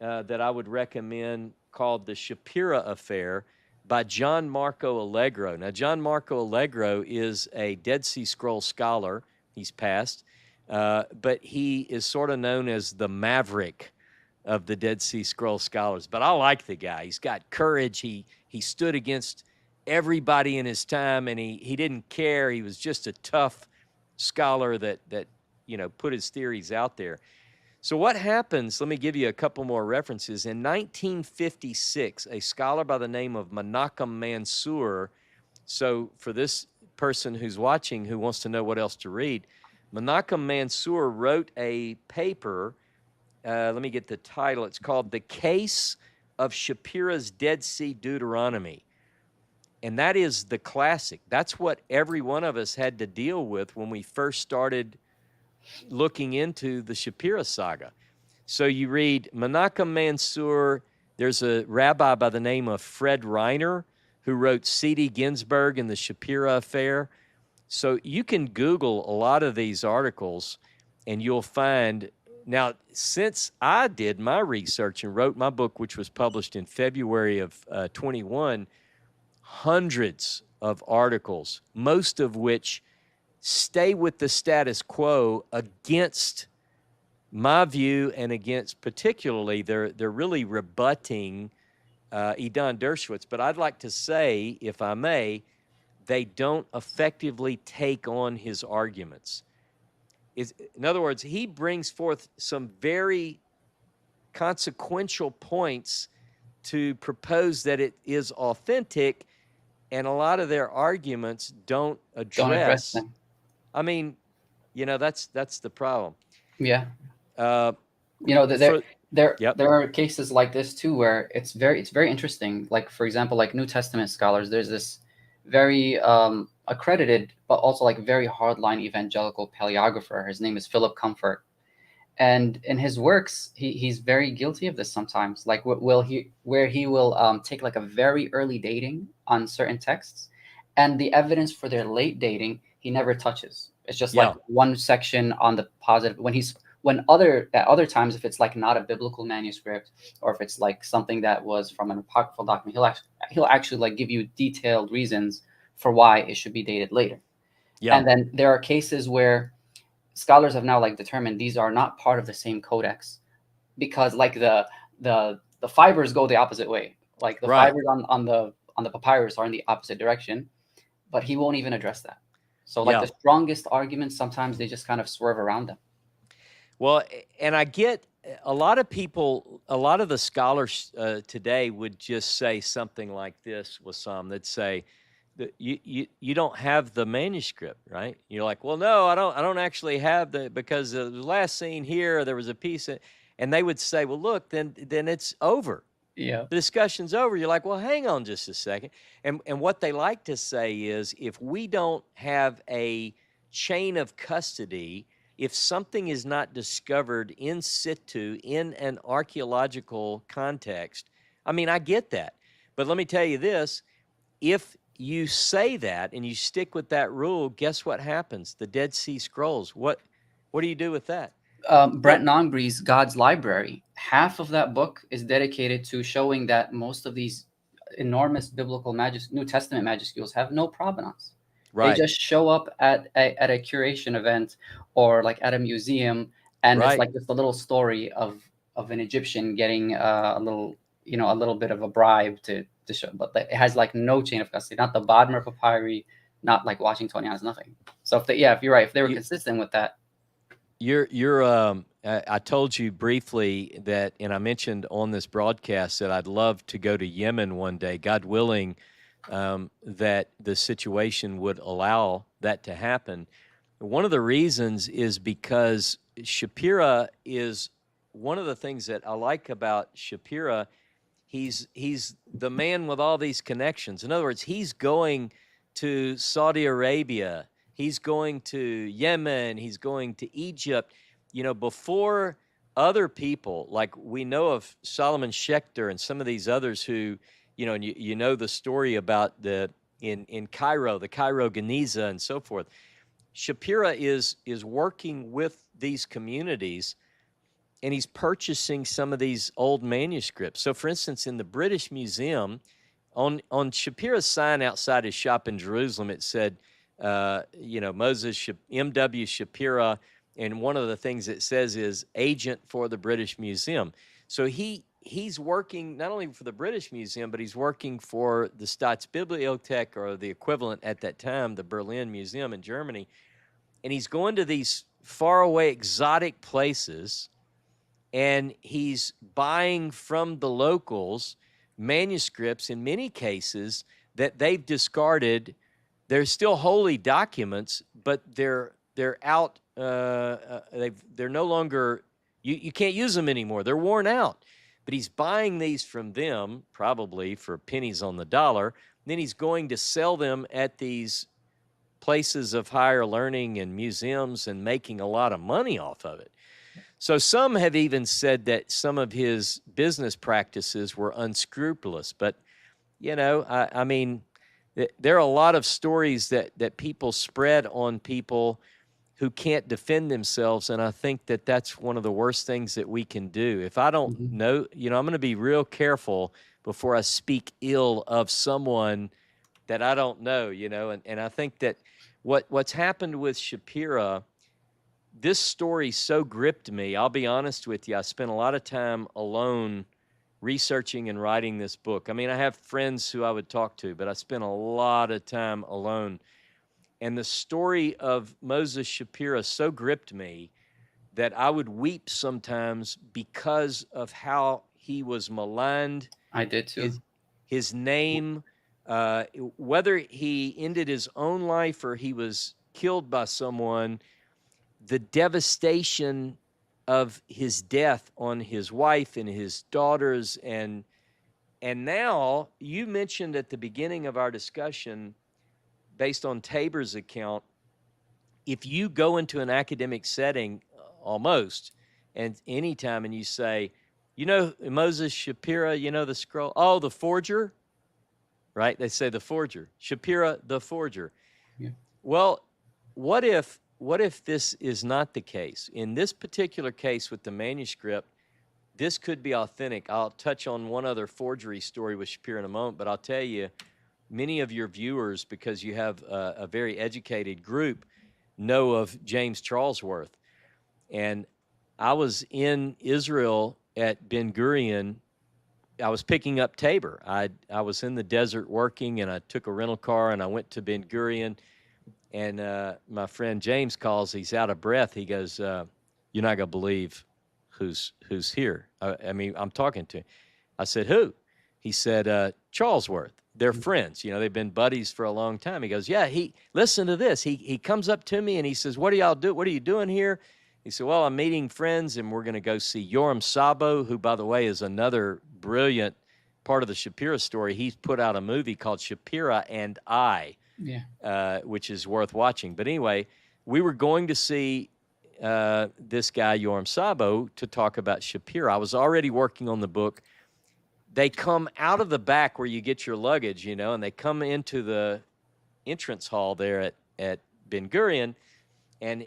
that I would recommend called The Shapira Affair by John Marco Allegro. Now, John Marco Allegro is a Dead Sea Scroll scholar. He's passed, but he is sort of known as the maverick of the Dead Sea Scroll scholars. But I like the guy. He's got courage. He stood against everybody in his time, and he didn't care. He was just a tough scholar that you know, put his theories out there. So what happens, let me give you a couple more references. In 1956, a scholar by the name of Menachem Mansour, so for this person who's watching who wants to know what else to read, Menachem Mansour wrote a paper, let me get the title, it's called The Case of Shapira's Dead Sea Deuteronomy. And that is the classic. That's what every one of us had to deal with when we first started looking into the Shapira saga. So you read Menachem Mansour, there's a rabbi by the name of Fred Reiner who wrote C.D. Ginsburg and the Shapira Affair. So you can Google a lot of these articles and you'll find, now since I did my research and wrote my book, which was published in February of 21, hundreds of articles, most of which stay with the status quo against my view and against particularly they're really rebutting Idan Dershowitz. But I'd like to say, if I may, they don't effectively take on his arguments. In other words, he brings forth some very consequential points to propose that it is authentic, and a lot of their arguments don't address them. I mean, you know, that's the problem. Yeah. You know, there are cases like this too, where it's very interesting. Like, for example, like New Testament scholars, there's this very accredited, but also like very hardline evangelical paleographer. His name is Philip Comfort. And in his works, he's very guilty of this sometimes. Like, where he will take like a very early dating on certain texts, and the evidence for their late dating he never touches. It's just like one section on the positive. At other times, if it's like not a biblical manuscript, or if it's like something that was from an apocryphal document, he'll actually like give you detailed reasons for why it should be dated later. Yeah. And then there are cases where scholars have now like determined these are not part of the same codex, because like the fibers go the opposite way. Like the fibers on the papyrus are in the opposite direction, but he won't even address that. So like the strongest arguments, sometimes they just kind of swerve around them. Well, and I get a lot of people, a lot of the scholars today would just say something like this with some. They'd say, you don't have the manuscript, right? You're like, well, no, I don't actually have because the last scene here, there was a piece, and they would say, well, look, then it's over. Yeah. The discussion's over. You're like, well, hang on just a second. And what they like to say is, if we don't have a chain of custody, if something is not discovered in situ in an archaeological context, I mean, I get that. But let me tell you this, if you say that and you stick with that rule, guess what happens? The Dead Sea Scrolls, what do you do with that? Brent Nongbri's God's Library, half of that book is dedicated to showing that most of these enormous biblical New Testament majuscules have no provenance. They Right. just show up at a curation event or like at a museum, and it's Right. like just a little story of an Egyptian getting a little, a little bit of a bribe to show, but it has like no chain of custody, not the Bodmer papyri, not like watching 20 hours, nothing. So if you're right, if they were You, consistent with that. you're I told you briefly that, and I mentioned on this broadcast that I'd love to go to Yemen one day, God willing, that the situation would allow that to happen. One of the reasons is because Shapira is one of the things that I like about Shapira. He's the man with all these connections. In other words, he's going to Saudi Arabia, he's going to Yemen, he's going to Egypt, before other people, like we know of Solomon Schechter and some of these others who, and you know the story about in Cairo, the Cairo Geniza and so forth. Shapira is working with these communities, and he's purchasing some of these old manuscripts. So, for instance, in the British Museum, on Shapira's sign outside his shop in Jerusalem, it said, Moses M.W. Shapira, and one of the things it says is agent for the British Museum. So he's working not only for the British Museum, but he's working for the Staatsbibliothek, or the equivalent at that time, the Berlin Museum in Germany. And he's going to these faraway, exotic places, and he's buying from the locals manuscripts, in many cases, that they've discarded. They're still holy documents, but they're out. They're no longer. You can't use them anymore. They're worn out. But he's buying these from them, probably for pennies on the dollar. Then he's going to sell them at these places of higher learning and museums and making a lot of money off of it. So some have even said that some of his business practices were unscrupulous. But, I mean, there are a lot of stories that people spread on people who can't defend themselves. And I think that that's one of the worst things that we can do. If I don't Mhm. know, I'm going to be real careful before I speak ill of someone that I don't know, and I think that what's happened with Shapira, this story so gripped me. I'll be honest with you. I spent a lot of time alone researching and writing this book. I mean, I have friends who I would talk to, but I spent a lot of time alone. And the story of Moses Shapira so gripped me that I would weep sometimes because of how he was maligned. I did too. His name, whether he ended his own life or he was killed by someone, the devastation of his death on his wife and his daughters, and now you mentioned at the beginning of our discussion, based on Tabor's account, if you go into an academic setting, almost, and anytime, and you say, Moses Shapira, the scroll, oh, the forger, right? They say the forger, Shapira, the forger. Yeah. Well, what if this is not the case? In this particular case with the manuscript, this could be authentic. I'll touch on one other forgery story with Shapira in a moment, but I'll tell you, many of your viewers, because you have a very educated group, know of James Charlesworth. And I was in Israel at Ben Gurion. I was picking up Tabor. I was in the desert working, and I took a rental car, and I went to Ben Gurion. And my friend James calls. He's out of breath. He goes, "You're not gonna believe who's here." I mean, I'm talking to him. I said, "Who?" He said, "Charlesworth." They're friends. They've been buddies for a long time. He goes, "Yeah." Listen to this. He comes up to me and he says, "What do y'all do? What are you doing here?" He said, "Well, I'm meeting friends, and we're going to go see Yoram Sabo, who, by the way, is another brilliant part of the Shapira story. He's put out a movie called Shapira and I." Yeah. Which is worth watching. But anyway, we were going to see this guy, Yoram Sabo, to talk about Shapira. I was already working on the book. They come out of the back where you get your luggage, and they come into the entrance hall there at Ben Gurion. And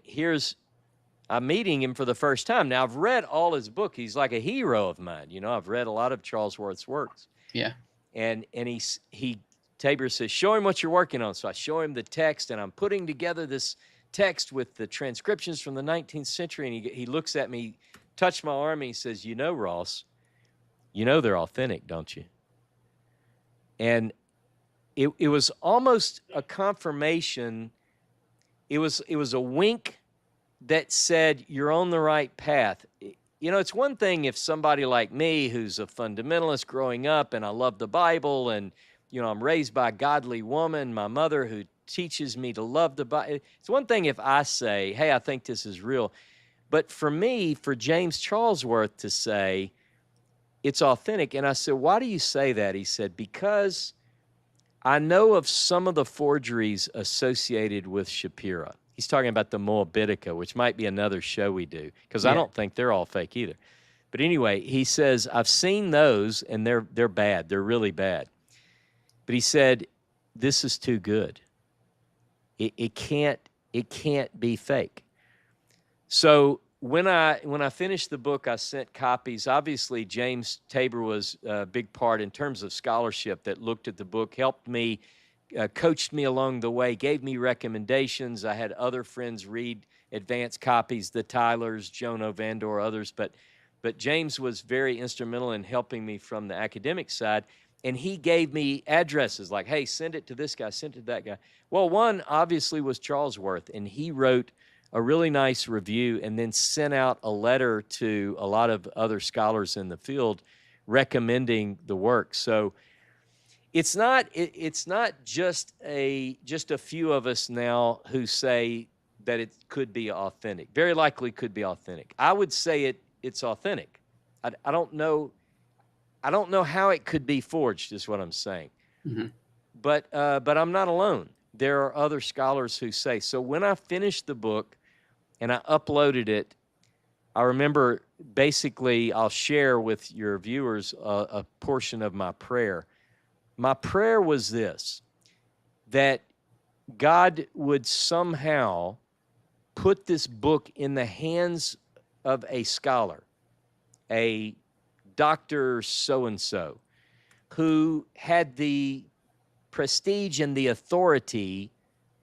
I'm meeting him for the first time. Now, I've read all his book. He's like a hero of mine. I've read a lot of Charlesworth's works. Yeah. And he Tabor says, show him what you're working on. So I show him the text, and I'm putting together this text with the transcriptions from the 19th century. And he looks at me, touched my arm, and he says, you know, Ross, you know they're authentic, don't you? And it was almost a confirmation. It was a wink that said, you're on the right path. You know, it's one thing if somebody like me, who's a fundamentalist growing up, and I love the Bible, and, you know, I'm raised by a godly woman, my mother who teaches me to love the Bible. It's one thing if I say, hey, I think this is real. But for me, for James Charlesworth to say, it's authentic. And I said, why do you say that? He said, because I know of some of the forgeries associated with Shapira. He's talking about the Moabitica, which might be another show we do, because I don't think they're all fake either. But anyway, he says, I've seen those, and they're bad. They're really bad. But he said, this is too good. It can't be fake. So when I finished the book, I sent copies. Obviously, James Tabor was a big part in terms of scholarship that looked at the book, helped me, coached me along the way, gave me recommendations. I had other friends read advanced copies, the Tylers, Joan Ovandor, others. But James was very instrumental in helping me from the academic side. And he gave me addresses like, hey, send it to this guy, send it to that guy. Well, one obviously was Charlesworth, and he wrote a really nice review and then sent out a letter to a lot of other scholars in the field recommending the work. So it's not just a few of us now who say that it could be authentic. Very likely could be authentic. I would say it's authentic. I don't know how it could be forged, is what I'm saying. Mm-hmm. But I'm not alone. There are other scholars who say. So when I finished the book and I uploaded it, I remember basically I'll share with your viewers a portion of my prayer. My prayer was this, that God would somehow put this book in the hands of a scholar, a Dr. So-and-so, who had the prestige and the authority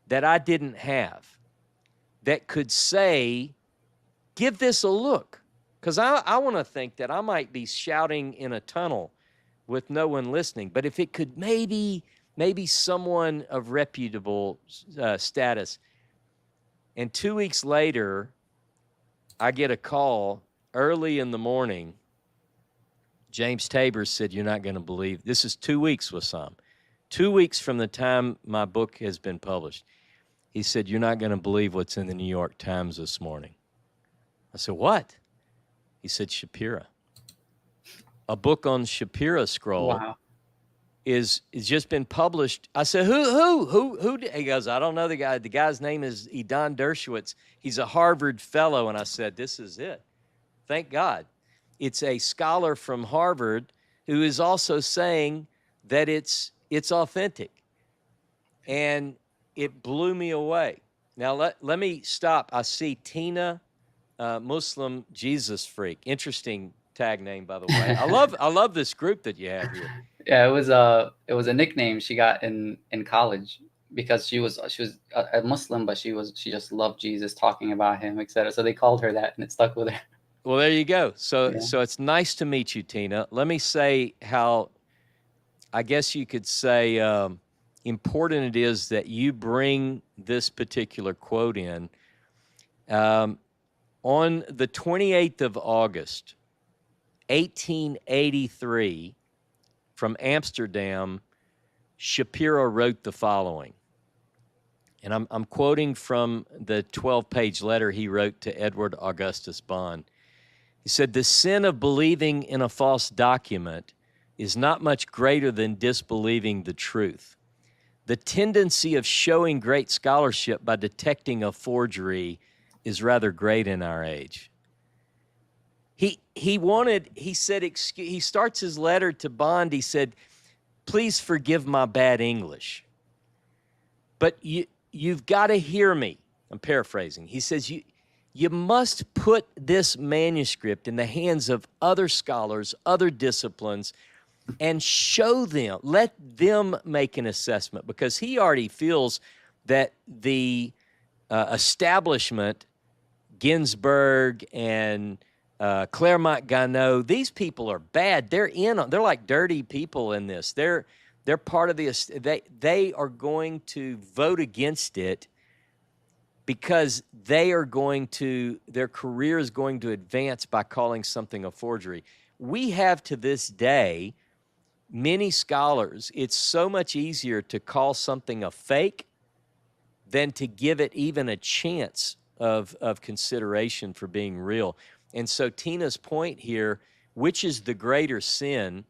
that I didn't have, that could say, give this a look. Because I want to think that I might be shouting in a tunnel with no one listening. But if it could maybe someone of reputable status. And 2 weeks later, I get a call early in the morning. James Tabor said, you're not going to believe. This is 2 weeks, Wassam. 2 weeks from the time my book has been published. He said, you're not going to believe what's in the New York Times this morning. I said, what? He said, Shapira. A book on Shapira scroll is just been published. I said, who? He goes, I don't know the guy. The guy's name is Edan Dershowitz. He's a Harvard fellow. And I said, this is it. Thank God. It's a scholar from Harvard who is also saying that it's authentic. And it blew me away. Now, let me stop. I see Tina, Muslim Jesus Freak. Interesting tag name, by the way. I love this group that you have here. Yeah, it was a nickname she got in college because she was a Muslim, but she just loved Jesus, talking about him, etc. So they called her that, and it stuck with her. Well, there you go. So it's nice to meet you, Tina. Let me say how, I guess you could say, important it is that you bring this particular quote in. On the 28th of August, 1883, from Amsterdam, Shapira wrote the following. And I'm quoting from the 12-page letter he wrote to Edward Augustus Bond. He said, the sin of believing in a false document is not much greater than disbelieving the truth. The tendency of showing great scholarship by detecting a forgery is rather great in our age. He starts his letter to Bond, he said, please forgive my bad English, but you've got to hear me. I'm paraphrasing. He says, you must put this manuscript in the hands of other scholars, other disciplines, and show them, let them make an assessment, because he already feels that the establishment, Ginsburg and Claremont Gano, these people are bad. They're like dirty people in this. They're part of they are going to vote against it because their career is going to advance by calling something a forgery. We have to this day many scholars, it's so much easier to call something a fake than to give it even a chance of consideration for being real. And so Tina's point here, which is the greater sin,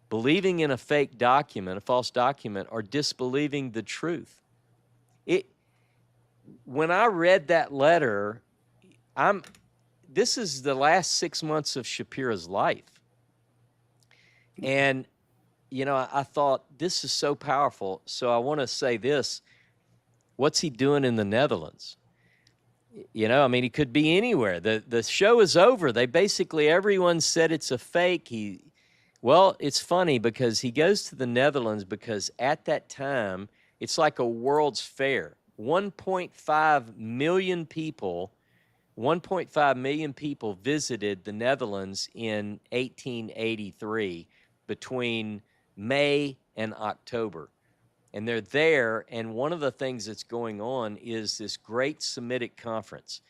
believing in a fake document, a false document, or disbelieving the truth? When I read that letter, this is the last 6 months of Shapira's life. And, I thought, this is so powerful. So I want to say this. What's he doing in the Netherlands? He could be anywhere. The show is over. Everyone said it's a fake. It's funny because he goes to the Netherlands because at that time, it's like a World's Fair. 1.5 million people visited the Netherlands in 1883 between May and October. And they're there, and one of the things that's going on is this great Semitic conference.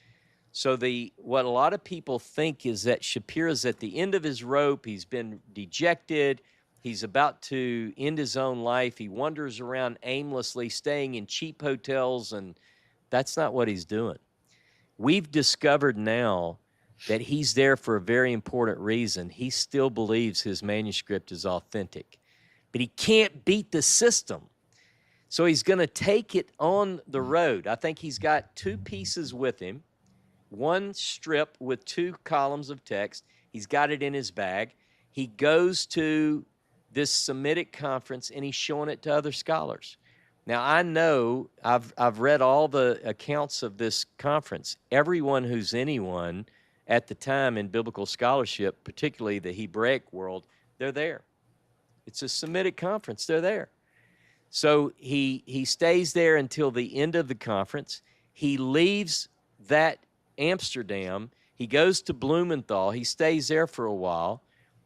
So what a lot of people think is that Shapira's at the end of his rope. He's been dejected. He's about to end his own life. He wanders around aimlessly, staying in cheap hotels, and that's not what he's doing. We've discovered now that he's there for a very important reason. He still believes his manuscript is authentic, but he can't beat the system. So he's going to take it on the road. I think he's got 2 pieces with him, one strip with 2 columns of text. He's got it in his bag. He goes to this Semitic conference, and he's showing it to other scholars. Now, I know I've read all the accounts of this conference. Everyone who's anyone at the time in biblical scholarship, particularly the Hebraic world, they're there. It's a Semitic conference. They're there. So he stays there until the end of the conference. He leaves that Amsterdam. He goes to Blumenthal. He stays there for a while.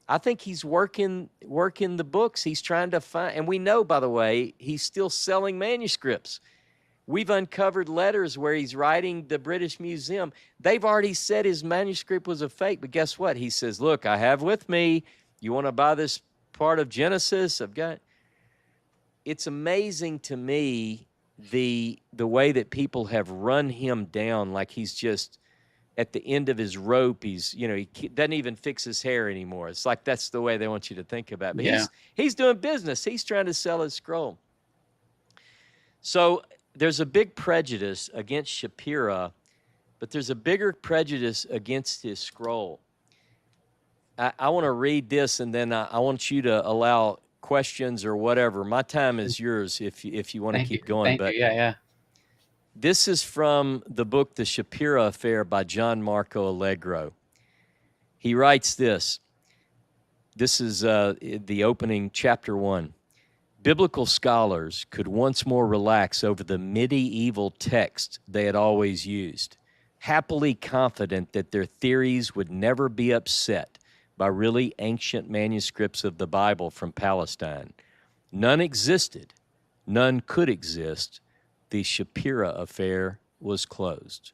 I think he's working the books. He's trying to find, and we know, by the way, he's still selling manuscripts. We've uncovered letters where he's writing the British Museum. They've already said his manuscript was a fake, but guess what? He says, look, I have with me, you want to buy this part of Genesis? I've got. It's amazing to me the way that people have run him down like he's just at the end of his rope. He doesn't even fix his hair anymore. It's like that's the way they want you to think about it. But Yeah. he's doing business. He's trying to sell his scroll. So there's a big prejudice against Shapira, but there's a bigger prejudice against his scroll. I want to read this, and then I want you to allow questions or whatever. My time is yours if you want to keep going. Thank you. Yeah. This is from the book The Shapira Affair by John Marco Allegro. He writes this. This is the opening, chapter 1. Biblical scholars could once more relax over the medieval text they had always used, happily confident that their theories would never be upset by really ancient manuscripts of the Bible from Palestine. None existed. None could exist. The Shapira affair was closed.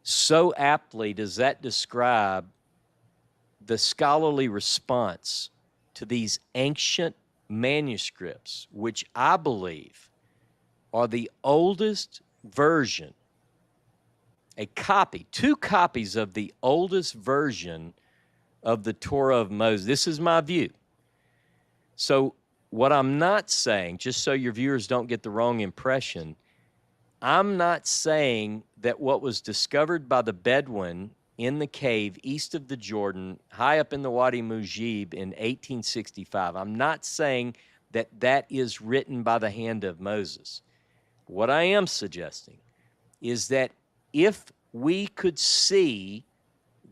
So aptly does that describe the scholarly response to these ancient manuscripts, which I believe are the oldest version, two copies of the oldest version of the Torah of Moses. This is my view. So what I'm not saying, just so your viewers don't get the wrong impression, I'm not saying that what was discovered by the Bedouin in the cave east of the Jordan, high up in the Wadi Mujib in 1865, I'm not saying that that is written by the hand of Moses. What I am suggesting is that if we could see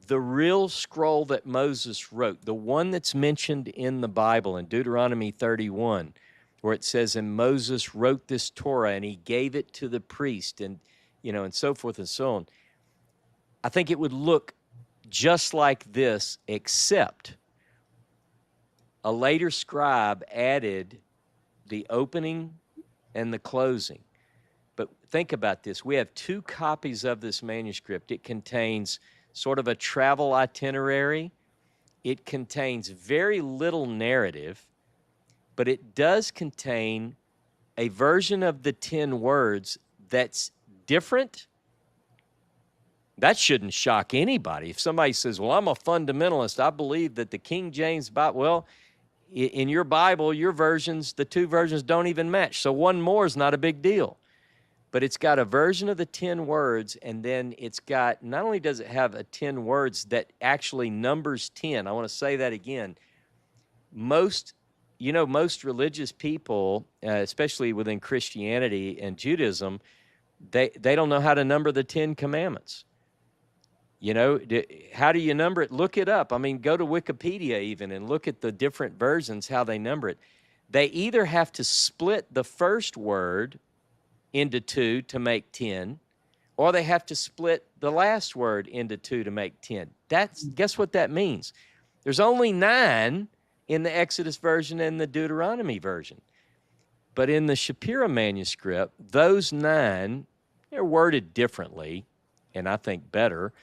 the real scroll that Moses wrote, the one that's mentioned in the Bible in Deuteronomy 31, where it says, and Moses wrote this Torah and he gave it to the priest, and and so forth and so on. I think it would look just like this, except a later scribe added the opening and the closing. But think about this. We have 2 copies of this manuscript. It contains sort of a travel itinerary. It contains very little narrative, but it does contain a version of the 10 words that's different. That shouldn't shock anybody. If somebody says, well, I'm a fundamentalist, I believe that the King James Bible, well, in your Bible, your versions, the 2 versions don't even match. So one more is not a big deal. But it's got a version of the 10 words, and then it's got, not only does it have a 10 words that actually numbers 10. I want to say that again. Most religious people, especially within Christianity and Judaism, they don't know how to number the 10 commandments. How do you number it? Look it up. I mean, go to Wikipedia even and look at the different versions, how they number it. They either have to split the first word into 2 to make 10, or they have to split the last word into 2 to make 10. Guess what that means? There's only 9 in the Exodus version and the Deuteronomy version. But in the Shapira manuscript, those 9, they're worded differently, and I think better.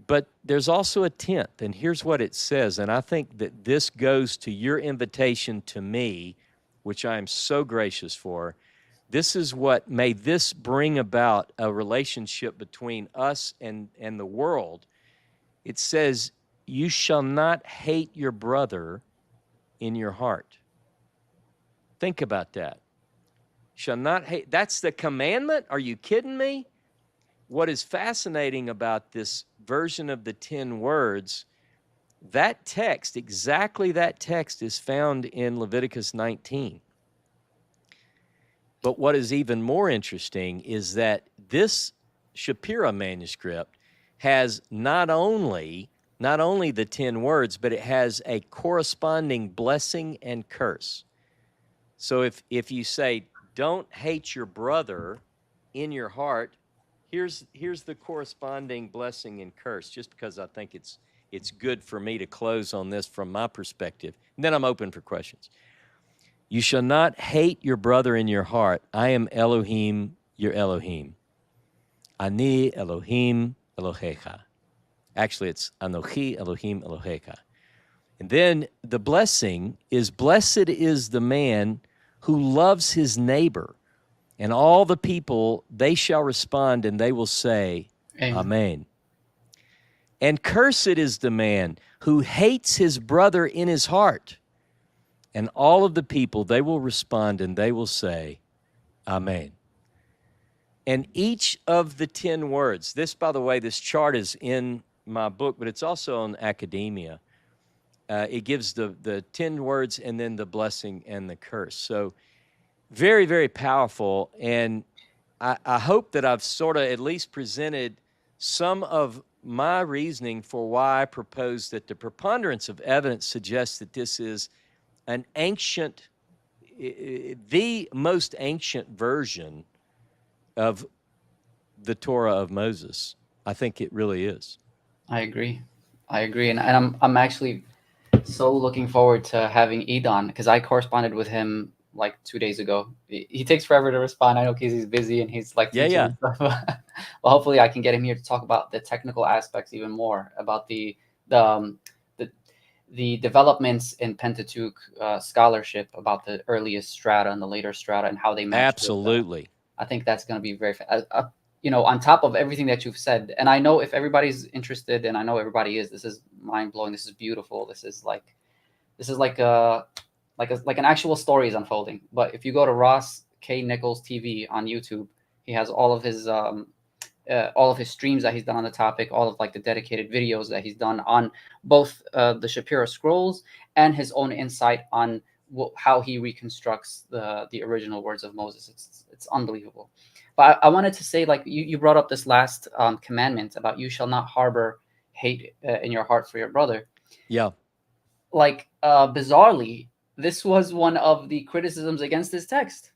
But there's also a 10th, and here's what it says, and I think that this goes to your invitation to me, which I am so gracious for. This is what may this bring about a relationship between us and the world. It says, you shall not hate your brother in your heart. Think about that. Shall not hate. That's the commandment? Are you kidding me? What is fascinating about this version of the 10 words, that text, exactly that text, is found in Leviticus 19. But what is even more interesting is that this Shapira manuscript has not only the 10 words, but it has a corresponding blessing and curse. So if you say, don't hate your brother in your heart, here's the corresponding blessing and curse, just because I think it's good for me to close on this from my perspective. And then I'm open for questions. You shall not hate your brother in your heart. I am Elohim, your Elohim. Ani Elohim Elohecha. Actually, it's Anochi Elohim Elohecha. And then the blessing is, blessed is the man who loves his neighbor. And all the people, they shall respond and they will say, Amen. Amen. And cursed is the man who hates his brother in his heart. And all of the people, they will respond and they will say, Amen. And each of the 10 words, this, by the way, this chart is in my book, but it's also on Academia. It gives the 10 words and then the blessing and the curse. So very, very powerful. And I hope that I've sort of at least presented some of my reasoning for why I propose that the preponderance of evidence suggests that this is an ancient, the most ancient version of the Torah of Moses. I think it really is. I agree. And I'm actually so looking forward to having Edon, because I corresponded with him like 2 days ago. He takes forever to respond. I know because he's busy and he's like teaching and stuff. Well, hopefully I can get him here to talk about the technical aspects even more, about the developments in Pentateuch scholarship, about the earliest strata and the later strata and how they match. Absolutely. I think that's going to be very on top of everything that you've said. And I know if everybody's interested, and I know everybody is, this is mind blowing. This is beautiful. This is like an actual story is unfolding. But if you go to Ross K. Nichols TV on YouTube, he has all of his streams that he's done on the topic, all of like the dedicated videos that he's done on both the Shapira scrolls and his own insight on how he reconstructs the original words of Moses. It's unbelievable. But I wanted to say, like you brought up this last commandment about you shall not harbor hate in your heart for your brother. Yeah. Like, bizarrely, this was one of the criticisms against this text,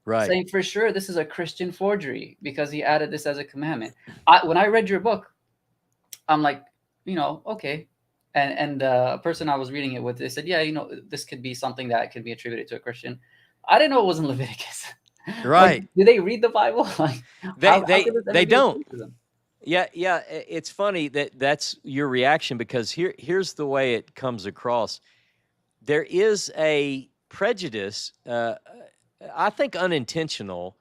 Right. saying for sure this is a Christian forgery because he added this as a commandment. When I read your book, I'm like, okay. And the person I was reading it with, they said, yeah, this could be something that could be attributed to a Christian. I didn't know it was in Leviticus. Like, Right. do they read the Bible? Like, They how they could this ever they be a don't. criticism? Yeah, yeah. It's funny that that's your reaction, because here's the way it comes across. There is a prejudice, I think unintentional.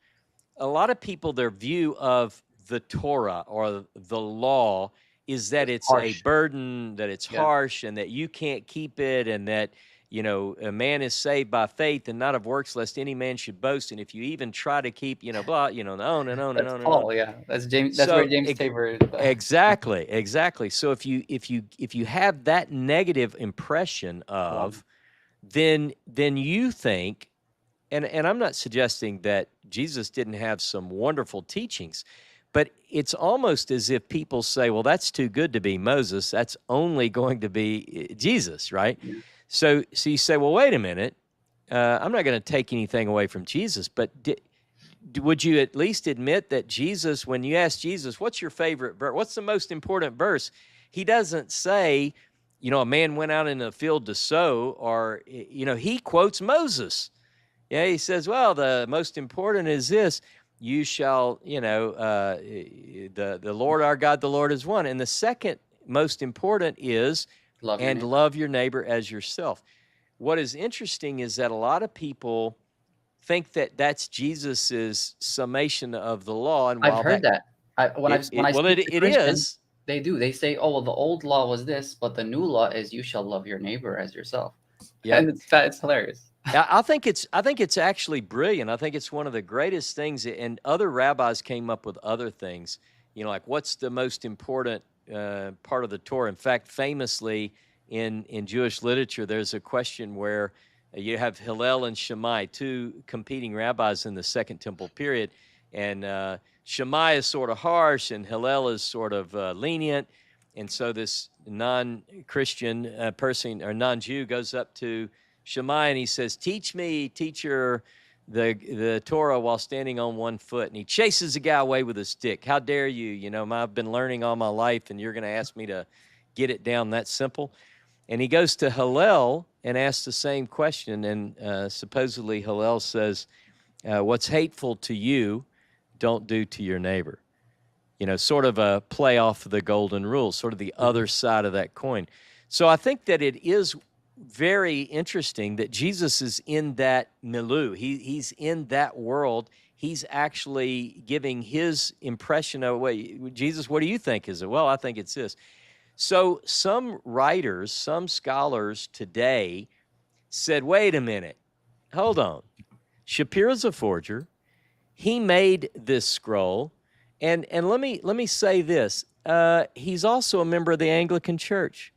A lot of people, their view of the Torah or the law is that It's it's a harsh. burden, that it's Yeah. harsh, and that you can't keep it, and that, a man is saved by faith and not of works, lest any man should boast. And if you even try to keep, blah, on and on and on That's and on. Paul. Yeah. That's James. That's where So James Tabor. exactly. So if you have that negative impression Wow. of, then you think, and I'm not suggesting that Jesus didn't have some wonderful teachings, but it's almost as if people say, well, that's too good to be Moses. That's only going to be Jesus, right? Yeah. So you say, well, wait a minute. I'm not going to take anything away from Jesus, but would you at least admit that Jesus, when you ask Jesus, what's your favorite verse? What's the most important verse? He doesn't say, a man went out in the field to sow, or, he quotes Moses. Yeah, he says, well, the most important is this: you shall, the Lord our God, the Lord is one. And the second most important is, Love your and neighbor. love your neighbor as yourself. What is interesting is that a lot of people think that that's Jesus's summation of the law, and I've while heard that that. When I well, speak to it Christians, is. they do. They say, "Oh, well, the old law was this, but the new law is you shall love your neighbor as yourself." Yep. And it's hilarious. I think it's actually brilliant. I think it's one of the greatest things. And other rabbis came up with other things. Like, what's the most important part of the Torah? In fact, famously in Jewish literature, there's a question where you have Hillel and Shammai, two competing rabbis in the Second Temple period, and Shammai is sort of harsh, and Hillel is sort of lenient. And so this non-Christian person or non-Jew goes up to Shammai and he says, "Teach me, teacher, the Torah while standing on one foot." And he chases the guy away with a stick. "How dare you? I've been learning all my life, and you're going to ask me to get it down that simple?" And he goes to Hillel and asks the same question. And supposedly Hillel says, "What's hateful to you, don't do to your neighbor." Sort of a play off of the golden rule, sort of the other side of that coin. So I think that it is very interesting that Jesus is in that milieu. He's in that world. He's actually giving his impression of, wait, Jesus, what do you think is it? Well, I think it's this. So some writers, some scholars today said, wait a minute, hold on. Shapira's a forger. He made this scroll. And let me say this. He's also a member of the Anglican Church.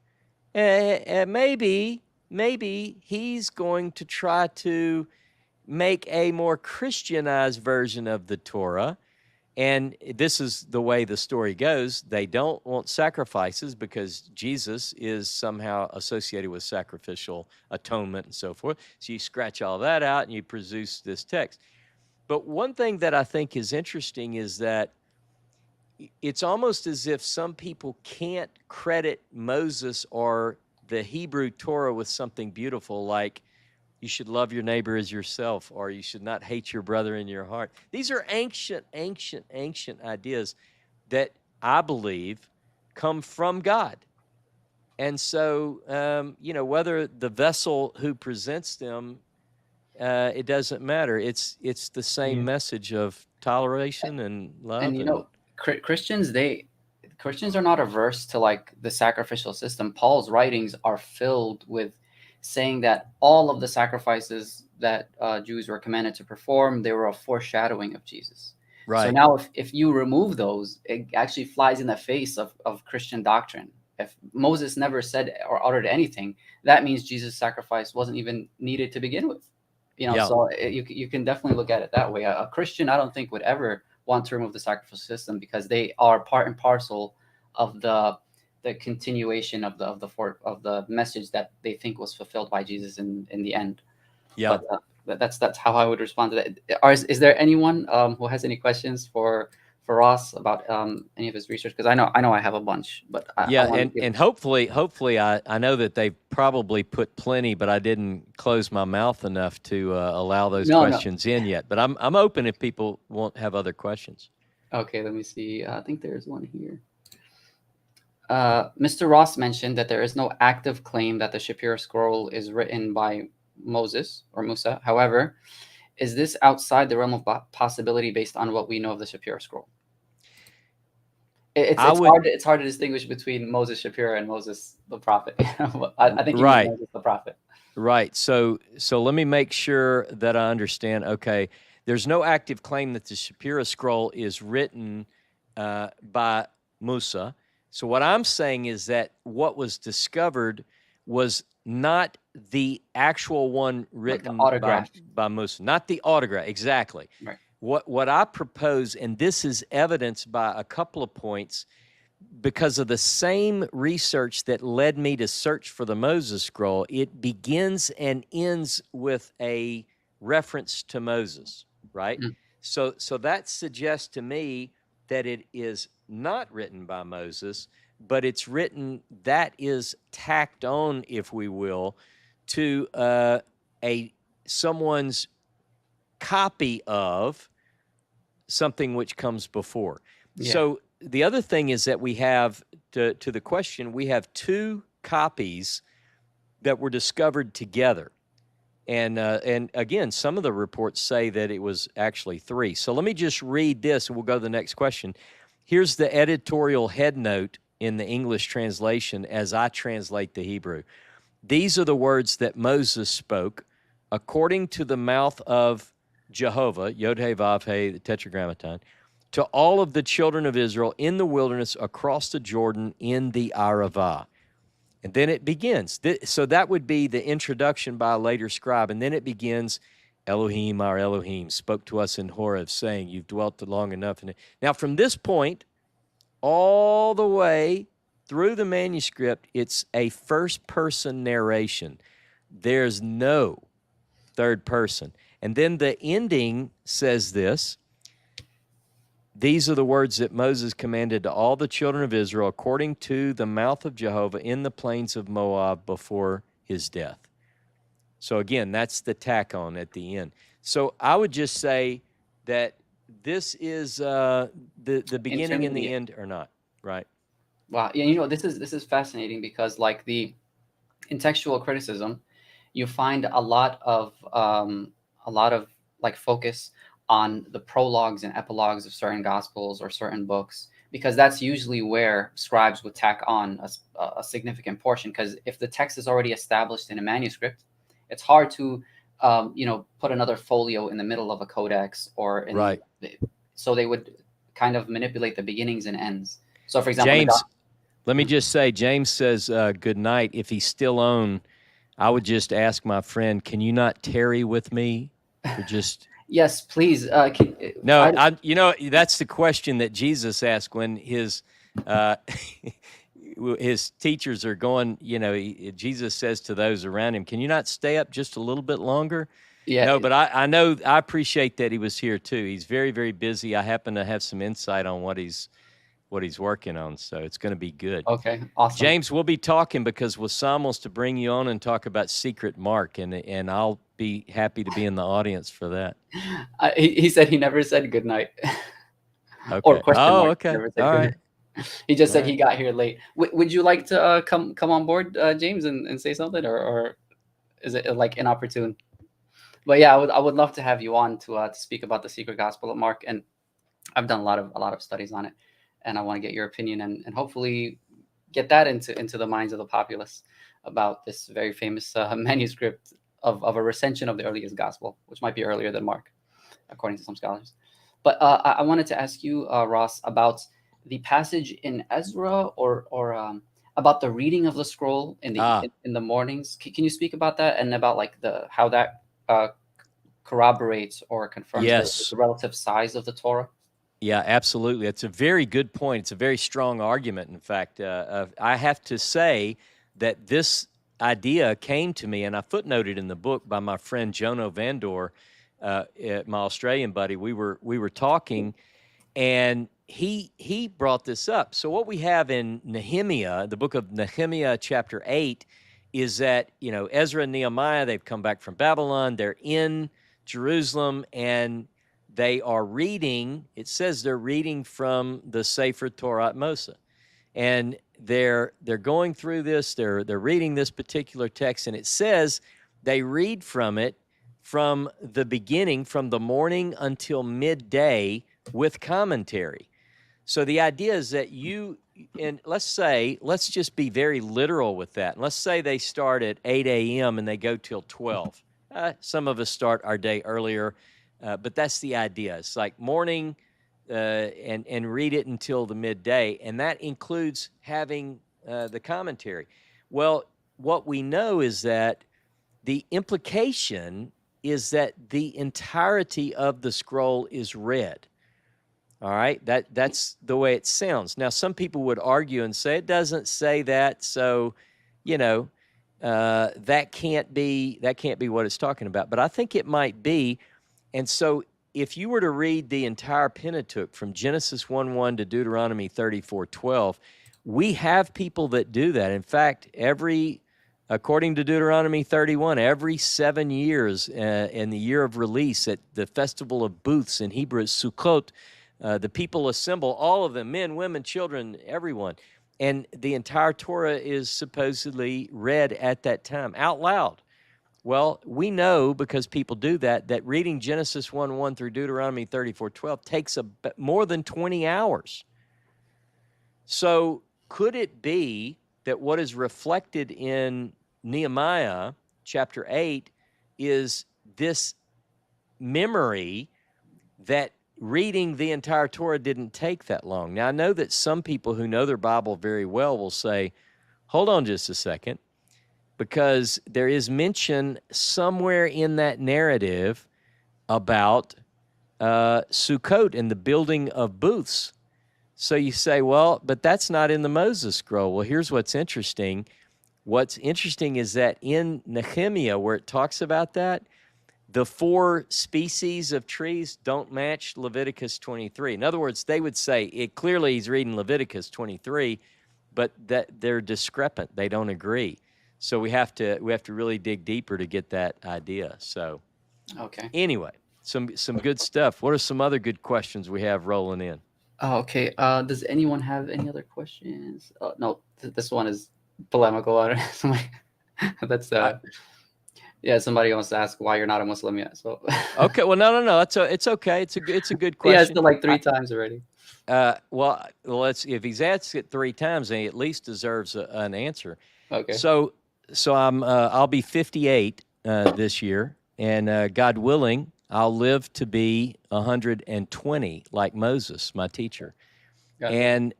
Maybe he's going to try to make a more Christianized version of the Torah. And this is the way the story goes. They don't want sacrifices because Jesus is somehow associated with sacrificial atonement and so forth. So you scratch all that out and you produce this text. But one thing that I think is interesting is that it's almost as if some people can't credit Moses or the Hebrew Torah with something beautiful, like you should love your neighbor as yourself, or you should not hate your brother in your heart. These are ancient ideas that I believe come from God. And so, whether the vessel who presents them, it doesn't matter. It's the same Yeah. message of toleration and love. And Christians are not averse to like the sacrificial system. Paul's writings are filled with saying that all of the sacrifices that Jews were commanded to perform, they were a foreshadowing of Jesus. So Right. now if you remove those, it actually flies in the face of Christian doctrine. If Moses never said or uttered anything, that means Jesus' sacrifice wasn't even needed to begin with. Yeah. So you can definitely look at it that way. A Christian, I don't think, would ever want to remove the sacrificial system because they are part and parcel of the the continuation of the message that they think was fulfilled by Jesus in the end. Yeah. But that's how I would respond to that. Is there anyone who has any questions for Ross about any of his research? Because I know I have a bunch, but I want to give. And hopefully I know that they've probably put plenty, but I didn't close my mouth enough to allow those No. questions in yet. But I'm open if people won't have other questions. Okay, let me see. I think there's one here. Mr. Ross mentioned that there is no active claim that the Shapira scroll is written by Moses or Musa. However, is this outside the realm of possibility based on what we know of the Shapira scroll? It's hard to distinguish between Moses Shapira and Moses the prophet. I think you mean Moses the prophet. Right. So let me make sure that I understand. Okay, there's no active claim that the Shapira scroll is written by Musa. So what I'm saying is that what was discovered was not the actual one written by Musa, not the autograph. Exactly. Right. What I propose, and this is evidenced by a couple of points, because of the same research that led me to search for the Moses scroll, it begins and ends with a reference to Moses, right? Mm. So that suggests to me that it is not written by Moses, but it's written, that is tacked on, if we will, to someone's copy of something which comes before. Yeah. So the other thing is that we have, to the question, we have two copies that were discovered together. And again, some of the reports say that it was actually three. So let me just read this and we'll go to the next question. Here's the editorial head note in the English translation as I translate the Hebrew. These are the words that Moses spoke according to the mouth of Jehovah, Yod-Heh, Vav-Heh, the Tetragrammaton, to all of the children of Israel in the wilderness across the Jordan in the Arava. And then it begins. So that would be the introduction by a later scribe. And then it begins, Elohim, our Elohim, spoke to us in Horeb, saying, you've dwelt long enough. Now, from this point, all the way through the manuscript, it's a first-person narration. There's no third person. And then the ending says this, these are the words that Moses commanded to all the children of Israel according to the mouth of Jehovah in the plains of Moab before his death. So again, that's the tack on at the end. So I would just say that this is the beginning and the end or not, right? Wow. Yeah, this is fascinating because in textual criticism, you find a lot of like focus on the prologues and epilogues of certain gospels or certain books, because that's usually where scribes would tack on a significant portion. Because if the text is already established in a manuscript, it's hard to put another folio in the middle of a codex or right. So they would kind of manipulate the beginnings and ends. So, for example, James, let me just say, James says good night. If he's still on, I would just ask my friend, can you not tarry with me for just... Yes, please. No, that's the question that Jesus asked when his teachers are going, Jesus says to those around him, can you not stay up just a little bit longer? Yeah. No, but I appreciate that he was here too. He's very, very busy. I happen to have some insight on what he's working on, so it's going to be good. Okay, awesome. James, we'll be talking because Wissam wants to bring you on and talk about Secret Mark, and I'll be happy to be in the audience for that. He said he never said good night. Okay. Or question mark. Okay. Never said all good right. Night. He just said he got here late. Would you like to come on board, James, and say something, or is it like inopportune? But yeah, I would love to have you on to speak about the secret gospel of Mark, and I've done a lot of studies on it, and I want to get your opinion and hopefully get that into the minds of the populace about this very famous manuscript of a recension of the earliest gospel, which might be earlier than Mark, according to some scholars. But I wanted to ask you, Ross, about the passage in Ezra, or about the reading of the scroll in the mornings. Can you speak about that and about how that corroborates or confirms the relative size of the Torah? Yeah, absolutely. It's a very good point. It's a very strong argument. In fact, I have to say that this idea came to me, and I footnoted in the book by my friend Jono Vandor, my Australian buddy. We were talking, and he brought this up. So what we have in Nehemiah, the book of Nehemiah, chapter 8, is that Ezra and Nehemiah, they've come back from Babylon. They're in Jerusalem, and they are reading. It says they're reading from the Sefer Torah Moshe, and they're going through this. They're reading this particular text, and it says they read from it from the beginning, from the morning until midday, with commentary. So the idea is that and let's just be very literal with that. Let's say they start at 8 a.m. and they go till 12. Some of us start our day earlier, but that's the idea. It's like morning and read it until the midday, and that includes having the commentary. Well, what we know is that the implication is that the entirety of the scroll is read. All right, that's the way it sounds. Now, some people would argue and say it doesn't say that, so that can't be what it's talking about. But I think it might be. And so, if you were to read the entire Pentateuch from Genesis 1:1 to Deuteronomy 34:12, we have people that do that. In fact, according to Deuteronomy 31, every 7 years in the year of release at the Festival of Booths, in Hebrew it's Sukkot, the people assemble, all of them, men, women, children, everyone. And the entire Torah is supposedly read at that time, out loud. Well, we know, because people do that reading Genesis 1:1 through Deuteronomy 34:12 takes more than 20 hours. So could it be that what is reflected in Nehemiah chapter 8 is this memory that reading the entire Torah didn't take that long? Now, I know that some people who know their Bible very well will say, hold on just a second, because there is mention somewhere in that narrative about Sukkot and the building of booths. So you say, well, but that's not in the Moses scroll. Well, here's what's interesting. What's interesting is that in Nehemiah, where it talks about that, the 4 species of trees don't match Leviticus 23. In other words, they would say clearly he's reading Leviticus 23, but that they're discrepant. They don't agree. So we have to really dig deeper to get that idea. So, Okay. Anyway, some good stuff. What are some other good questions we have rolling in? Oh, okay. Does anyone have any other questions? No, this one is polemical. That's yeah. Somebody wants to ask why you're not a Muslim yet. So okay. Well, no. It's okay. It's a good question. Yeah, it's been like 3 times already. Well, if he's asked it 3 times, then he at least deserves an answer. Okay. So I'll be 58 this year, and God willing, I'll live to be 120, like Moses, my teacher. And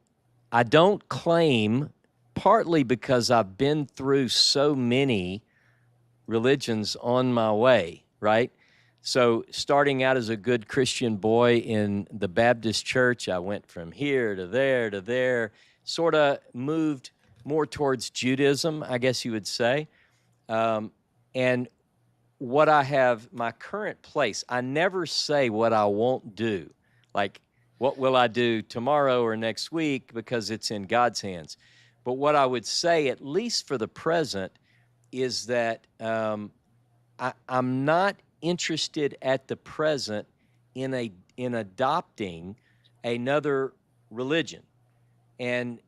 I don't claim, partly because I've been through so many religions on my way, right? So starting out as a good Christian boy in the Baptist church, I went from here to there, sort of moved more towards Judaism, I guess you would say. And what I have, my current place, I never say what I won't do. Like, what will I do tomorrow or next week, because it's in God's hands. But what I would say, at least for the present, is that I'm not interested at the present in adopting another religion. And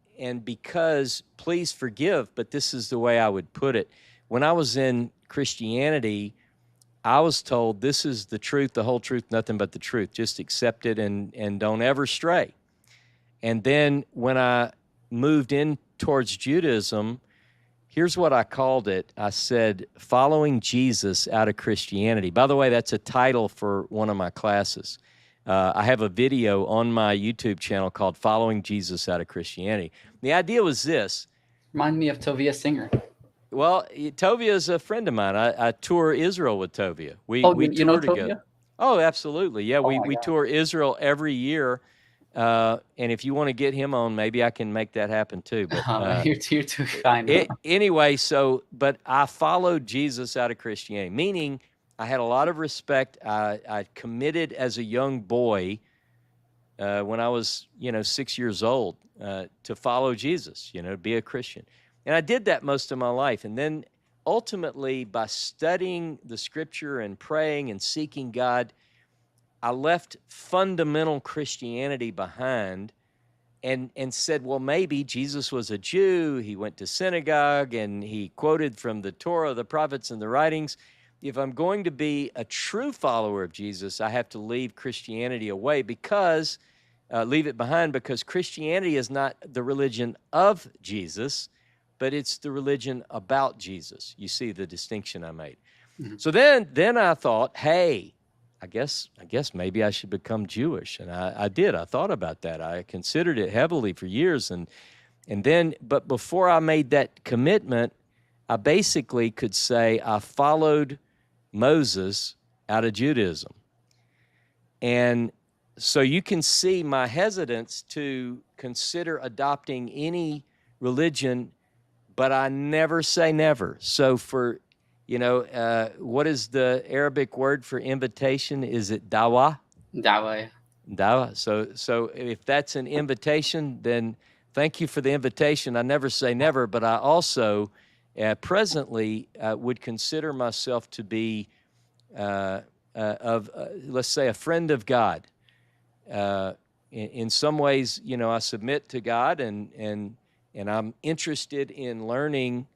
because, please forgive, but this is the way I would put it. When I was in Christianity, I was told this is the truth, the whole truth, nothing but the truth. Just accept it and don't ever stray. And then when I moved in towards Judaism, here's what I called it. I said, following Jesus out of Christianity. By the way, that's a title for one of my classes. I have a video on my YouTube channel called Following Jesus Out of Christianity. The idea was this. Remind me of Tovia Singer. Well, Tovia is a friend of mine. I tour Israel with Tovia. We you know tour together. Tovia? Oh, absolutely. Yeah, Oh we tour Israel every year. And if you want to get him on, maybe I can make that happen too. But You're too kind. anyway, but I followed Jesus out of Christianity, meaning I had a lot of respect. I committed as a young boy when I was, 6 years old to follow Jesus, to be a Christian. And I did that most of my life. And then ultimately, by studying the scripture and praying and seeking God, I left fundamental Christianity behind and said, well, maybe Jesus was a Jew. He went to synagogue and he quoted from the Torah, the prophets, and the writings. If I'm going to be a true follower of Jesus, I have to leave Christianity away leave it behind, because Christianity is not the religion of Jesus, but it's the religion about Jesus. You see the distinction I made. Mhm. So then I thought, hey, I guess maybe I should become Jewish. And I did. I thought about that. I considered it heavily for years. But before I made that commitment, I basically could say I followed Moses out of Judaism. And so you can see my hesitance to consider adopting any religion, but I never say never. So what is the Arabic word for invitation? Is it dawah? Dawah. Dawah. So if that's an invitation, then thank you for the invitation. I never say never, but I also presently would consider myself to be let's say, a friend of God. In some ways, I submit to God, and I'm interested in learning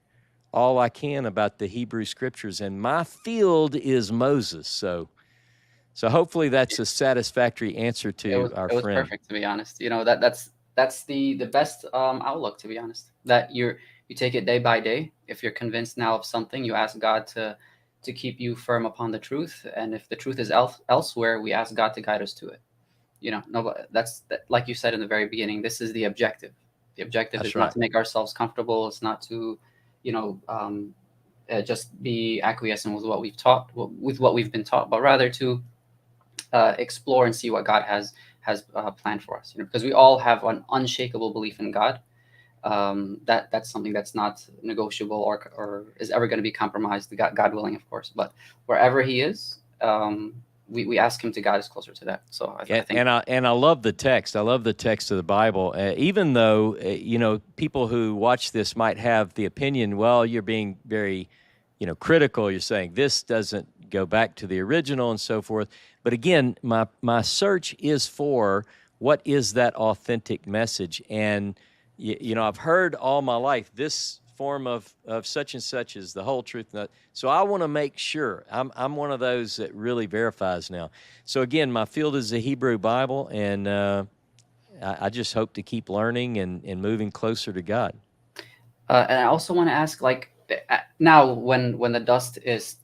all I can about the Hebrew Scriptures, and my field is Moses. So hopefully that's a satisfactory answer to our It was friend. perfect, to be honest. That's the best outlook, to be honest. That you take it day by day. If you're convinced now of something, you ask God to keep you firm upon the truth, and if the truth is elsewhere, we ask God to guide us to it. No, like you said in the very beginning. This is the objective. The objective That's is not right. to make ourselves comfortable. It's not to, just be acquiescent with what we've taught, with what we've been taught, but rather to explore and see what God has planned for us. Because we all have an unshakable belief in God. That's something that's not negotiable or is ever going to be compromised. God willing, of course. But wherever He is, we ask Him to guide us closer to that. So I think. And I love the text. I love the text of the Bible. Even though people who watch this might have the opinion, well, you're being very critical. You're saying this doesn't go back to the original and so forth. But again, my search is for what is that authentic message. And I've heard all my life this form of such and such is the whole truth. So I want to make sure. I'm one of those that really verifies now. So again, my field is the Hebrew Bible, and I just hope to keep learning and moving closer to God. And I also want to ask, now when the dust is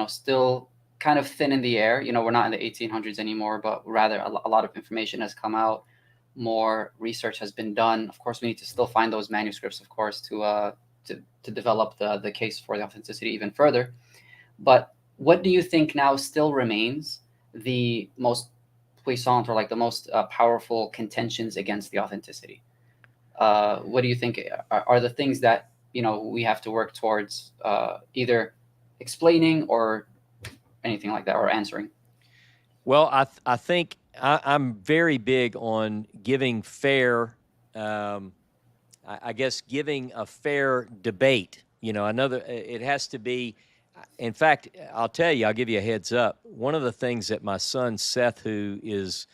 still kind of thin in the air. We're not in the 1800s anymore, but rather a lot of information has come out. More research has been done. Of course, we need to still find those manuscripts, of course, to develop the case for the authenticity even further. But what do you think now still remains the most puissant, or the most powerful contentions against the authenticity? What do you think are the things that we have to work towards, either explaining or anything like that, or answering? Well, I think I'm very big on giving fair, I guess, giving a fair debate. It has to be. In fact, I'll tell you, I'll give you a heads up. One of the things that my son Seth, who is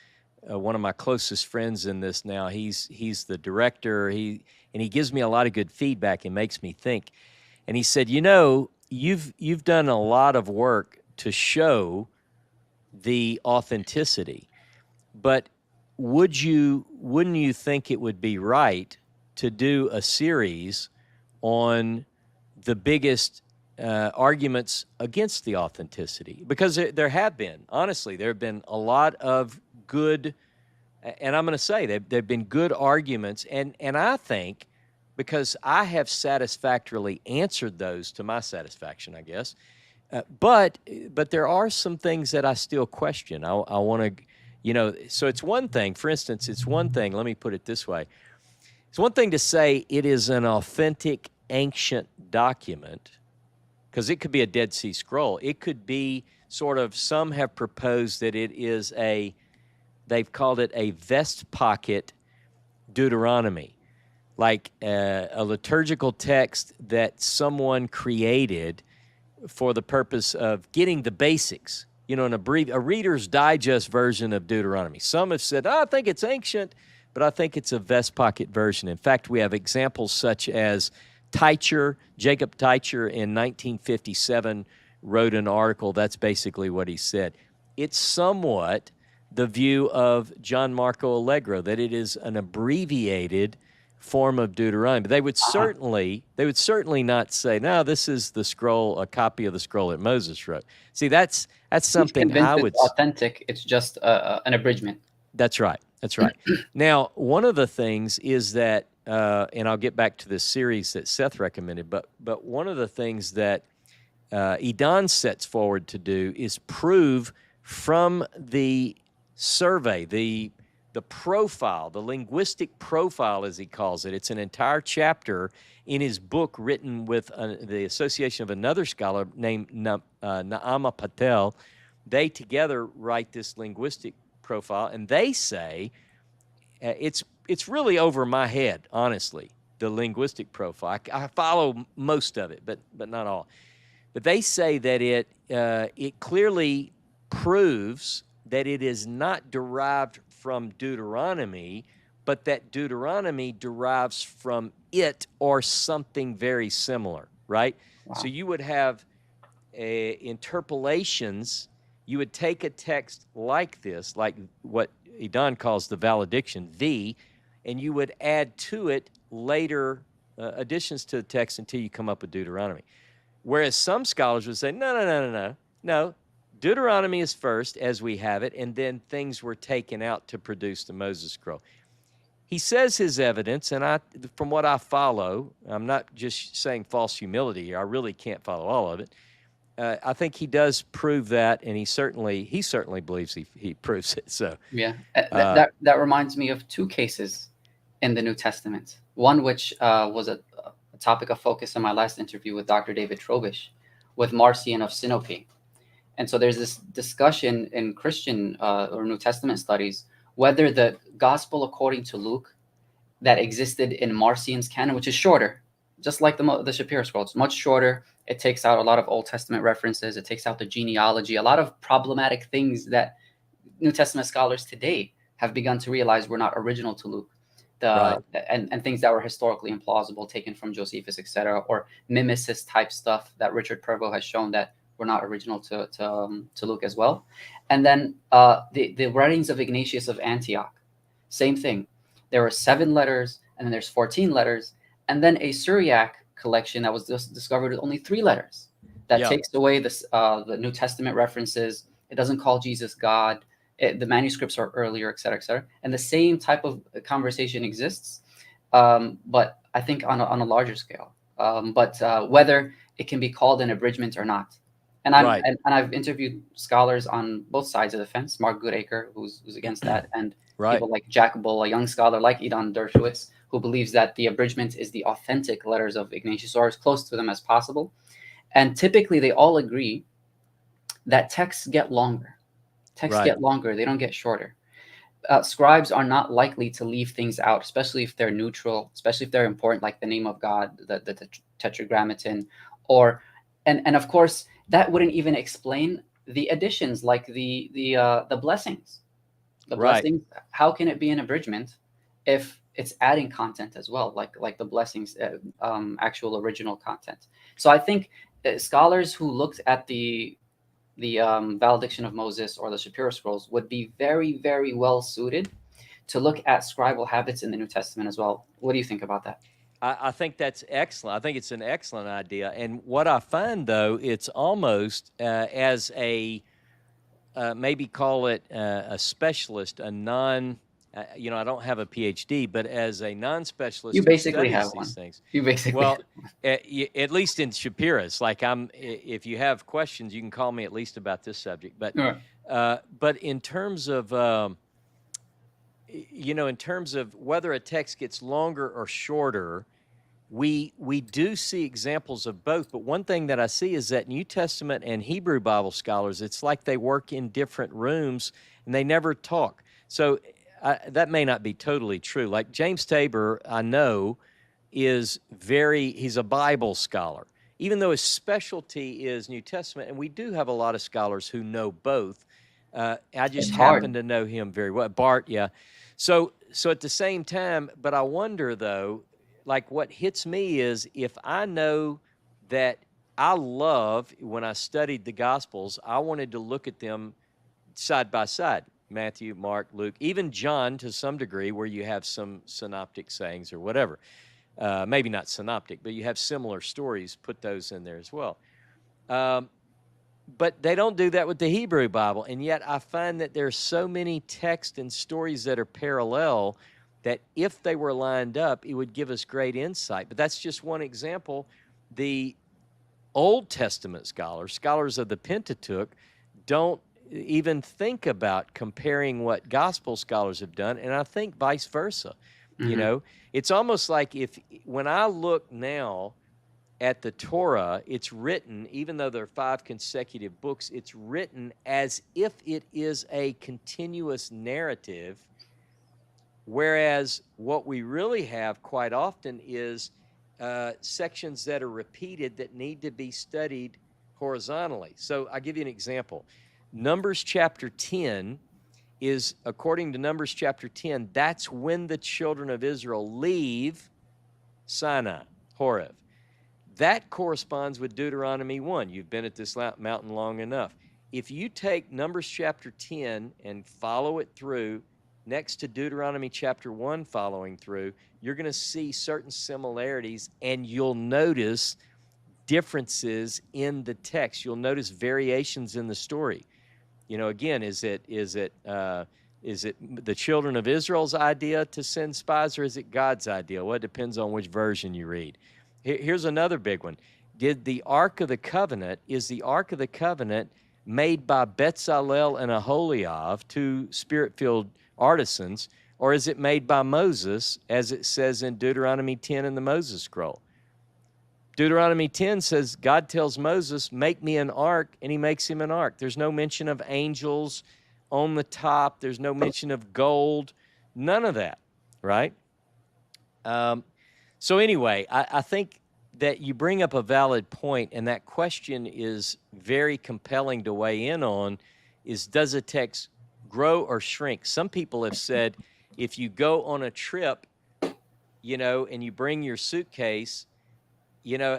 one of my closest friends in this now, he's the director. He gives me a lot of good feedback and makes me think. And he said, you've done a lot of work to show the authenticity, but wouldn't you think it would be right to do a series on the biggest arguments against the authenticity? Because there have been a lot of good, and I'm going to say there've been good arguments, and I think, because I have satisfactorily answered those to my satisfaction, I guess. But there are some things that I still question. I want So it's one thing, for instance, it's one thing, let me put it this way. It's one thing to say it is an authentic ancient document, because it could be a Dead Sea Scroll. It could be sort of, some have proposed that it is they've called it a vest pocket Deuteronomy, like a liturgical text that someone created for the purpose of getting the basics, a Reader's Digest version of Deuteronomy. Some have said, I think it's ancient, but I think it's a vest pocket version. In fact, we have examples such as Jacob Teicher in 1957 wrote an article. That's basically what he said. It's somewhat the view of John Marco Allegro, that it is an abbreviated form of Deuteronomy. They would certainly not say, no, this is the scroll, a copy of the scroll that Moses wrote. See, that's something I would. It's authentic. It's just an abridgment. That's right. Now, one of the things is that, and I'll get back to this series that Seth recommended, but one of the things that Idan sets forward to do is prove from the survey, the profile, the linguistic profile, as he calls it. It's an entire chapter in his book written with the association of another scholar named Naama Patel. They together write this linguistic profile, and they say it's really over my head, honestly, the linguistic profile. I follow most of it, but not all. But they say that it clearly proves that it is not derived from Deuteronomy, but that Deuteronomy derives from it or something very similar, right? Wow. So you would have interpolations. You would take a text like this, like what Idan calls the valediction, and you would add to it later additions to the text until you come up with Deuteronomy. Whereas some scholars would say, no, Deuteronomy is first as we have it, and then things were taken out to produce the Moses scroll. He says his evidence, and from what I follow, I'm not just saying false humility here. I really can't follow all of it. I think he does prove that, and he certainly believes he proves it. So yeah, that reminds me of two cases in the New Testament. One which was a topic of focus in my last interview with Dr. David Trobish, with Marcion of Sinope. And so there's this discussion in Christian or New Testament studies whether the gospel according to Luke that existed in Marcion's canon, which is shorter, just like the Shapira scroll, it's much shorter. It takes out a lot of Old Testament references. It takes out the genealogy, a lot of problematic things that New Testament scholars today have begun to realize were not original to Luke. And things that were historically implausible, taken from Josephus, etc., or mimicist type stuff that Richard Purvo has shown that were not original to Luke as well. And then the writings of Ignatius of Antioch, same thing. There were 7 letters, and then there's 14 letters, and then a Syriac collection that was just discovered with only 3 letters. That takes away the New Testament references. It doesn't call Jesus God. The manuscripts are earlier, et cetera, and the same type of conversation exists, but I think on a larger scale. But whether it can be called an abridgment or not, and I've interviewed scholars on both sides of the fence. Mark Goodacre, who's against that, and people like Jack Bull, a young scholar like Idan Dershowitz, who believes that the abridgment is the authentic letters of Ignatius, or as close to them as possible. And typically, they all agree that texts get longer. Get longer. They don't get shorter. Scribes are not likely to leave things out, especially if they're neutral, especially if they're important, like the name of God, the tetragrammaton, and of course that wouldn't even explain the additions, like the blessings. The blessings. How can it be an abridgment if it's adding content as well, like the blessings, actual original content? So I think scholars who looked at the valediction of Moses or the Shapira scrolls would be very, very well suited to look at scribal habits in the New Testament as well. What do you think about that? I think that's excellent. I think it's an excellent idea. And what I find, though, it's almost as a maybe call it a specialist, a non. I don't have a PhD, but as a non-specialist, you basically have these one. Things. You basically at least in Shapira's. Like if you have questions, you can call me at least about this subject. But But in terms of, in terms of whether a text gets longer or shorter, we do see examples of both. But one thing that I see is that New Testament and Hebrew Bible scholars, it's like they work in different rooms and they never talk. So that may not be totally true. Like James Tabor, I know, he's a Bible scholar, even though his specialty is New Testament. And we do have a lot of scholars who know both. I just happen to know him very well. Bart, yeah. So at the same time, but I wonder though, like what hits me is if I know that I love, when I studied the Gospels, I wanted to look at them side by side. Matthew, Mark, Luke, even John to some degree, where you have some synoptic sayings or whatever. Maybe not synoptic, but you have similar stories, put those in there as well. But they don't do that with the Hebrew Bible. And yet I find that there's so many texts and stories that are parallel that if they were lined up, it would give us great insight. But that's just one example. The Old Testament scholars of the Pentateuch, don't even think about comparing what gospel scholars have done, and I think vice versa. Mm-hmm. It's almost like when I look now at the Torah, it's written, even though there are 5 consecutive books, it's written as if it is a continuous narrative, whereas what we really have quite often is sections that are repeated that need to be studied horizontally. So I'll give you an example. Numbers chapter 10 is, according to Numbers chapter 10, that's when the children of Israel leave Sinai, Horeb. That corresponds with Deuteronomy 1. You've been at this mountain long enough. If you take Numbers chapter 10 and follow it through, next to Deuteronomy chapter 1 following through, you're going to see certain similarities, and you'll notice differences in the text. You'll notice variations in the story. Again, is it the children of Israel's idea to send spies, or is it God's idea? Well, it depends on which version you read. Here's another big one. Is the Ark of the Covenant made by Bezalel and Aholiab, 2 spirit-filled artisans, or is it made by Moses, as it says in Deuteronomy 10 in the Moses scroll? Deuteronomy 10 says, God tells Moses, make me an ark, and he makes him an ark. There's no mention of angels on the top. There's no mention of gold. None of that, right? So anyway, I think that you bring up a valid point, and that question is very compelling to weigh in on, is does a text grow or shrink? Some people have said if you go on a trip, and you bring your suitcase,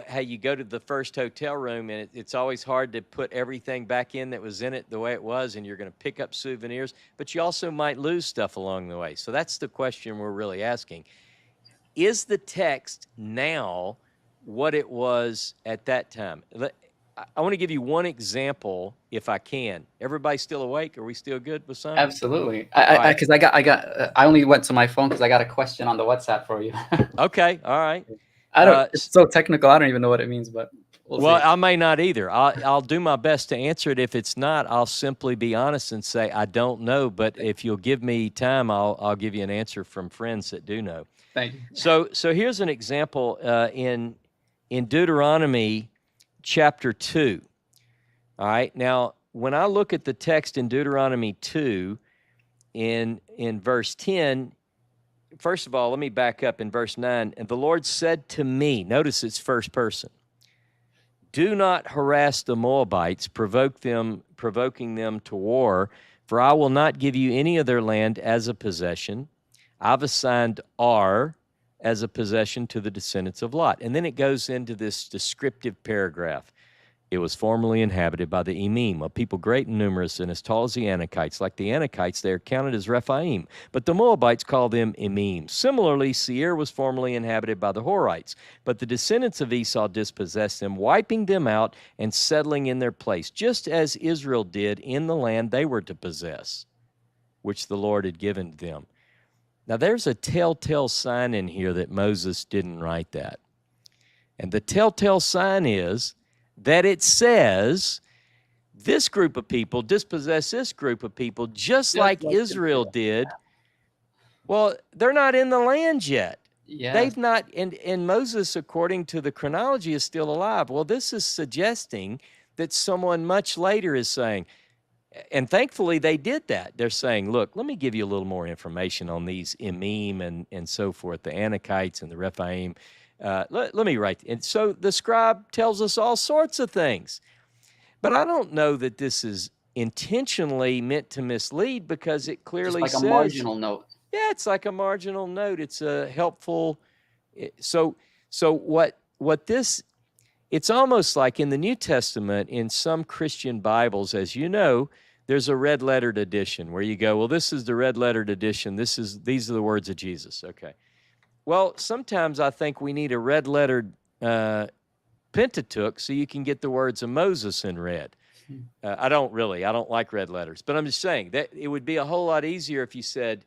how you go to the first hotel room and it's always hard to put everything back in that was in it the way it was, and you're going to pick up souvenirs, but you also might lose stuff along the way. So that's the question we're really asking. Is the text now what it was at that time? I want to give you one example, if I can. Everybody still awake? Are we still good with some? Absolutely. I only went to my phone because I got a question on the WhatsApp for you. Okay. All right. It's so technical. I don't even know what it means, but we'll see. I may not either. I'll do my best to answer it. If it's not, I'll simply be honest and say I don't know. But if you'll give me time, I'll give you an answer from friends that do know. Thank you. So here's an example in Deuteronomy chapter 2. All right. Now, when I look at the text in Deuteronomy 2, in verse 10. First of all, let me back up in verse 9. And the Lord said to me, notice it's first person, do not harass the Moabites, provoking them to war, for I will not give you any of their land as a possession. I've assigned Ar as a possession to the descendants of Lot. And then it goes into this descriptive paragraph. It was formerly inhabited by the Emim, a people great and numerous and as tall as the Anakites. Like the Anakites, they are counted as Rephaim, but the Moabites call them Emim. Similarly, Seir was formerly inhabited by the Horites, but the descendants of Esau dispossessed them, wiping them out and settling in their place, just as Israel did in the land they were to possess, which the Lord had given them. Now, there's a telltale sign in here that Moses didn't write that. And the telltale sign is that it says this group of people dispossess this group of people just like Israel did. Well, they're not in the land yet. Yes. They've not, and Moses, according to the chronology, is still alive. Well, this is suggesting that someone much later is saying, and thankfully they did that. They're saying, look, let me give you a little more information on these Emim and so forth, the Anakites and the Rephaim. Let me write. And so the scribe tells us all sorts of things. But I don't know that this is intentionally meant to mislead, because it clearly Just like says, a marginal note. Yeah, it's like a marginal note. It's a helpful. So what this, it's almost like in the New Testament, in some Christian Bibles, as you know, there's a red lettered edition where you go, well, this is the red lettered edition. These are the words of Jesus. Okay. Well, sometimes I think we need a red lettered Pentateuch so you can get the words of Moses in red. I don't like red letters, but I'm just saying that it would be a whole lot easier if you said,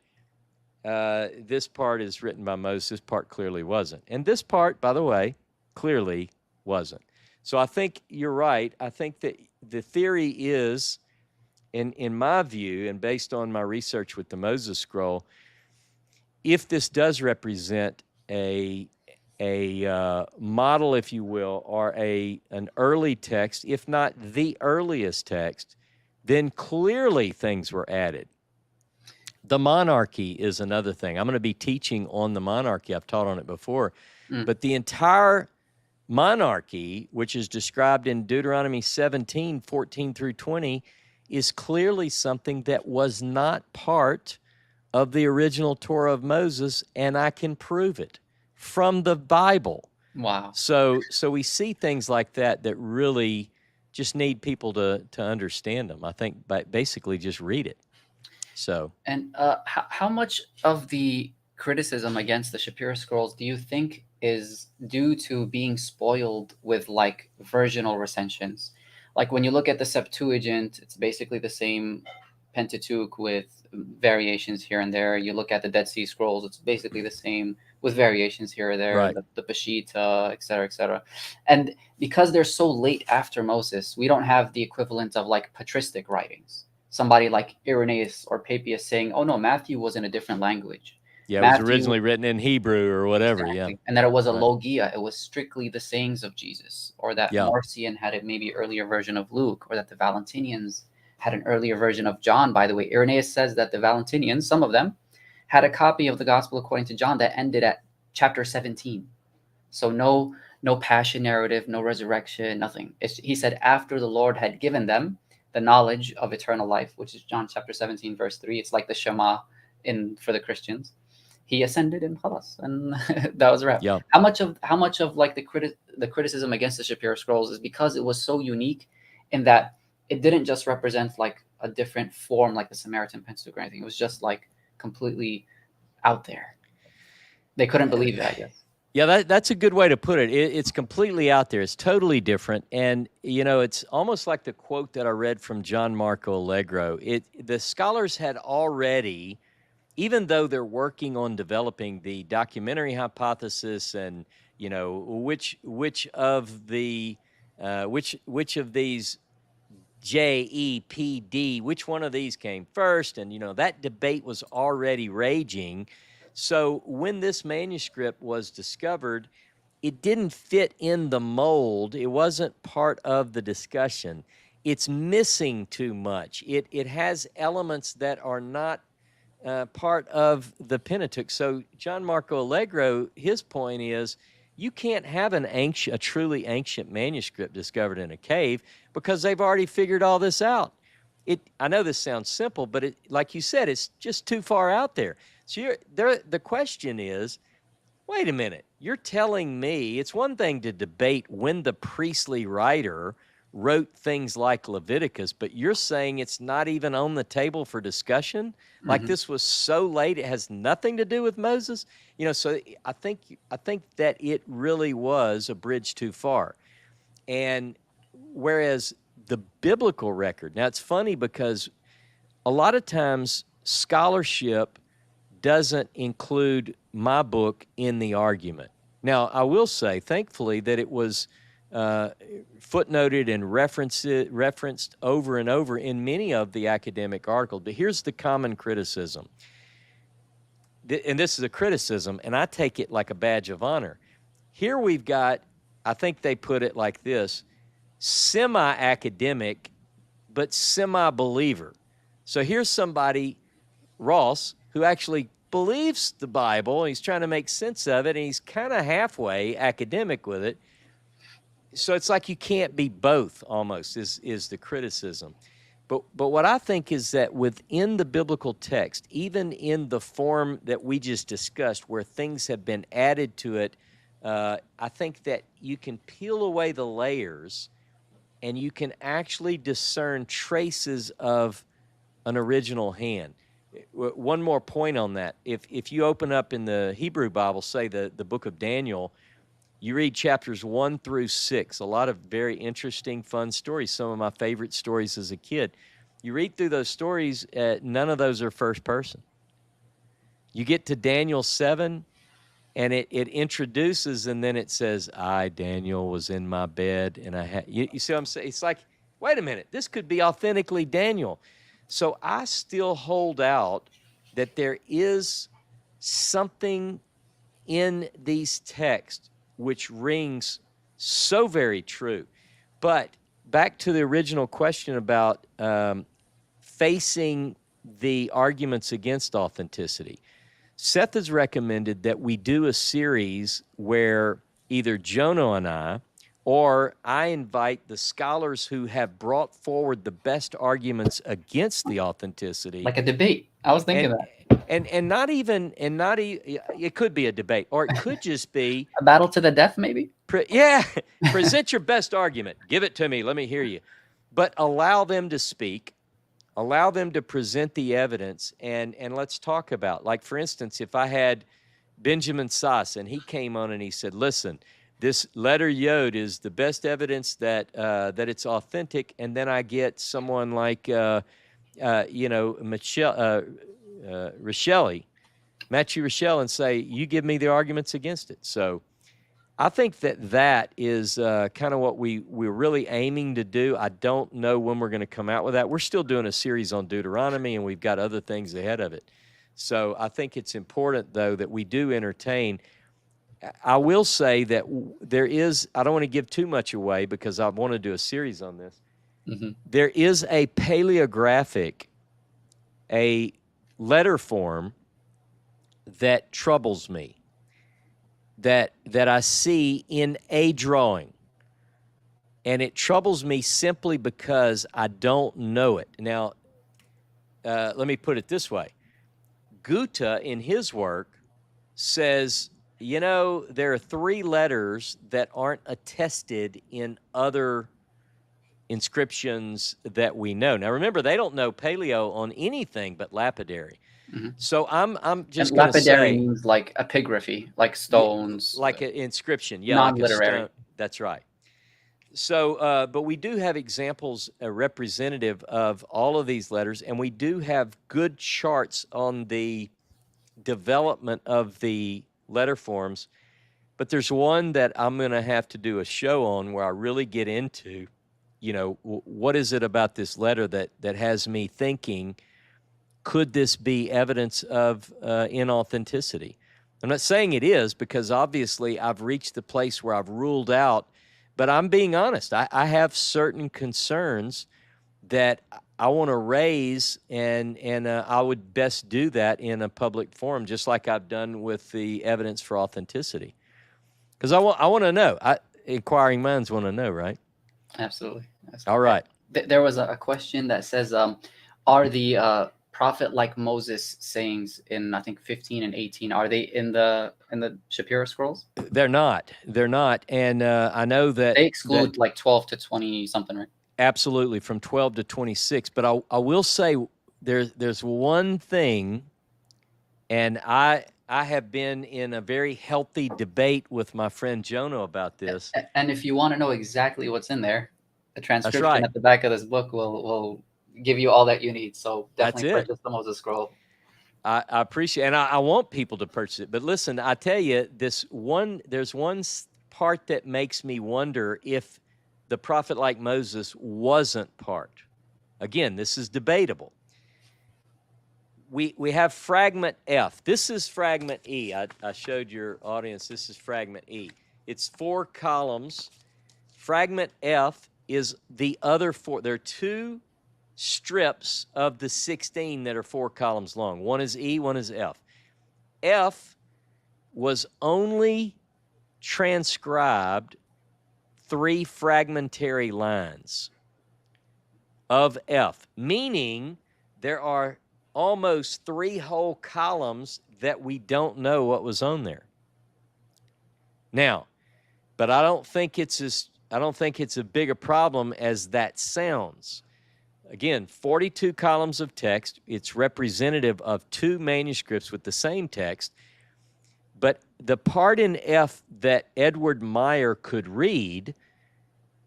this part is written by Moses, this part clearly wasn't. And this part, by the way, clearly wasn't. So I think you're right. I think that the theory is, in my view, and based on my research with the Moses scroll, if this does represent a model, if you will, or an early text, if not the earliest text, then clearly things were added. The monarchy is another thing. I'm going to be teaching on the monarchy. I've taught on it before. But the entire monarchy, which is described in Deuteronomy 17, 14 through 20, is clearly something that was not part of the original Torah of Moses, and I can prove it from the Bible. Wow. So we see things like that really just need people to understand them. I think basically just read it. So, and how much of the criticism against the Shapira scrolls do you think is due to being spoiled with like versional recensions? Like when you look at the Septuagint, it's basically the same Pentateuch with variations here and there. You look at the Dead Sea Scrolls, it's basically the same with variations here or there, right. the Peshitta, et cetera, et cetera. And because they're so late after Moses, we don't have the equivalent of like patristic writings. Somebody like Irenaeus or Papias saying, oh no, Matthew was in a different language. Yeah, it was originally written in Hebrew or whatever, exactly. Yeah. And that it was a logia, it was strictly the sayings of Jesus, or that Marcion had a maybe earlier version of Luke, or that the Valentinians had an earlier version of John. By the way, Irenaeus says that the Valentinians, some of them, had a copy of the Gospel according to John that ended at chapter 17. So no passion narrative, no resurrection, nothing. He said after the Lord had given them the knowledge of eternal life, which is John chapter 17, verse 3. It's like the Shema for the Christians. He ascended in Khalas, and that was a wrap. Yeah. How much of like the criticism against the Shapira scrolls is because it was so unique in that it didn't just represent like a different form like the Samaritan Pentateuch or anything. It was just like completely out there. They couldn't believe it, I guess. Yeah, that's a good way to put it. It's completely out there. It's totally different. And, it's almost like the quote that I read from John Marco Allegro. The scholars had already, even though they're working on developing the documentary hypothesis and, which of these JEPD, which one of these came first, and that debate was already raging. So when this manuscript was discovered, it didn't fit in the mold. It wasn't part of the discussion. It's missing too much. It has elements that are not part of the Pentateuch. So John Marco Allegro, his point is, you can't have a truly ancient manuscript discovered in a cave because they've already figured all this out. I know this sounds simple, but like you said, it's just too far out there. So the question is, wait a minute, you're telling me it's one thing to debate when the priestly writer wrote things like Leviticus, but you're saying it's not even on the table for discussion? Like this was so late, it has nothing to do with Moses? So I think that it really was a bridge too far. And whereas the biblical record, now it's funny because a lot of times scholarship doesn't include my book in the argument. Now, I will say, thankfully, that it was footnoted and referenced over and over in many of the academic articles. But here's the common criticism. And this is a criticism, and I take it like a badge of honor. Here we've got, I think they put it like this, semi-academic, but semi-believer. So here's somebody, Ross, who actually believes the Bible, and he's trying to make sense of it, and he's kind of halfway academic with it. So it's like you can't be both, almost, is the criticism. But what I think is that within the biblical text, even in the form that we just discussed, where things have been added to it, I think that you can peel away the layers and you can actually discern traces of an original hand. One more point on that. If you open up in the Hebrew Bible, say the book of Daniel, you read chapters 1 through 6, a lot of very interesting, fun stories, some of my favorite stories as a kid. You read through those stories, none of those are first person. You get to Daniel 7, and it introduces, and then it says, I, Daniel, was in my bed, and I had, you see what I'm saying? It's like, wait a minute, this could be authentically Daniel. So I still hold out that there is something in these texts which rings so very true. But back to the original question about facing the arguments against authenticity. Seth has recommended that we do a series where either Jonah and I, or I invite the scholars who have brought forward the best arguments against the authenticity. Like a debate. I was thinking that. And not even, it could be a debate, or it could just be a battle to the death, maybe? Present your best argument. Give it to me. Let me hear you. But allow them to speak. Allow them to present the evidence, and let's talk about, like, for instance, if I had Benjamin Sass and he came on and he said, listen, this letter Yod is the best evidence that it's authentic, and then I get someone like, Matthew Rochelle, and say, you give me the arguments against it. So I think that is kind of what we're really aiming to do. I don't know when we're going to come out with that. We're still doing a series on Deuteronomy, and we've got other things ahead of it. So I think it's important, though, that we do entertain. I will say that there is, I don't want to give too much away because I want to do a series on this. Mm-hmm. There is a paleographic, a letter form that troubles me, that I see in a drawing. And it troubles me simply because I don't know it. Now, let me put it this way. Goethe, in his work, says, there are 3 letters that aren't attested in other inscriptions that we know. Now, remember, they don't know paleo on anything but lapidary. Mm-hmm. So I'm just going to say, lapidary means like epigraphy, like stones, like an inscription, non-literary. Like that's right. So, but we do have examples representative of all of these letters, and we do have good charts on the development of the letter forms. But there's one that I'm going to have to do a show on where I really get into, what is it about this letter that has me thinking, could this be evidence of inauthenticity? I'm not saying it is, because obviously I've reached the place where I've ruled out, but I'm being honest. I have certain concerns that I want to raise, and I would best do that in a public forum, just like I've done with the evidence for authenticity. Because I want to know. Inquiring minds want to know, right? Absolutely. All right. There was a question that says, are the prophet like Moses sayings in, I think, 15 and 18, are they in the Shapira scrolls? They're not. And I know that they exclude like 12 to 20 something, right? Absolutely, from 12 to 26. But I will say there's one thing, and I have been in a very healthy debate with my friend Jonah about this. And if you want to know exactly what's in there, the transcription at the back of this book will give you all that you need. So definitely purchase the Moses scroll. I appreciate it, and I want people to purchase it. But listen, I tell you, there's one part that makes me wonder if the prophet like Moses wasn't part. Again, this is debatable. We have fragment F. This is fragment E. I showed your audience, this is fragment E. It's 4 columns. Fragment F is the other 4. There are 2 strips of the 16 that are 4 columns long. One is E, one is F. F was only transcribed 3 fragmentary lines of F, meaning there are almost 3 whole columns that we don't know what was on there. Now, but I don't think it's a big a problem as that sounds. Again, 42 columns of text. It's representative of 2 manuscripts with the same text. But the part in F that Edward Meyer could read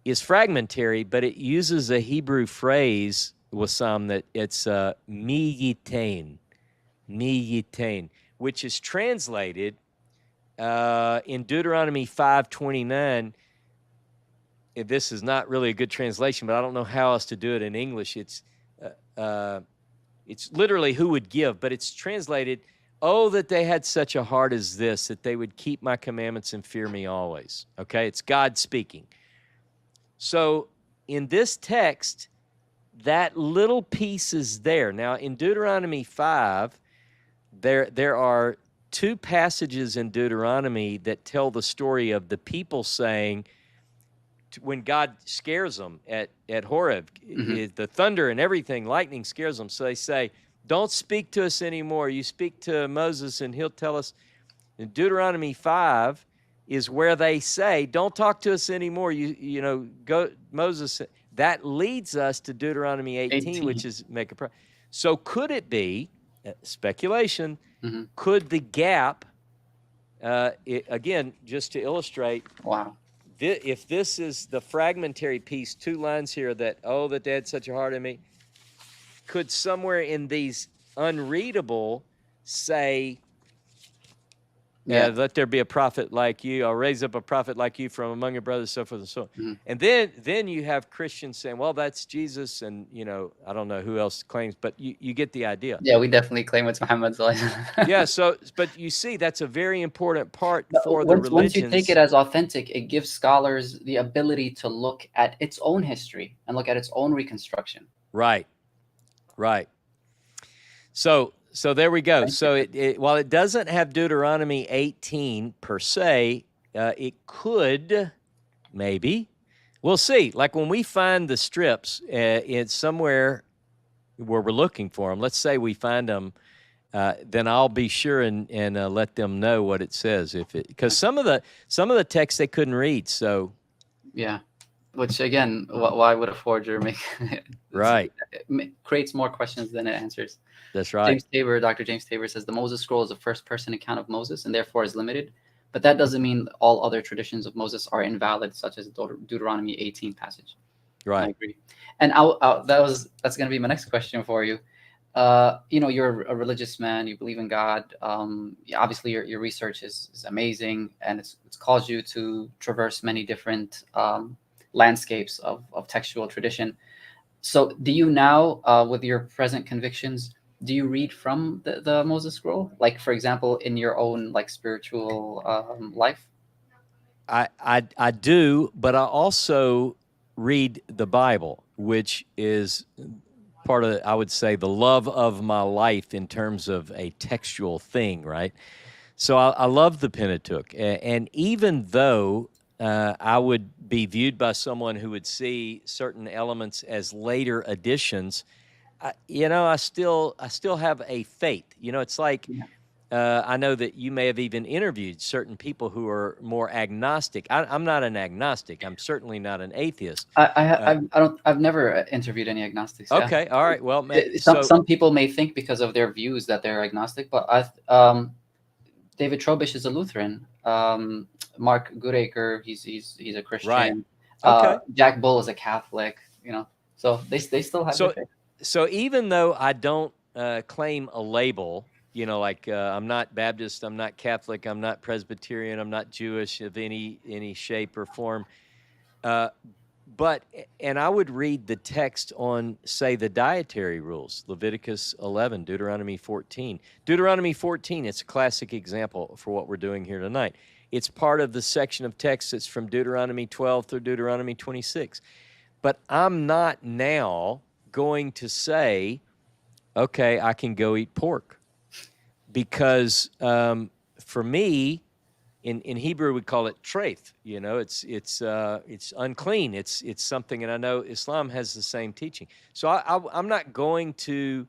is fragmentary, but it uses a Hebrew phrase, Wassam, that it's mi yitain, which is translated in Deuteronomy 5:29. This is not really a good translation, but I don't know how else to do it in English. It's literally who would give, but it's translated, oh, that they had such a heart as this, that they would keep my commandments and fear me always. Okay, it's God speaking. So in this text, that little piece is there. Now, in Deuteronomy 5, there are 2 passages in Deuteronomy that tell the story of the people saying, when God scares them at Horeb, the thunder and everything, lightning scares them. So they say, don't speak to us anymore. You speak to Moses and he'll tell us. In Deuteronomy 5 is where they say, don't talk to us anymore. You know, go, Moses. That leads us to Deuteronomy 18. Which is make a prayer. So could it be, speculation, could the gap, again, just to illustrate, Wow. If this is the fragmentary piece, 2 lines here that, oh, that they had such a heart in me, could somewhere in these unreadable say, let there be a prophet like you, I'll raise up a prophet like you from among your brothers, so forth and so on. And then you have Christians saying, well, that's Jesus, and, you know, I don't know who else claims, but you get the idea. Yeah, we definitely claim it's Muhammad. Yeah, so, but you see, that's a very important part for the religions. Once you take it as authentic, it gives scholars the ability to look at its own history and look at its own reconstruction. Right. So there we go. So while it doesn't have Deuteronomy 18 per se, it could, maybe. We'll see. Like when we find the strips, it's somewhere where we're looking for them. Let's say we find them, then I'll be sure and let them know what it says. Because some of the text they couldn't read. So yeah, which again, why would a forger make? Right. It creates more questions than it answers. That's right. Dr. James Tabor says the Moses scroll is a first-person account of Moses and therefore is limited, but that doesn't mean all other traditions of Moses are invalid, such as Deuteronomy 18 passage. Right. I agree. And that's going to be my next question for you. You know, you're a religious man. You believe in God. Obviously, your research is amazing, and it's caused you to traverse many different landscapes of textual tradition. So, do you now, with your present convictions, do you read from the Moses scroll? Like, for example, in your own like spiritual life? I do, but I also read the Bible, which is part of, I would say, the love of my life in terms of a textual thing, right? So I love the Pentateuch, and even though I would be viewed by someone who would see certain elements as later additions, I still have a faith. You know, it's like, I know that you may have even interviewed certain people who are more agnostic. I'm not an agnostic. I'm certainly not an atheist. I've never interviewed any agnostics. Okay, all right. Well, some people may think because of their views that they're agnostic, but David Trobish is a Lutheran. Mark Goodacre, he's a Christian. Right. Okay. Jack Bull is a Catholic. You know, so they still have their faith. So even though I don't claim a label, you know, like I'm not Baptist, I'm not Catholic, I'm not Presbyterian, I'm not Jewish of any shape or form. And I would read the text on, say, the dietary rules, Leviticus 11, Deuteronomy 14. Deuteronomy 14, it's a classic example for what we're doing here tonight. It's part of the section of text that's from Deuteronomy 12 through Deuteronomy 26. But I'm not now going to say, okay, I can go eat pork. Because for me, in Hebrew we call it treif. You know, it's unclean. It's something, and I know Islam has the same teaching. So I'm not going to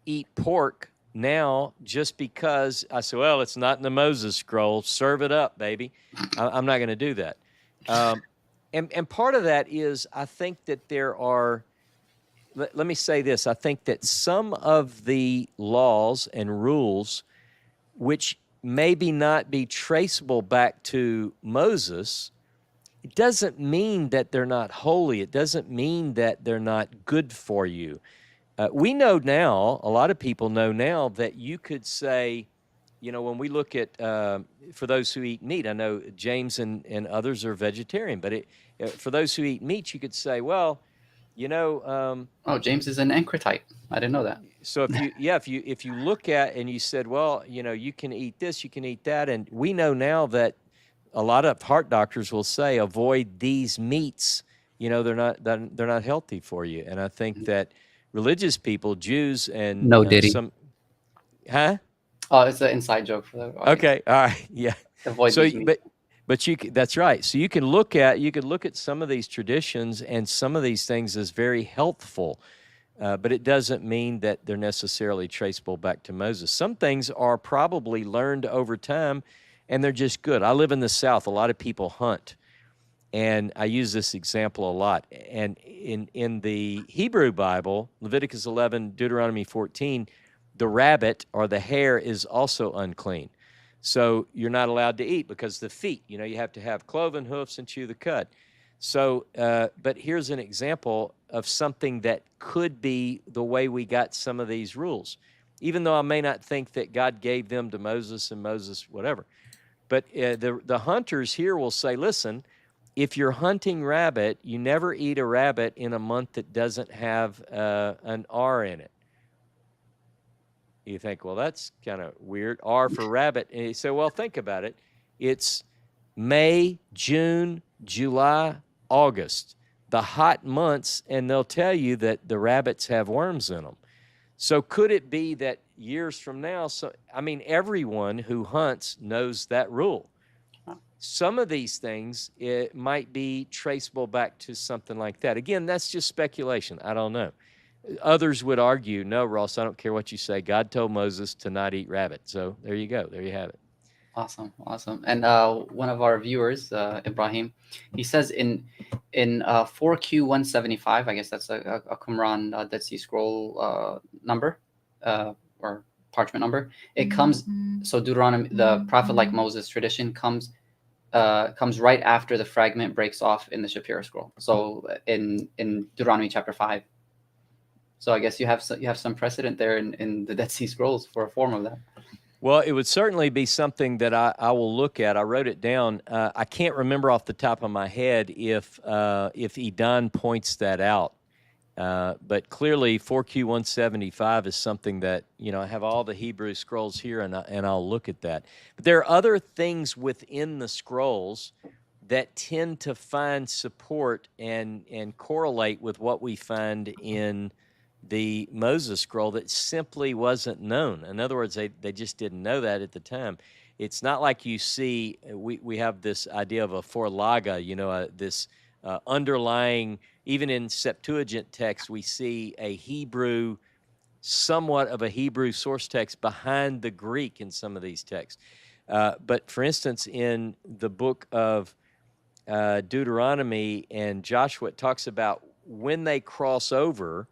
eat pork now just because I say, well, it's not in the Moses scroll. Serve it up, baby. I'm not going to do that. And part of that is I think that there are. Let me say this. I think that some of the laws and rules, which maybe not be traceable back to Moses, it doesn't mean that they're not holy. It doesn't mean that they're not good for you. We know now, a lot of people know now, that you could say, you know, when we look at, for those who eat meat, I know James and others are vegetarian, but for those who eat meat, you could say, well, you know, Oh, James is an Ancretite. I didn't know that. so if you look at and you said, well, you know, you can eat this, you can eat that, and we know now that a lot of heart doctors will say avoid these meats. You know, they're not healthy for you. And I think that religious people, Jews, and No Diddy. some, huh? Oh, it's an inside joke for the audience. Okay, all right, yeah. Avoid So, these meats. but that's right. So you could look at some of these traditions and some of these things as very helpful. But it doesn't mean that they're necessarily traceable back to Moses. Some things are probably learned over time, and they're just good. I live in the South. A lot of people hunt, and I use this example a lot. And in the Hebrew Bible, Leviticus 11, Deuteronomy 14, the rabbit or the hare is also unclean. So you're not allowed to eat because the feet, you know, you have to have cloven hoofs and chew the cud. So, but here's an example of something that could be the way we got some of these rules, even though I may not think that God gave them to Moses and Moses, whatever. But the hunters here will say, listen, if you're hunting rabbit, you never eat a rabbit in a month that doesn't have an R in it. You think, well, that's kind of weird. R for rabbit. And you say, well, think about it. It's May, June, July, August, the hot months, and they'll tell you that the rabbits have worms in them. So could it be that years from now, everyone who hunts knows that rule. Some of these things, it might be traceable back to something like that. Again, that's just speculation. I don't know. Others would argue, no, Ross, I don't care what you say. God told Moses to not eat rabbit. So there you go. There you have it. Awesome. And one of our viewers, Ibrahim, he says in 4Q175, I guess that's a Qumran Dead Sea Scroll number or parchment number. It comes, so Deuteronomy, the prophet like Moses tradition comes right after the fragment breaks off in the Shapira scroll. So in Deuteronomy chapter 5. So I guess you have some precedent there in the Dead Sea Scrolls for a form of that. Well, it would certainly be something that I will look at. I wrote it down. I can't remember off the top of my head if Edan points that out. But clearly 4Q175 is something that, you know, I have all the Hebrew scrolls here, and I'll look at that. But there are other things within the scrolls that tend to find support and correlate with what we find in the Moses scroll that simply wasn't known. In other words, they just didn't know that at the time. It's not like you see, we have this idea of a forlaga, you know, this underlying, even in Septuagint text, we see a Hebrew, somewhat of a Hebrew source text behind the Greek in some of these texts. But for instance, in the book of Deuteronomy and Joshua, it talks about when they cross over.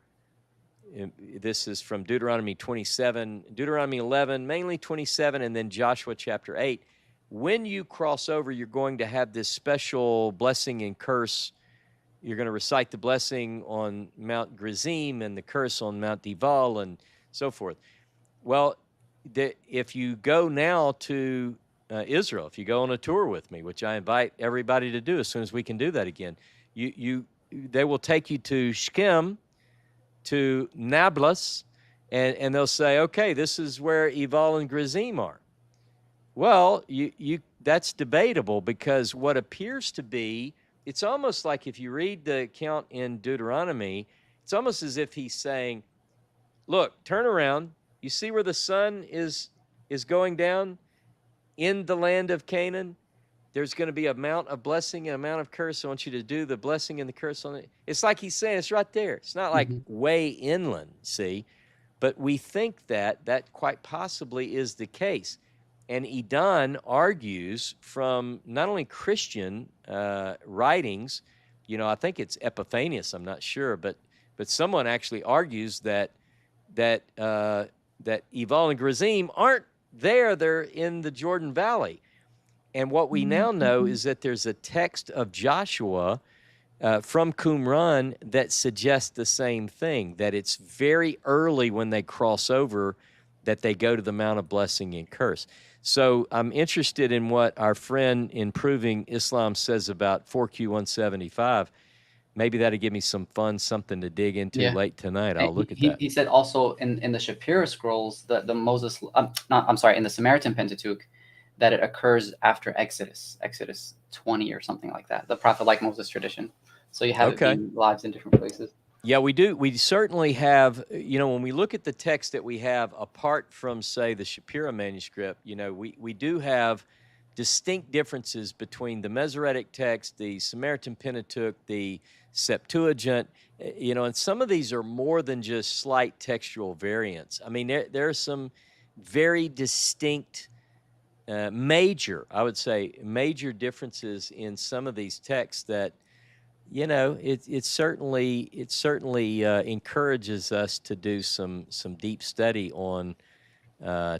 This is from Deuteronomy 27, Deuteronomy 11, mainly 27, and then Joshua chapter 8. When you cross over, you're going to have this special blessing and curse. You're going to recite the blessing on Mount Gerizim and the curse on Mount Dibal and so forth. Well, if you go now to Israel, if you go on a tour with me, which I invite everybody to do as soon as we can do that again, they will take you to Shechem, to Nablus, and they'll say, okay, this is where Eval and Gerizim are. Well, that's debatable, because what appears to be, it's almost like if you read the account in Deuteronomy, it's almost as if he's saying, look, turn around. You see where the sun is going down in the land of Canaan? There's going to be a amount of blessing and amount of curse. I want you to do the blessing and the curse on it. It's like he's saying it's right there. It's not like way inland, see? But we think that quite possibly is the case. And Edon argues from not only Christian writings, I think it's Epiphanius, I'm not sure, but someone actually argues that Eval and Gerizim aren't there. They're in the Jordan Valley. And what we now know is that there's a text of Joshua from Qumran that suggests the same thing, that it's very early when they cross over that they go to the Mount of Blessing and Curse. So I'm interested in what our friend Improving Islam says about 4Q175. Maybe that'll give me some fun, something to dig into late tonight. I'll look at that. He said also in the Shapira scrolls, the Moses, in the Samaritan Pentateuch, that it occurs after Exodus 20 or something like that, the prophet like Moses tradition. So you have it being lives in different places. Yeah, we do. We certainly have, when we look at the text that we have, apart from, say, the Shapira manuscript, we do have distinct differences between the Masoretic text, the Samaritan Pentateuch, the Septuagint, and some of these are more than just slight textual variants. I mean, there are some very distinct major differences in some of these texts that, it certainly encourages us to do some deep study on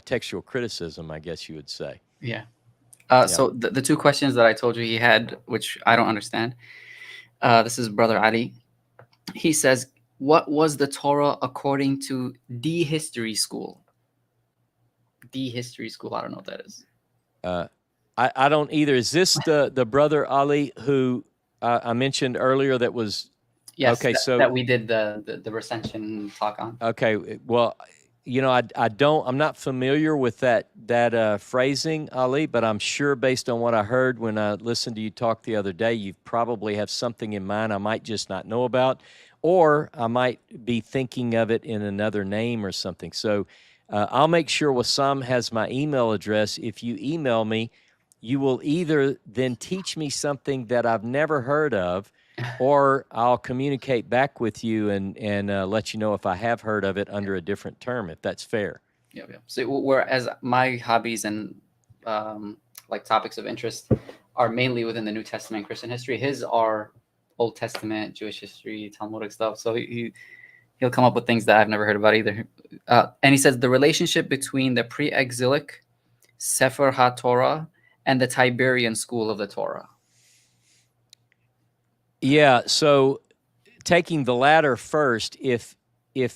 textual criticism, I guess you would say. Yeah. So the two questions that I told you he had, which I don't understand. This is Brother Ali. He says, what was the Torah according to the history school? The history school. I don't know what that is. I don't either. Is this the Brother Ali who I mentioned earlier that was? Yes, okay, that we did the recension talk on. Okay, well, I'm not familiar with that phrasing, Ali, but I'm sure based on what I heard when I listened to you talk the other day, you probably have something in mind I might just not know about, or I might be thinking of it in another name or something. So I'll make sure Wassam has my email address. If you email me, you will either then teach me something that I've never heard of, or I'll communicate back with you and let you know if I have heard of it under a different term, if that's fair. Yeah. So whereas my hobbies and like topics of interest are mainly within the New Testament and Christian history, his are Old Testament, Jewish history, Talmudic stuff. So he'll come up with things that I've never heard about either. And he says the relationship between the pre-exilic Sefer HaTorah and the Tiberian school of the Torah. Yeah, so taking the latter first, if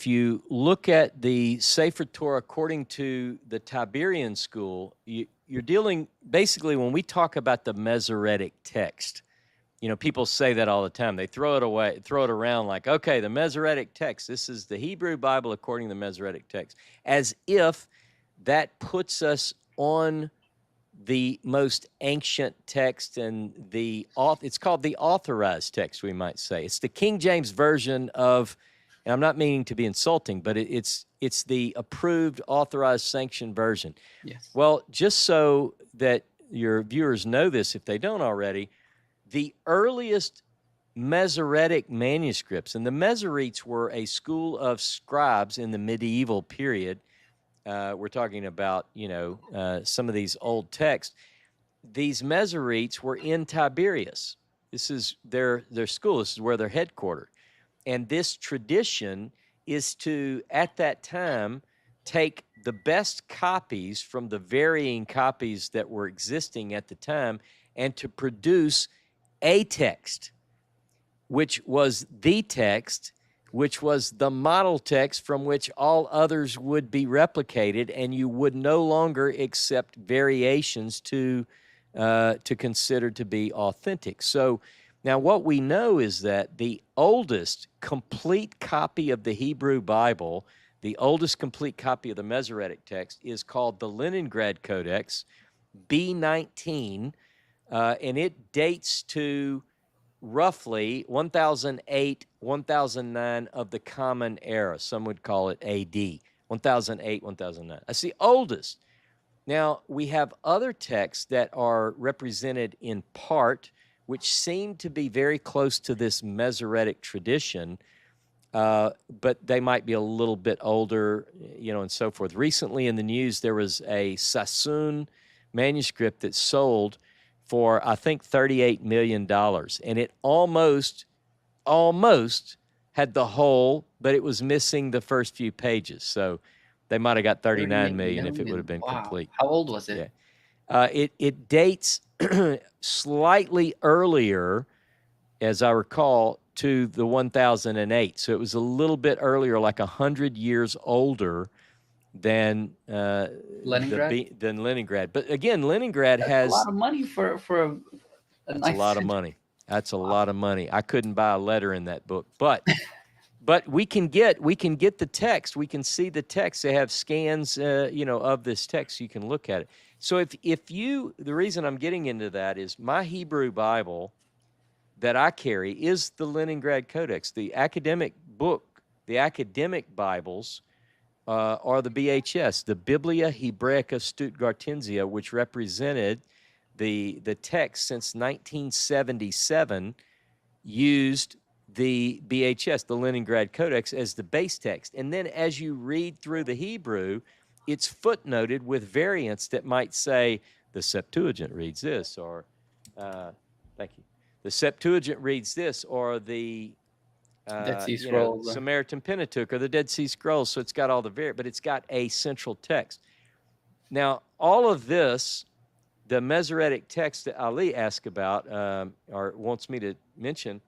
you look at the Sefer Torah according to the Tiberian school, you're dealing, basically when we talk about the Masoretic text, people say that all the time. They throw it around like, okay, the Masoretic text, this is the Hebrew Bible according to the Masoretic text, as if that puts us on the most ancient text and it's called the authorized text, we might say. It's the King James version of, and I'm not meaning to be insulting, but it's the approved, authorized, sanctioned version. Yes. Well, just so that your viewers know this, if they don't already, the earliest Masoretic manuscripts, and the Masoretes were a school of scribes in the medieval period. We're talking about, some of these old texts. These Masoretes were in Tiberias. This is their school. This is where they're headquartered. And this tradition is to, at that time, take the best copies from the varying copies that were existing at the time and to produce a text, which was the text, which was the model text from which all others would be replicated, and you would no longer accept variations to consider to be authentic. So now what we know is that the oldest complete copy of the Hebrew Bible, the oldest complete copy of the Masoretic text, is called the Leningrad Codex, B19, and it dates to roughly 1008, 1009 of the Common Era. Some would call it AD, 1008, 1009. That's the oldest. Now, we have other texts that are represented in part, which seem to be very close to this Masoretic tradition, but they might be a little bit older, and so forth. Recently in the news, there was a Sassoon manuscript that sold for, I think, $38 million. And it almost had the whole, but it was missing the first few pages. So they might have got 39 million if it would have been complete. How old was it? Yeah. It dates slightly earlier, as I recall, to the 1008. So it was a little bit earlier, like 100 years older than Leningrad. But again, Leningrad has a lot of money for that's a lot of money. That's a lot of money. I couldn't buy a letter in that book, but we can get the text. We can see the text. They have scans, of this text. You can look at it. So the reason I'm getting into that is my Hebrew Bible that I carry is the Leningrad Codex. The academic book, the academic Bibles are the BHS, the Biblia Hebraica Stuttgartensia, which represented the text since 1977, used the BHS, the Leningrad Codex, as the base text. And then as you read through the Hebrew, it's footnoted with variants that might say, the Septuagint reads this, or, thank you, the Septuagint reads this, or the Dead Sea Scrolls, Samaritan Pentateuch, or the Dead Sea Scrolls. So it's got all the but it's got a central text. Now, all of this, the Masoretic text that Ali asked about, or wants me to mention,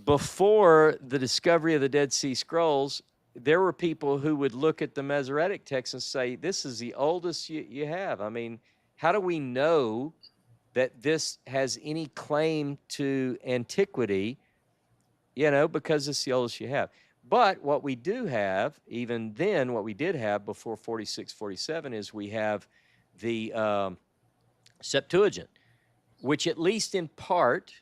before the discovery of the Dead Sea Scrolls, there were people who would look at the Masoretic text and say, this is the oldest you have. I mean, how do we know that this has any claim to antiquity? Because it's the oldest you have. But what we do have, even then, what we did have before 46, 47, is we have the Septuagint, which at least in part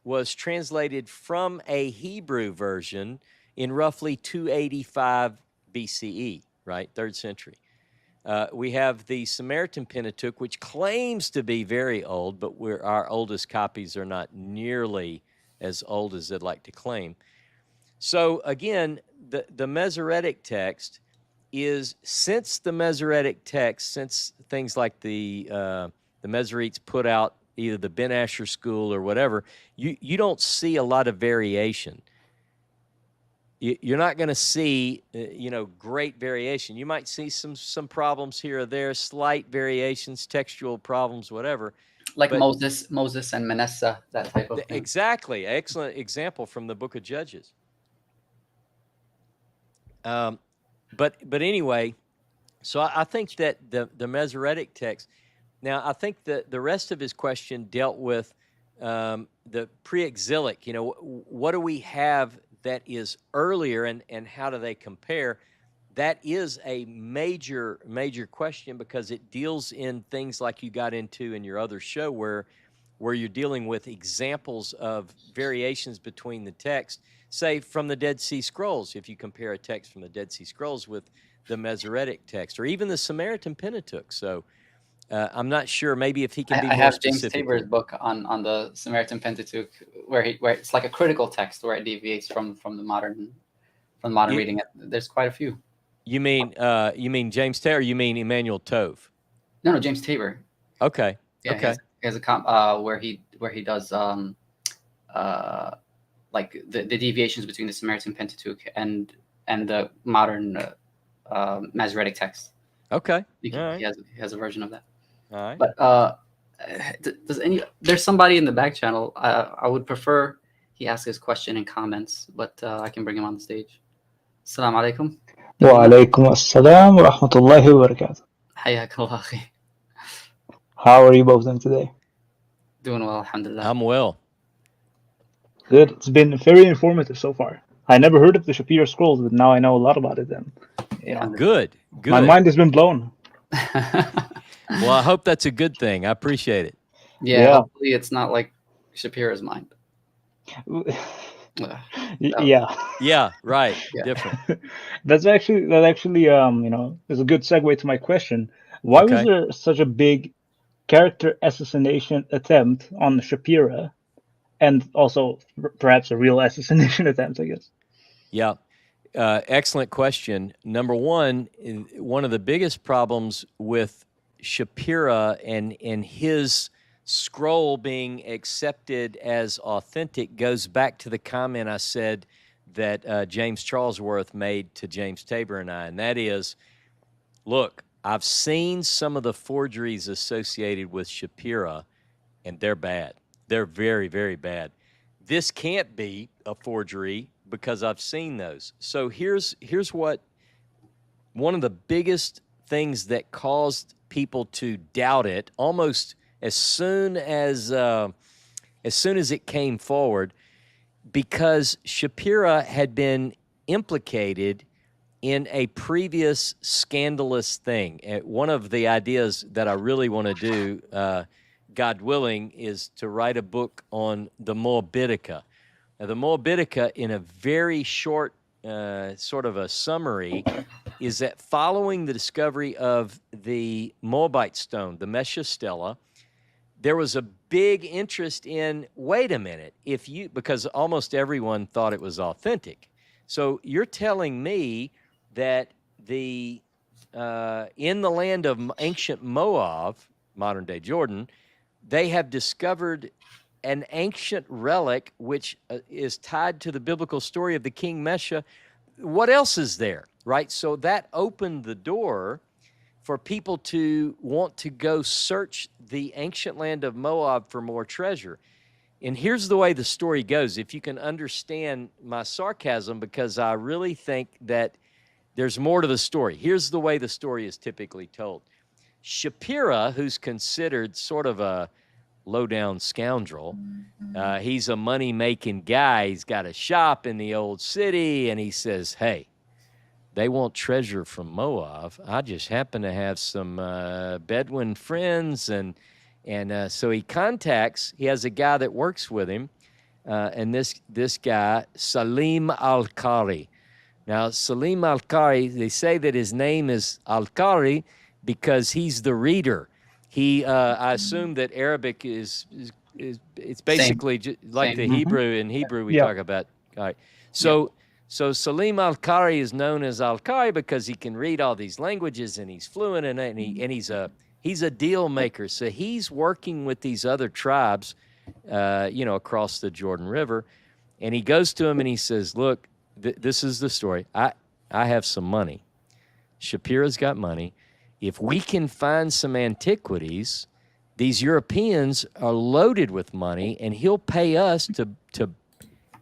was translated from a Hebrew version in roughly 285 BCE, right? 3rd century. We have the Samaritan Pentateuch, which claims to be very old, but our oldest copies are not nearly as old as they'd like to claim. So again, the Masoretic text is, since things like the Masoretes put out either the Ben Asher School or whatever, you don't see a lot of variation. You're not going to see, great variation. You might see some problems here or there, slight variations, textual problems, whatever. Like Moses and Manasseh, that type of thing. Exactly. Excellent example from the book of Judges. But anyway, so I think that the Masoretic text, now I think that the rest of his question dealt with the pre-exilic, what do we have that is earlier and how do they compare? That is a major question, because it deals in things like you got into in your other show where you're dealing with examples of variations between the text, say from the Dead Sea Scrolls, if you compare a text from the Dead Sea Scrolls with the Masoretic text, or even the Samaritan Pentateuch. So I'm not sure, maybe if he can be more specific. I have James Tabor's book on the Samaritan Pentateuch, where it's like a critical text where it deviates from the modern reading. There's quite a few. You mean James Tabor? Or you mean Emmanuel Tove? No, James Tabor. Okay. Yeah, okay. He has a where he does like the deviations between the Samaritan Pentateuch and the modern Masoretic text. Okay. He has a version of that. All right. But there's somebody in the back channel. I would prefer he asked his question in comments, but I can bring him on the stage. Assalamu alaikum. وعليكم السلام ورحمة الله وبركاته. حياك الله أخي. How are you both doing today? Doing well, alhamdulillah. I'm well. Good. It's been very informative so far. I never heard of the Shapira scrolls, but now I know a lot about it. And Good. my mind has been blown. Well, I hope that's a good thing. I appreciate it. Yeah, hopefully it's not like Shapira's mind. Yeah, right. Yeah. Different. that actually is a good segue to my question. Why was there such a big character assassination attempt on Shapira, and also perhaps a real assassination attempt, I guess? Yeah. Excellent question. Number one of the biggest problems with Shapira and his scroll being accepted as authentic goes back to the comment I said that James Charlesworth made to James Tabor and I, and that is, look, I've seen some of the forgeries associated with Shapira, and they're bad. They're very, very bad. This can't be a forgery because I've seen those. So here's what one of the biggest things that caused people to doubt it almost as soon as it came forward, because Shapira had been implicated in a previous scandalous thing. One of the ideas that I really want to do, God willing, is to write a book on the Moabitica. Now, the Moabitica, in a very short sort of a summary, is that following the discovery of the Moabite stone, the Mesha Stela, there was a big interest in, wait a minute, because almost everyone thought it was authentic. So you're telling me that in the land of ancient Moab, modern day Jordan, they have discovered an ancient relic which is tied to the biblical story of the king Mesha. What else is there, right? So that opened the door for people to want to go search the ancient land of Moab for more treasure. And here's the way the story goes, if you can understand my sarcasm, because I really think that there's more to the story. Here's the way the story is typically told. Shapira, who's considered sort of a low-down scoundrel, he's a money-making guy. He's got a shop in the old city, and he says, hey, they want treasure from Moab. I just happen to have some Bedouin friends, and so he has a guy that works with him, and this guy, Salim Al-Qari. Now, Salim Al-Qari, they say that his name is Al-Qari because he's the reader. I assume that Arabic is it's basically like the Hebrew. In Hebrew, we talk about. All right. So Salim Al-Qari is known as Al-Qari because he can read all these languages and he's fluent in it, and he's a deal maker. So he's working with these other tribes, across the Jordan River, and he goes to him and he says, "Look, this is the story. I have some money. Shapira's got money. If we can find some antiquities, these Europeans are loaded with money, and he'll pay us to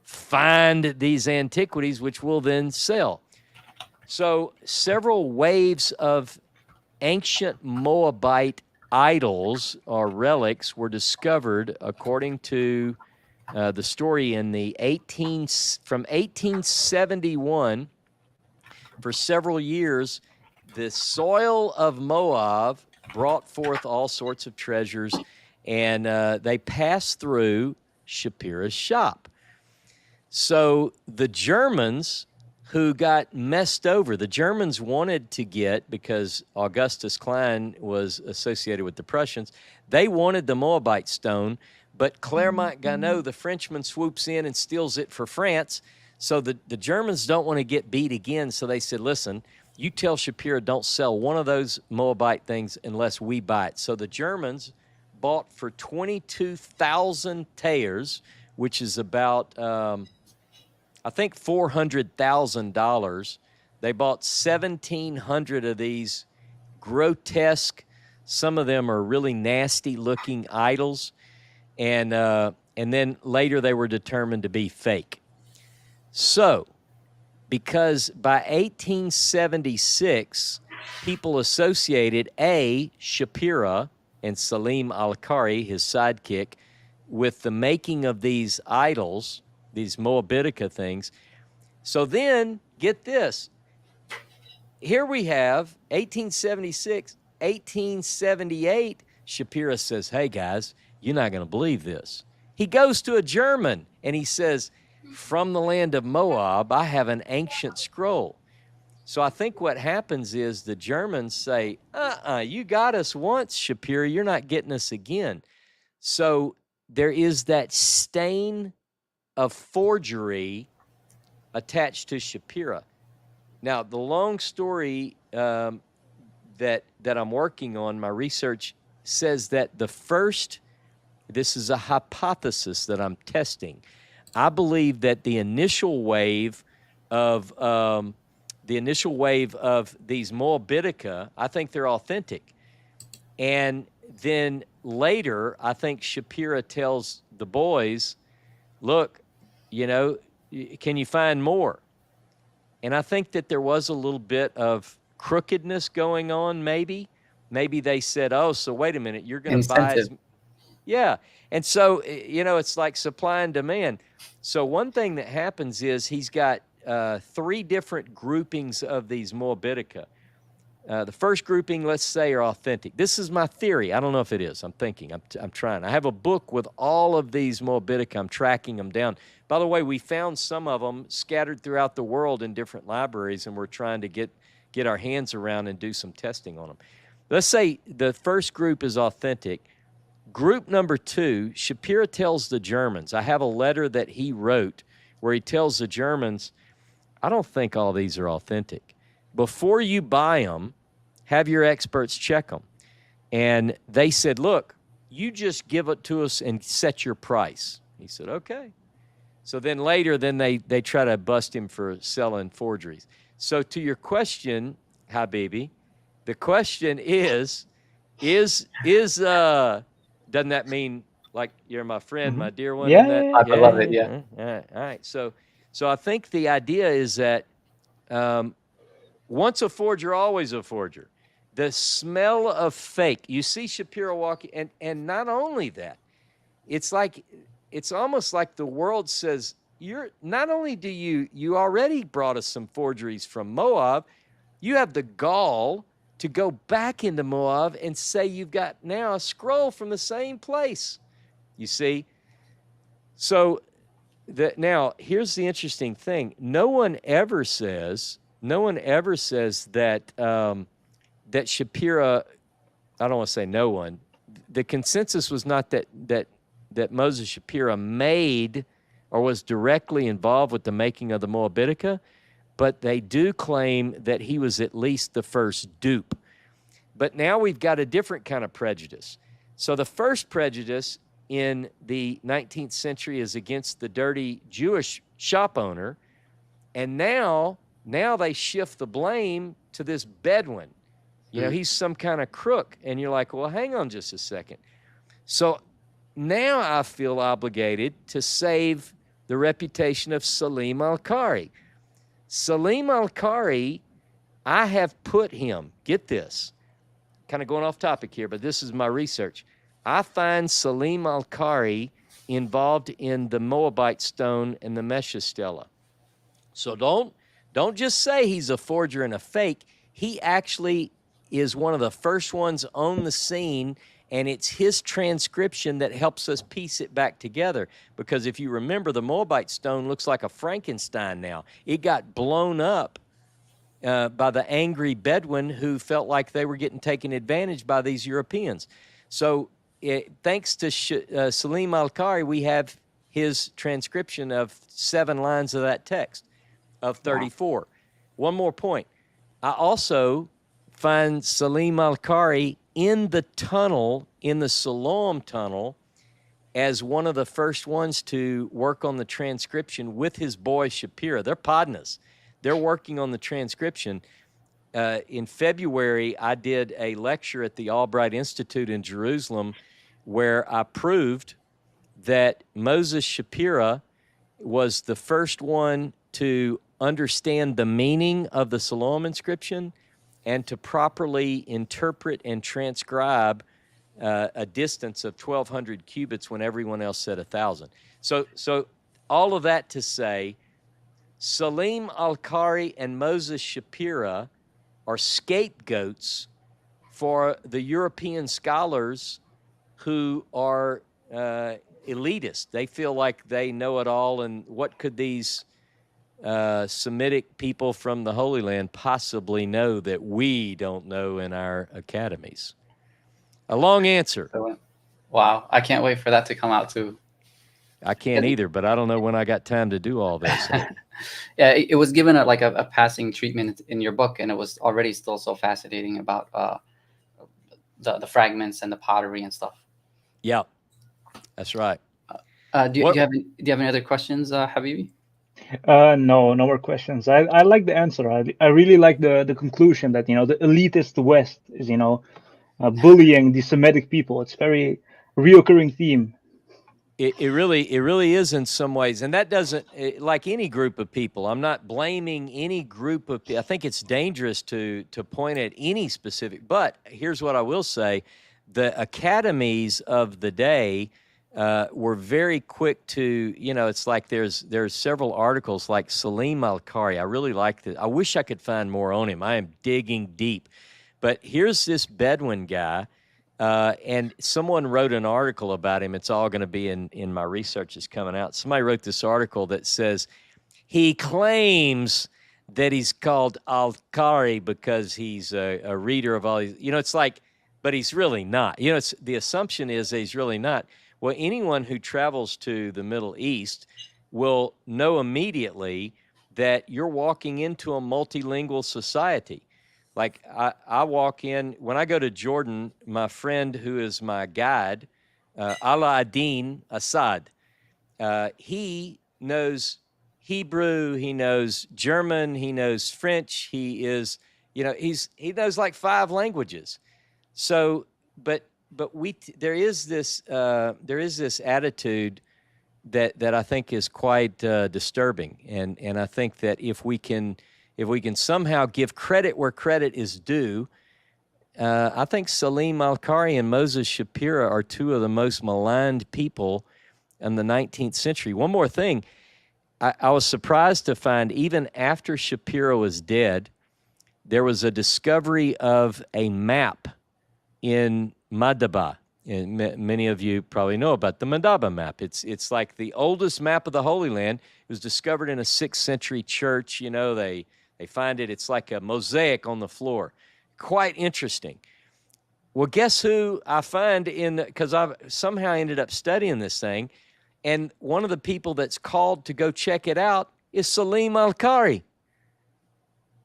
find these antiquities, which we'll then sell." So several waves of ancient Moabite idols or relics were discovered, according to the story, from 1871. For several years, the soil of Moab brought forth all sorts of treasures, and they passed through Shapira's shop. So the Germans, who got messed over, the Germans wanted to get, because Augustus Klein was associated with the Prussians, they wanted the Moabite stone, but Clermont-Ganneau, the Frenchman, swoops in and steals it for France. So the Germans don't want to get beat again, so they said, listen, you tell Shapira don't sell one of those Moabite things unless we buy it. So the Germans bought for 22,000 taels, which is about, I think, $400,000. They bought 1,700 of these grotesque, some of them are really nasty-looking idols, and and then later they were determined to be fake. So, because by 1876, people associated Shapira and Salim al-Kari, his sidekick, with the making of these idols, these Moabitica things. So then, get this. Here we have 1876, 1878, Shapira says, hey guys, you're not going to believe this. He goes to a German and he says, from the land of Moab, I have an ancient scroll. So I think what happens is the Germans say, you got us once, Shapira, you're not getting us again. So there is that stain of forgery attached to Shapira. Now, the long story that I'm working on, my research says that this is a hypothesis that I'm testing. I believe that the initial wave of these Moabitica, I think they're authentic. And then later, I think Shapira tells the boys, look, can you find more? And I think that there was a little bit of crookedness going on, maybe. Maybe they said, oh, so wait a minute, you're going to buy... Yeah. And so, it's like supply and demand. So one thing that happens is he's got 3 different groupings of these Moabitica. The first grouping, let's say, are authentic. This is my theory. I don't know if it is. I'm thinking. I'm trying. I have a book with all of these Moabitica. I'm tracking them down. By the way, we found some of them scattered throughout the world in different libraries, and we're trying to get our hands around and do some testing on them. Let's say the first group is authentic. Group number 2, Shapira tells the Germans. I have a letter that he wrote where he tells the Germans, I don't think all these are authentic. Before you buy them, have your experts check them. And they said, look, you just give it to us and set your price. He said, okay. So then later, they try to bust him for selling forgeries. So to your question, Habibi, the question is doesn't that mean like you're my friend, my dear one? Yeah. I love it, yeah. All right. So I think the idea is that once a forger, always a forger. The smell of fake. You see Shapira walking, and not only that, it's almost like the world says, not only do you already brought us some forgeries from Moab, you have the gall to go back into Moab and say you've got now a scroll from the same place. You see? So now here's the interesting thing. No one ever says that that Shapira, I don't want to say no one. The consensus was not that Moses Shapira made or was directly involved with the making of the Moabitica, but they do claim that he was at least the first dupe. But now we've got a different kind of prejudice. So the first prejudice in the 19th century is against the dirty Jewish shop owner, and now they shift the blame to this Bedouin. He's some kind of crook, and you're like, well, hang on just a second. So now I feel obligated to save the reputation of Salim al-Kari. Salim al-Kari, I have put him, get this, kind of going off topic here, but this is my research. I find Salim al-Kari involved in the Moabite stone and the Mesha stela. So don't just say he's a forger and a fake. He actually is one of the first ones on the scene, and it's his transcription that helps us piece it back together. Because if you remember, the Moabite stone looks like a Frankenstein now. It got blown up by the angry Bedouin who felt like they were getting taken advantage by these Europeans. So thanks to Salim al-Kari, we have his transcription of 7 lines of that text of 34. Wow. One more point. I also find Salim al-Kari in the tunnel, in the Siloam tunnel, as one of the first ones to work on the transcription with his boy Shapira. They're podnas. They're working on the transcription. In February, I did a lecture at the Albright Institute in Jerusalem where I proved that Moses Shapira was the first one to understand the meaning of the Siloam inscription and to properly interpret and transcribe a distance of 1,200 cubits when everyone else said 1,000. So all of that to say, Salim Al-Qari and Moses Shapira are scapegoats for the European scholars who are elitist. They feel like they know it all, and what could these Semitic people from the Holy Land possibly know that we don't know in our academies? A long answer. Wow, I can't wait for that to come out too. I can't either, but I don't know when I got time to do all this. So. Yeah, it was given a passing treatment in your book, and it was already still so fascinating about the fragments and the pottery and stuff. Yeah, that's right. Do you have any other questions, Habibi? No more questions. I like the answer. I really like the conclusion that, the elitist West is, bullying the Semitic people. It's very reoccurring theme. It really is in some ways, and that doesn't, like any group of people, I'm not blaming any group of people. I think it's dangerous to point at any specific, but here's what I will say. The academies of the day were very quick to, it's like there's several articles like Salim Al-Qari. I really like this. I wish I could find more on him. I am digging deep. But here's this Bedouin guy. And someone wrote an article about him. It's all going to be in my research that's coming out. Somebody wrote this article that says he claims that he's called Al-Qari because he's a reader of all these. It's like, but he's really not. The assumption is that he's really not. Well, anyone who travels to the Middle East will know immediately that you're walking into a multilingual society. Like I walk in, when I go to Jordan, my friend who is my guide, Ala-Adin Assad, he knows Hebrew, he knows German, he knows French, he he knows like 5 languages. So, but there is this attitude that I think is quite disturbing, and I think that if we can somehow give credit where credit is due, I think Salim Al-Qari and Moses Shapira are 2 of the most maligned people in the 19th century. One more thing, I was surprised to find even after Shapira was dead, there was a discovery of a map in Madaba. And many of you probably know about the Madaba map. It's like the oldest map of the Holy Land. It was discovered in a 6th century church. They find it. It's like a mosaic on the floor. Quite interesting. Well, guess who I find because I've somehow ended up studying this thing, and one of the people that's called to go check it out is Salim Al-Qari.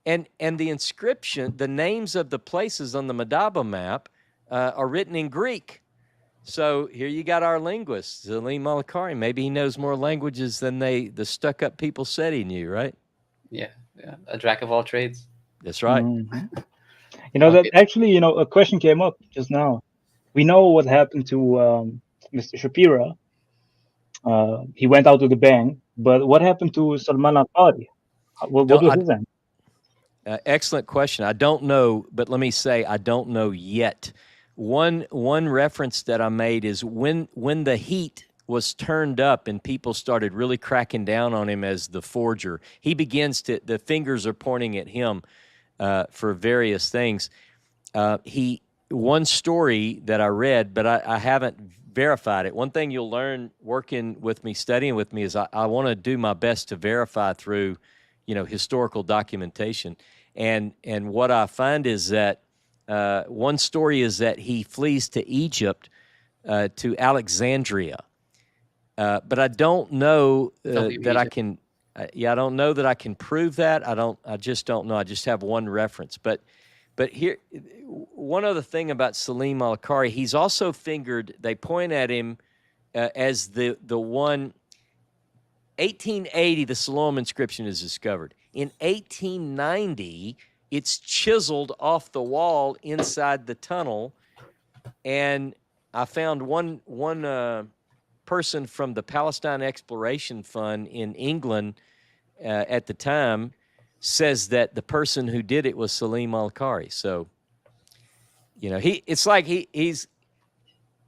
And the inscription, the names of the places on the Madaba map are written in Greek. So here you got our linguist, Salim Al-Qari. Maybe he knows more languages than the stuck-up people said he knew, right? Yeah, a jack of all trades. That's right. Mm-hmm. That actually, a question came up just now. We know what happened to Mr. Shapira. He went out with a bang, but what happened to Salman Al-Qari? What was his end? Excellent question. I don't know, but let me say I don't know yet. One reference that I made is when the heat was turned up and people started really cracking down on him as the forger, he begins to, the fingers are pointing at him for various things. One story that I read, but I haven't verified it. One thing you'll learn working with me, studying with me, is I want to do my best to verify through, historical documentation. And what I find is that one story is that he flees to Egypt, to Alexandria. But I don't know that I can. I don't know that I can prove that. I just don't know. I just have one reference. But here, one other thing about Salim Al-Qari, he's also fingered. They point at him as the one. 1880, the Siloam inscription is discovered. In 1890, it's chiseled off the wall inside the tunnel, and I found one person from the Palestine Exploration Fund in England at the time says that the person who did it was Salim al-Qari. So,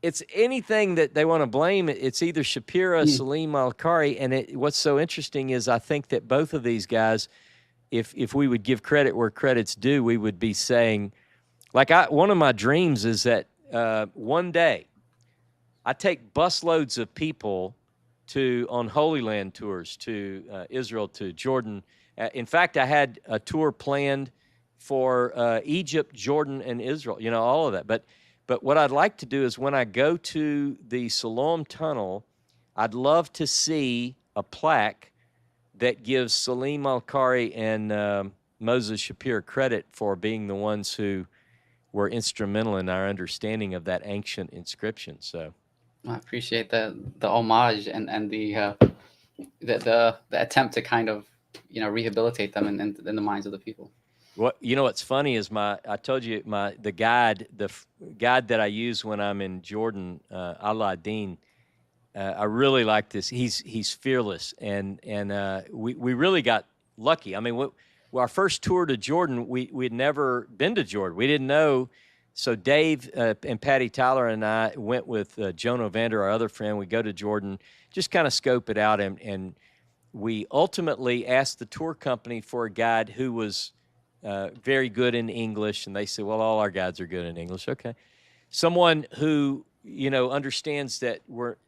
it's anything that they want to blame. It's either Shapira, Salim al-Qari, and what's so interesting is I think that both of these guys, if we would give credit where credit's due, we would be saying, one of my dreams is that one day I take busloads of people on Holy Land tours to Israel, to Jordan. In fact, I had a tour planned for Egypt, Jordan, and Israel, all of that. But what I'd like to do is when I go to the Siloam Tunnel, I'd love to see a plaque that gives Salim al-Qari and Moses Shapira credit for being the ones who were instrumental in our understanding of that ancient inscription. So I appreciate the homage and the attempt to kind of rehabilitate them in the minds of the people. What's funny is I told you the guide that I use when I'm in Jordan, Aladdin. I really like this. He's fearless, and we really got lucky. I mean, our first tour to Jordan, we'd never been to Jordan. We didn't know. So Dave and Patty Tyler and I went with Joan O'Vander, our other friend. We go to Jordan, just kind of scope it out, and we ultimately asked the tour company for a guide who was very good in English, and they said, well, all our guides are good in English. Okay. Someone who, understands that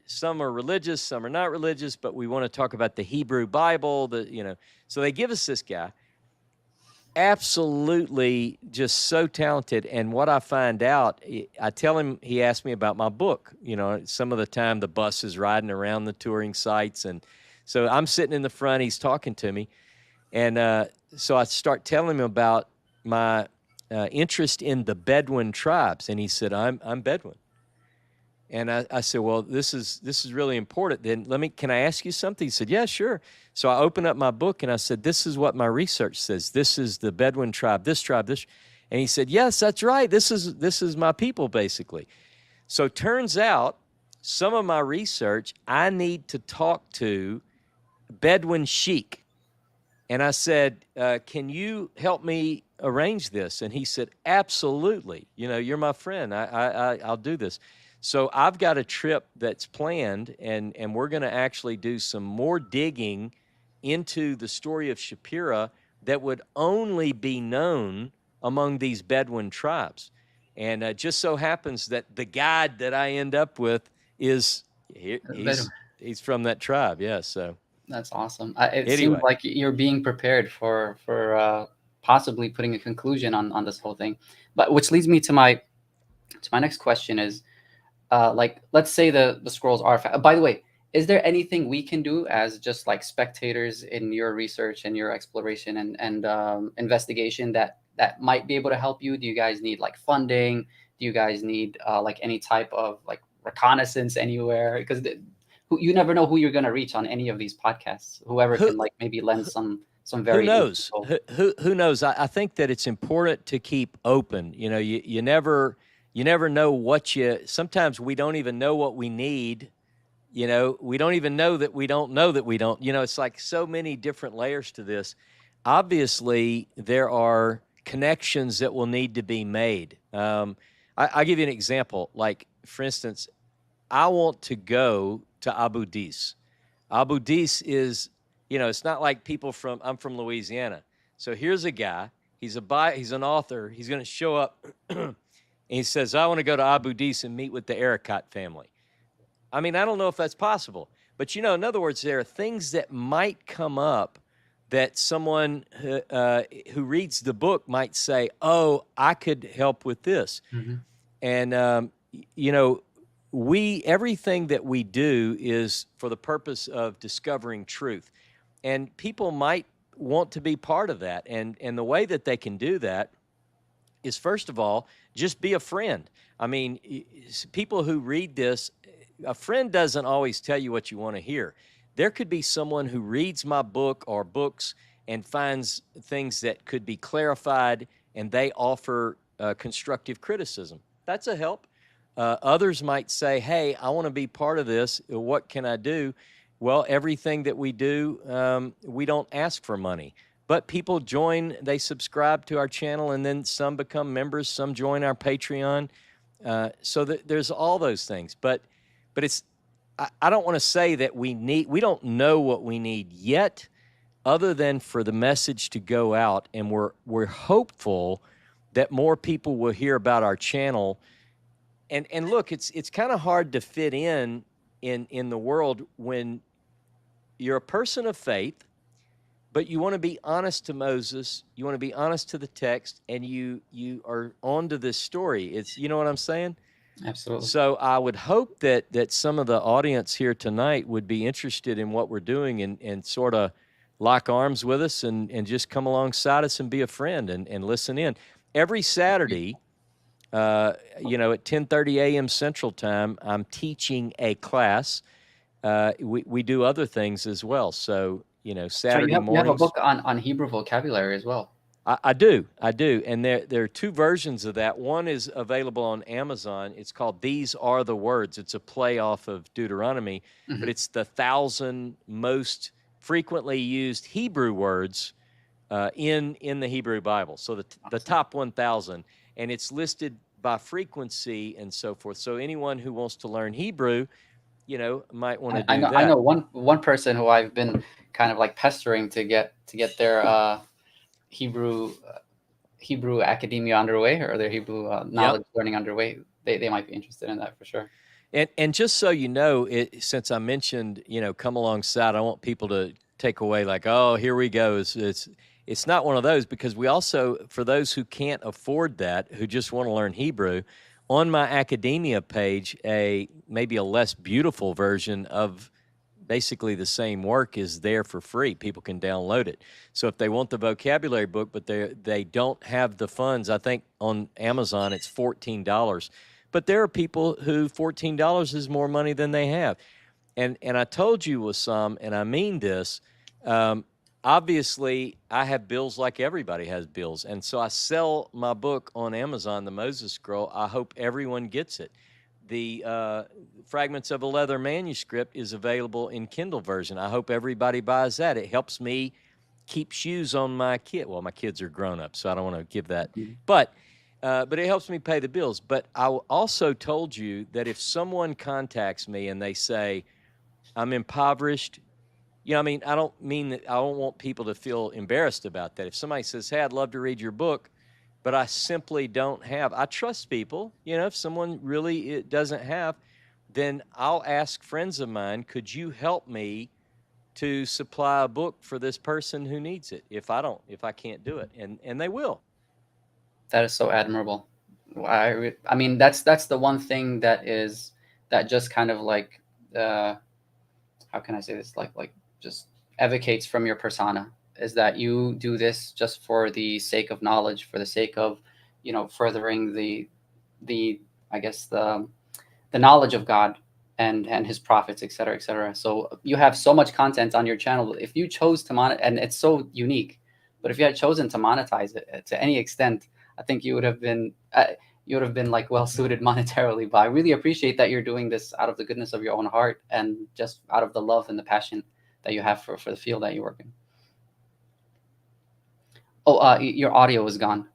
some are religious, some are not religious, but we want to talk about the Hebrew Bible, so they give us this guy. Absolutely just so talented. And what I find out, I tell him, he asked me about my book. Some of the time the bus is riding around the touring sites, and so I'm sitting in the front, he's talking to me. And so I start telling him about my interest in the Bedouin tribes, and he said, I'm Bedouin. And I said, well, this is really important. Then can I ask you something? He said, yeah, sure. So I opened up my book and I said, this is what my research says. This is the Bedouin tribe, this. And he said, yes, that's right. This is my people, basically. So turns out some of my research, I need to talk to Bedouin sheik. And I said, can you help me arrange this? And he said, absolutely. You're my friend. I'll do this. So I've got a trip that's planned, and we're going to actually do some more digging into the story of Shapira that would only be known among these Bedouin tribes. And it just so happens that the guide that I end up with he's from that tribe. Yeah, so that's awesome. It seems like you're being prepared for possibly putting a conclusion on this whole thing. But which leads me to my next question is, let's say the scrolls are by the way, is there anything we can do as just like spectators in your research and your exploration and investigation that might be able to help you? Do you guys need like funding? Do you guys need any type of like reconnaissance anywhere? Because you never know who you're going to reach on any of these podcasts. Whoever can maybe lend some very... Who knows? Who knows? I think that it's important to keep open. You never know sometimes we don't even know what we need. We don't even know that we don't know that we don't. It's like so many different layers to this. Obviously, there are connections that will need to be made. I'll give you an example. Like, for instance, I want to go to Abu Dis. Abu Dis is, it's not like I'm from Louisiana. So here's a guy, he's an author, he's going to show up and he says, I want to go to Abu Dis and meet with the Erakat family. I mean, I don't know if that's possible, but in other words, there are things that might come up that someone who reads the book might say, oh, I could help with this. Mm-hmm. And, everything that we do is for the purpose of discovering truth. And people might want to be part of that. And the way that they can do that is, first of all, just be a friend. I mean, people who read this, a friend doesn't always tell you what you want to hear. There could be someone who reads my book or books and finds things that could be clarified, and they offer constructive criticism. That's a help. Others might say, hey, I want to be part of this. What can I do? Well, everything that we do, we don't ask for money. But people join, they subscribe to our channel, and then some become members, some join our Patreon. So there's all those things. But it's, I don't want to say that we don't know what we need yet, other than for the message to go out. And we're hopeful that more people will hear about our channel. And look, it's kind of hard to fit in the world when you're a person of faith, but you want to be honest to Moses, you want to be honest to the text, and you are on to this story. It's, you know what I'm saying? Absolutely. So I would hope that some of the audience here tonight would be interested in what we're doing and sort of lock arms with us and just come alongside us and be a friend and listen in. Every Saturday, at 10:30 a.m. Central Time, I'm teaching a class. We do other things as well. So, Saturday mornings. You have a book on Hebrew vocabulary as well. I do. And there are two versions of that. One is available on Amazon. It's called These Are the Words. It's a play off of Deuteronomy, but it's the 1,000 most frequently used Hebrew words in the Hebrew Bible. So the top 1,000, and it's listed by frequency and so forth. So anyone who wants to learn Hebrew, might want to do that. I know one person who I've been kind of like pestering to get their Hebrew academia underway, or their Hebrew knowledge learning underway. They might be interested in that for sure. And just so you know, since I mentioned, come alongside, I want people to take away like, oh, here we go. It's not one of those, because we also, for those who can't afford that, who just want to learn Hebrew, on my academia page, maybe a less beautiful version of basically the same work is there for free. People can download it. So if they want the vocabulary book, but they don't have the funds, I think on Amazon it's $14. But there are people who $14 is more money than they have. And I told you, Wassam, and I mean this, obviously I have bills like everybody has bills. And so I sell my book on Amazon, The Moses Scroll. I hope everyone gets it. The Fragments of a Leather Manuscript is available in Kindle version. I hope everybody buys that. It helps me keep shoes on my kid. Well, my kids are grown up, so I don't want to give that. But it helps me pay the bills. But I also told you that if someone contacts me and they say, I'm impoverished, I don't mean that I don't want people to feel embarrassed about that. If somebody says, hey, I'd love to read your book, but I simply don't have. I trust people. If someone really doesn't have, then I'll ask friends of mine, could you help me to supply a book for this person who needs it if I can't do it? And they will. That is so admirable. I mean, that's the one thing that just kind of like, how can I say this? Like just advocates from your persona, is that you do this just for the sake of knowledge, for the sake of, furthering the I guess the knowledge of God and his prophets, et cetera, et cetera. So you have so much content on your channel. If you chose to and it's so unique, but if you had chosen to monetize it to any extent, I think you would have been like well suited monetarily. But I really appreciate that you're doing this out of the goodness of your own heart and just out of the love and the passion that you have for the field that you work in. Oh, your audio is gone.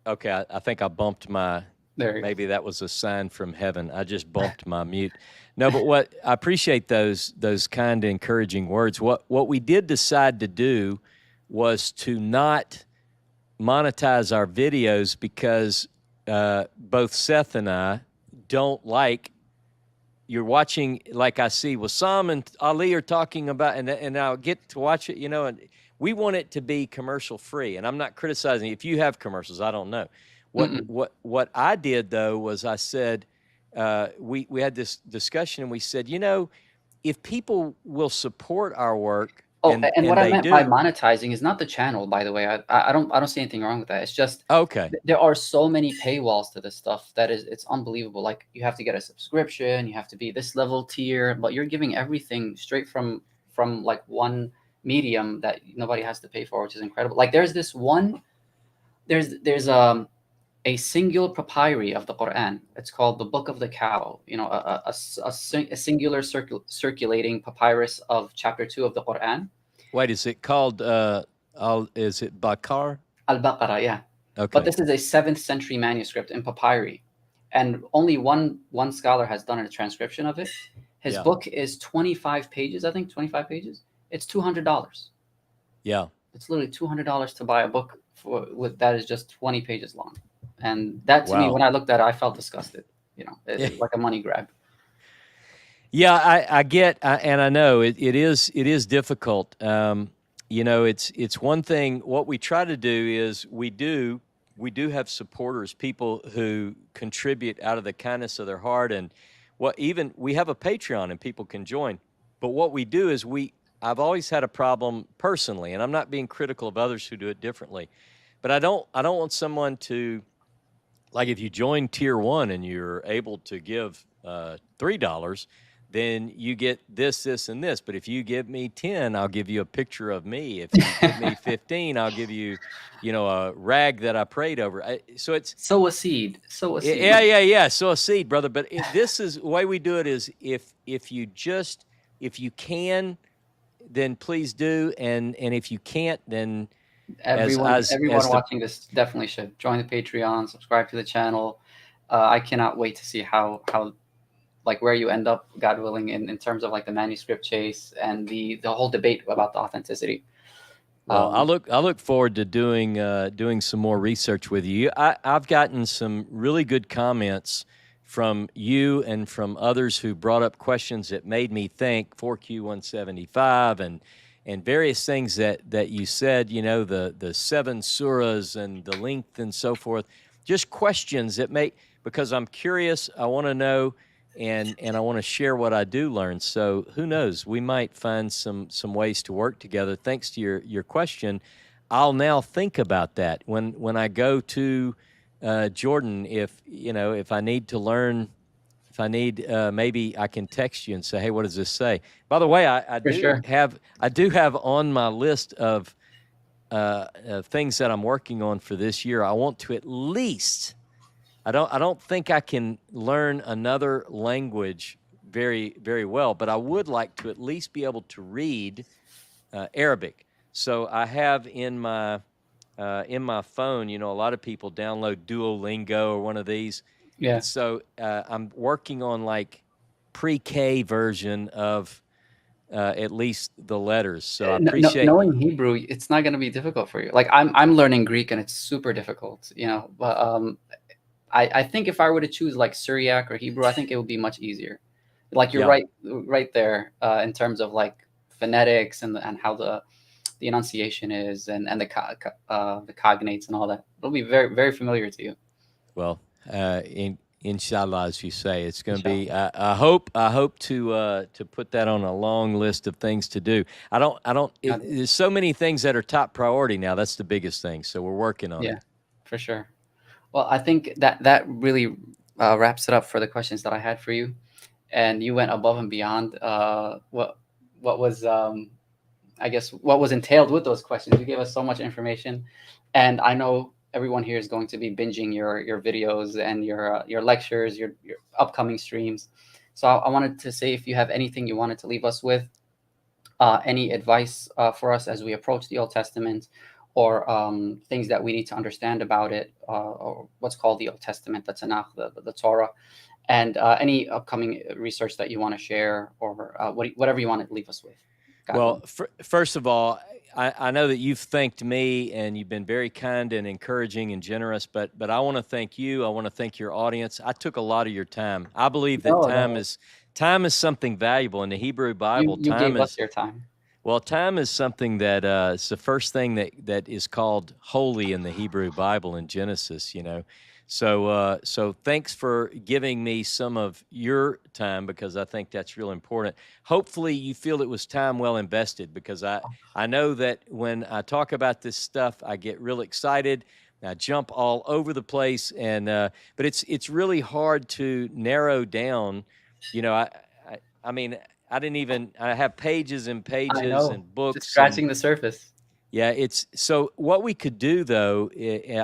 Okay, I think I bumped my. Maybe that was a sign from heaven. I just bumped my mute. No, but I appreciate those kind of encouraging words. What we did decide to do was to not monetize our videos because both Seth and I don't like. You're watching, like I see Wassam and Ali are talking about, and I'll get to watch it, and we want it to be commercial free. And I'm not criticizing. If you have commercials, I don't know. What I did though was I said, we had this discussion and we said, if people will support our work. And what I meant by monetizing is not the channel, by the way. I don't see anything wrong with that. It's just okay. There are so many paywalls to this stuff that it's unbelievable. Like you have to get a subscription, you have to be this level tier, but you're giving everything straight from like one medium that nobody has to pay for, which is incredible. Like there's a single papyri of the Quran. It's called the Book of the Cow. You know, a singular circulating papyrus of chapter 2 of the Quran. Wait, is it called? Is it Bakar? Al-Baqarah, yeah. Okay. But this is a 7th century manuscript in papyri, and only one scholar has done a transcription of it. His book is 25 pages, I think, 25 pages. It's $200. Yeah. It's literally $200 to buy a book that is just 20 pages long. And that, to me, when I looked at it, I felt disgusted. You know, it's like a money grab. Yeah, I get, and I know it is difficult. You know, it's one thing. What we try to do is we do have supporters, people who contribute out of the kindness of their heart, and we have a Patreon and people can join. But what we do is I've always had a problem personally, and I'm not being critical of others who do it differently, but I don't want someone to, like, if you join tier 1 and you're able to give $3, then you get this, and this. But if you give me 10, I'll give you a picture of me. If you give me 15, I'll give you, a rag that I prayed over. So it's sow a seed. Sow a seed. Yeah. Sow a seed, brother. But this is the way we do it. Is if you can, then please do, and if you can't, then everyone watching this definitely should join the Patreon, subscribe to the channel. I cannot wait to see how like where you end up, God willing, in terms of like the manuscript chase and the whole debate about the authenticity. Well, I look forward to doing some more research with you. I've gotten some really good comments from you and from others who brought up questions that made me think. 4Q175 and various things that you said. The 7 surahs and the length and so forth. Just questions that because I'm curious. I want to know. And I want to share what I do learn. So who knows? We might find some ways to work together. Thanks to your question, I'll now think about that when I go to Jordan. If I need to learn, maybe I can text you and say, hey, what does this say? By the way, I do have on my list of things that I'm working on for this year. I want to at least. I don't think I can learn another language very, very well, but I would like to at least be able to read Arabic. So I have in my phone, a lot of people download Duolingo or one of these. Yeah. And so I'm working on like pre-K version of at least the letters. So I appreciate knowing Hebrew. It's not going to be difficult for you. Like I'm learning Greek and it's super difficult, but I think if I were to choose like Syriac or Hebrew, I think it would be much easier. Like you're right there in terms of like phonetics and how the enunciation is and the cognates and all that. It'll be very, very familiar to you. Well, inshallah, as you say, it's going to be. I hope to put that on a long list of things to do. There's so many things that are top priority now. That's the biggest thing. So we're working on it. Yeah, for sure. Well, I think that really wraps it up for the questions that I had for you, and you went above and beyond what was I guess what was entailed with those questions. You gave us so much information, and I know everyone here is going to be binging your videos and your lectures, your upcoming streams. So I wanted to say, if you have anything you wanted to leave us with, any advice for us as we approach the Old Testament, or things that we need to understand about it, or what's called the Old Testament, the Tanakh, the Torah, and any upcoming research that you want to share, or whatever you want to leave us with. Well, first of all, I know that you've thanked me and you've been very kind and encouraging and generous, but I want to thank you. I want to thank your audience. I took a lot of your time. I believe that time is something valuable in the Hebrew Bible. You gave us your time. Well, time is something that it's the first thing that is called holy in the Hebrew Bible in Genesis, So thanks for giving me some of your time, because I think that's real important. Hopefully you feel it was time well invested, because I know that when I talk about this stuff, I get real excited. I jump all over the place, but it's really hard to narrow down. I mean, I have pages and pages and books. Just scratching the surface. Yeah, it's so what we could do though,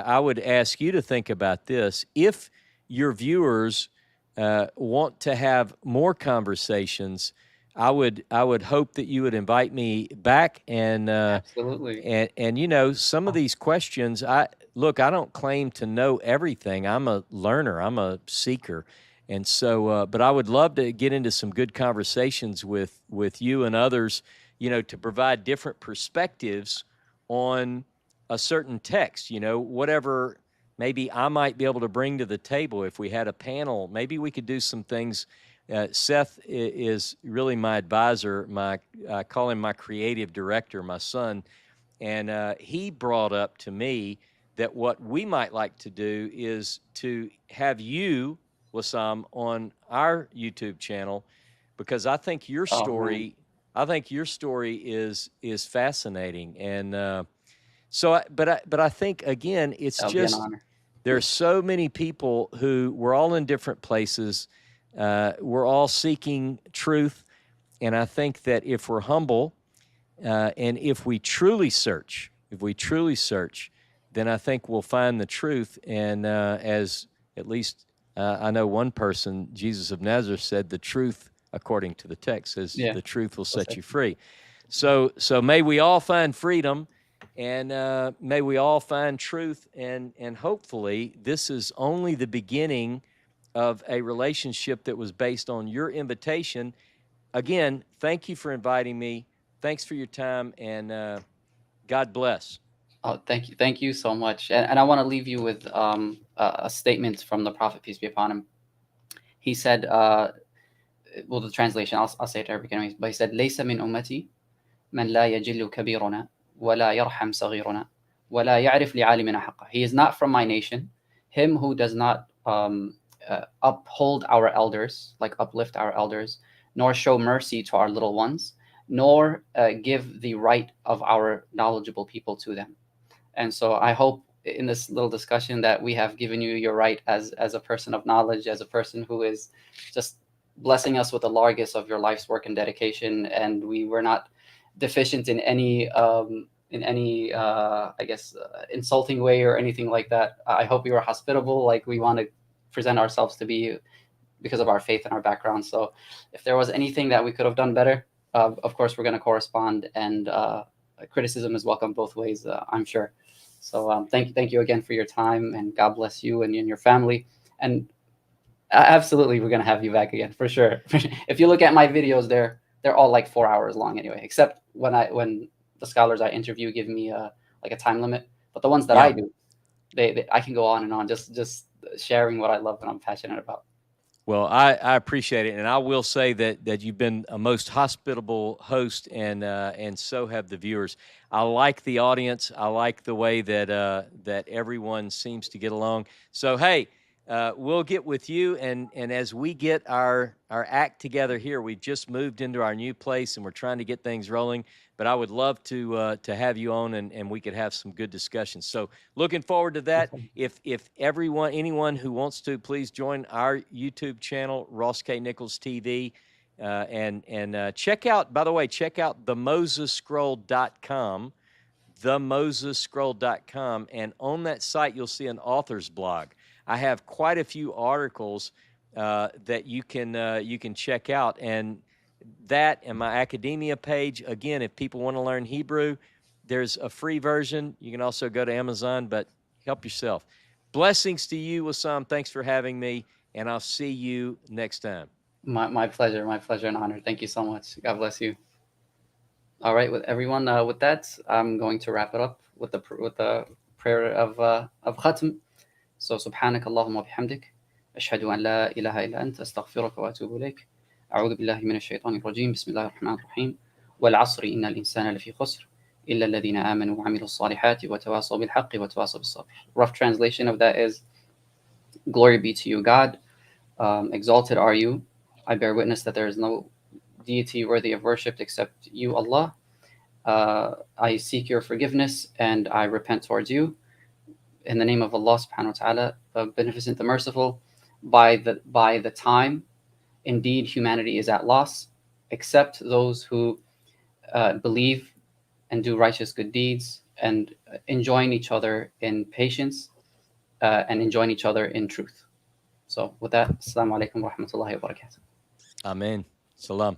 I would ask you to think about this. If your viewers want to have more conversations, I would hope that you would invite me back Absolutely. and you know, some of these questions, I don't claim to know everything. I'm a learner, I'm a seeker. And so but I would love to get into some good conversations with you and others, you know, to provide different perspectives on a certain text, you know, whatever maybe I might be able to bring to the table. If we had a panel, maybe we could do some things. Seth is really my advisor. I call him my creative director, my son. And he brought up to me that what we might like to do is to have you, Wassam, on our YouTube channel, because I think your story, is fascinating. And but I think again, it's That'll be an just honor. there's so many people who we're all in different places. We're all seeking truth, and I think that if we're humble and if we truly search, then I think we'll find the truth. And as at least I know one person, Jesus of Nazareth, said, the truth, according to the text, says the truth will set you free. So may we all find freedom, and may we all find truth. And hopefully this is only the beginning of a relationship that was based on your invitation. Again, thank you for inviting me. Thanks for your time, and God bless. Oh, thank you so much. And I want to leave you with a statement from the Prophet, peace be upon him. He said, well, the translation, I'll say it to Arabic anyways, but he said, ليس من أمتي من لا يجل كبيرنا ولا يرحم صغيرنا ولا يعرف لعالمنا حقه. He is not from my nation, him who does not uphold our elders, like uplift our elders, nor show mercy to our little ones, nor give the right of our knowledgeable people to them. And so I hope in this little discussion that we have given you your right as a person of knowledge, as a person who is just blessing us with the largest of your life's work and dedication. And we were not deficient in any I guess insulting way or anything like that. I hope we were hospitable, like we want to present ourselves to be, because of our faith and our background. So if there was anything that we could have done better, of course we're going to correspond, and criticism is welcome both ways, I'm sure. So thank you again for your time, and God bless you and your family. And absolutely, we're going to have you back again for sure. If you look at my videos, they're all like 4 hours long anyway, except when the scholars I interview give me like a time limit. But the ones that I do, they I can go on and on, just sharing what I love and I'm passionate about. Well, I appreciate it, and I will say that you've been a most hospitable host, and so have the viewers. I like the audience. I like the way that everyone seems to get along. So hey, we'll get with you, and as we get our act together here, we've just moved into our new place, and we're trying to get things rolling. But I would love to have you on, and we could have some good discussions. So looking forward to that. If anyone who wants to, please join our YouTube channel, Ross K. Nichols TV, and check out, by the way, check out themosesscroll.com, themosesscroll.com, and on that site you'll see an author's blog. I have quite a few articles that you can check out, and that and my academia page. Again, if people want to learn Hebrew, there's a free version. You can also go to Amazon, but help yourself. Blessings to you, Wassam. Thanks for having me, and I'll see you next time. My pleasure and honor. Thank you so much. God bless you. All right, with everyone, with that, I'm going to wrap it up with the prayer of Khatm. So, سبحانك اللهم وبحمدك أشهد أن لا إله إلا أنت أستغفرك وأتوب إليك أعوذ بالله من الشيطان الرجيم بسم الله الرحمن الرحيم والعصر إن الإنسان لفي خسر إلا الذين آمنوا وعملوا الصالحات وتواصوا بالحق وتواصوا بالصبر. Rough translation of that is, glory be to you, God. Exalted are you. I bear witness that there is no deity worthy of worship except you, Allah. I seek your forgiveness and I repent towards you. In the name of Allah subhanahu wa ta'ala, the beneficent, the merciful. By the time, indeed humanity is at loss, except those who believe and do righteous good deeds, and enjoying each other in patience, and enjoying each other in truth. So with that, Assalamu alaikum wa rahmatullahi wa barakatuh. Amen. Salam.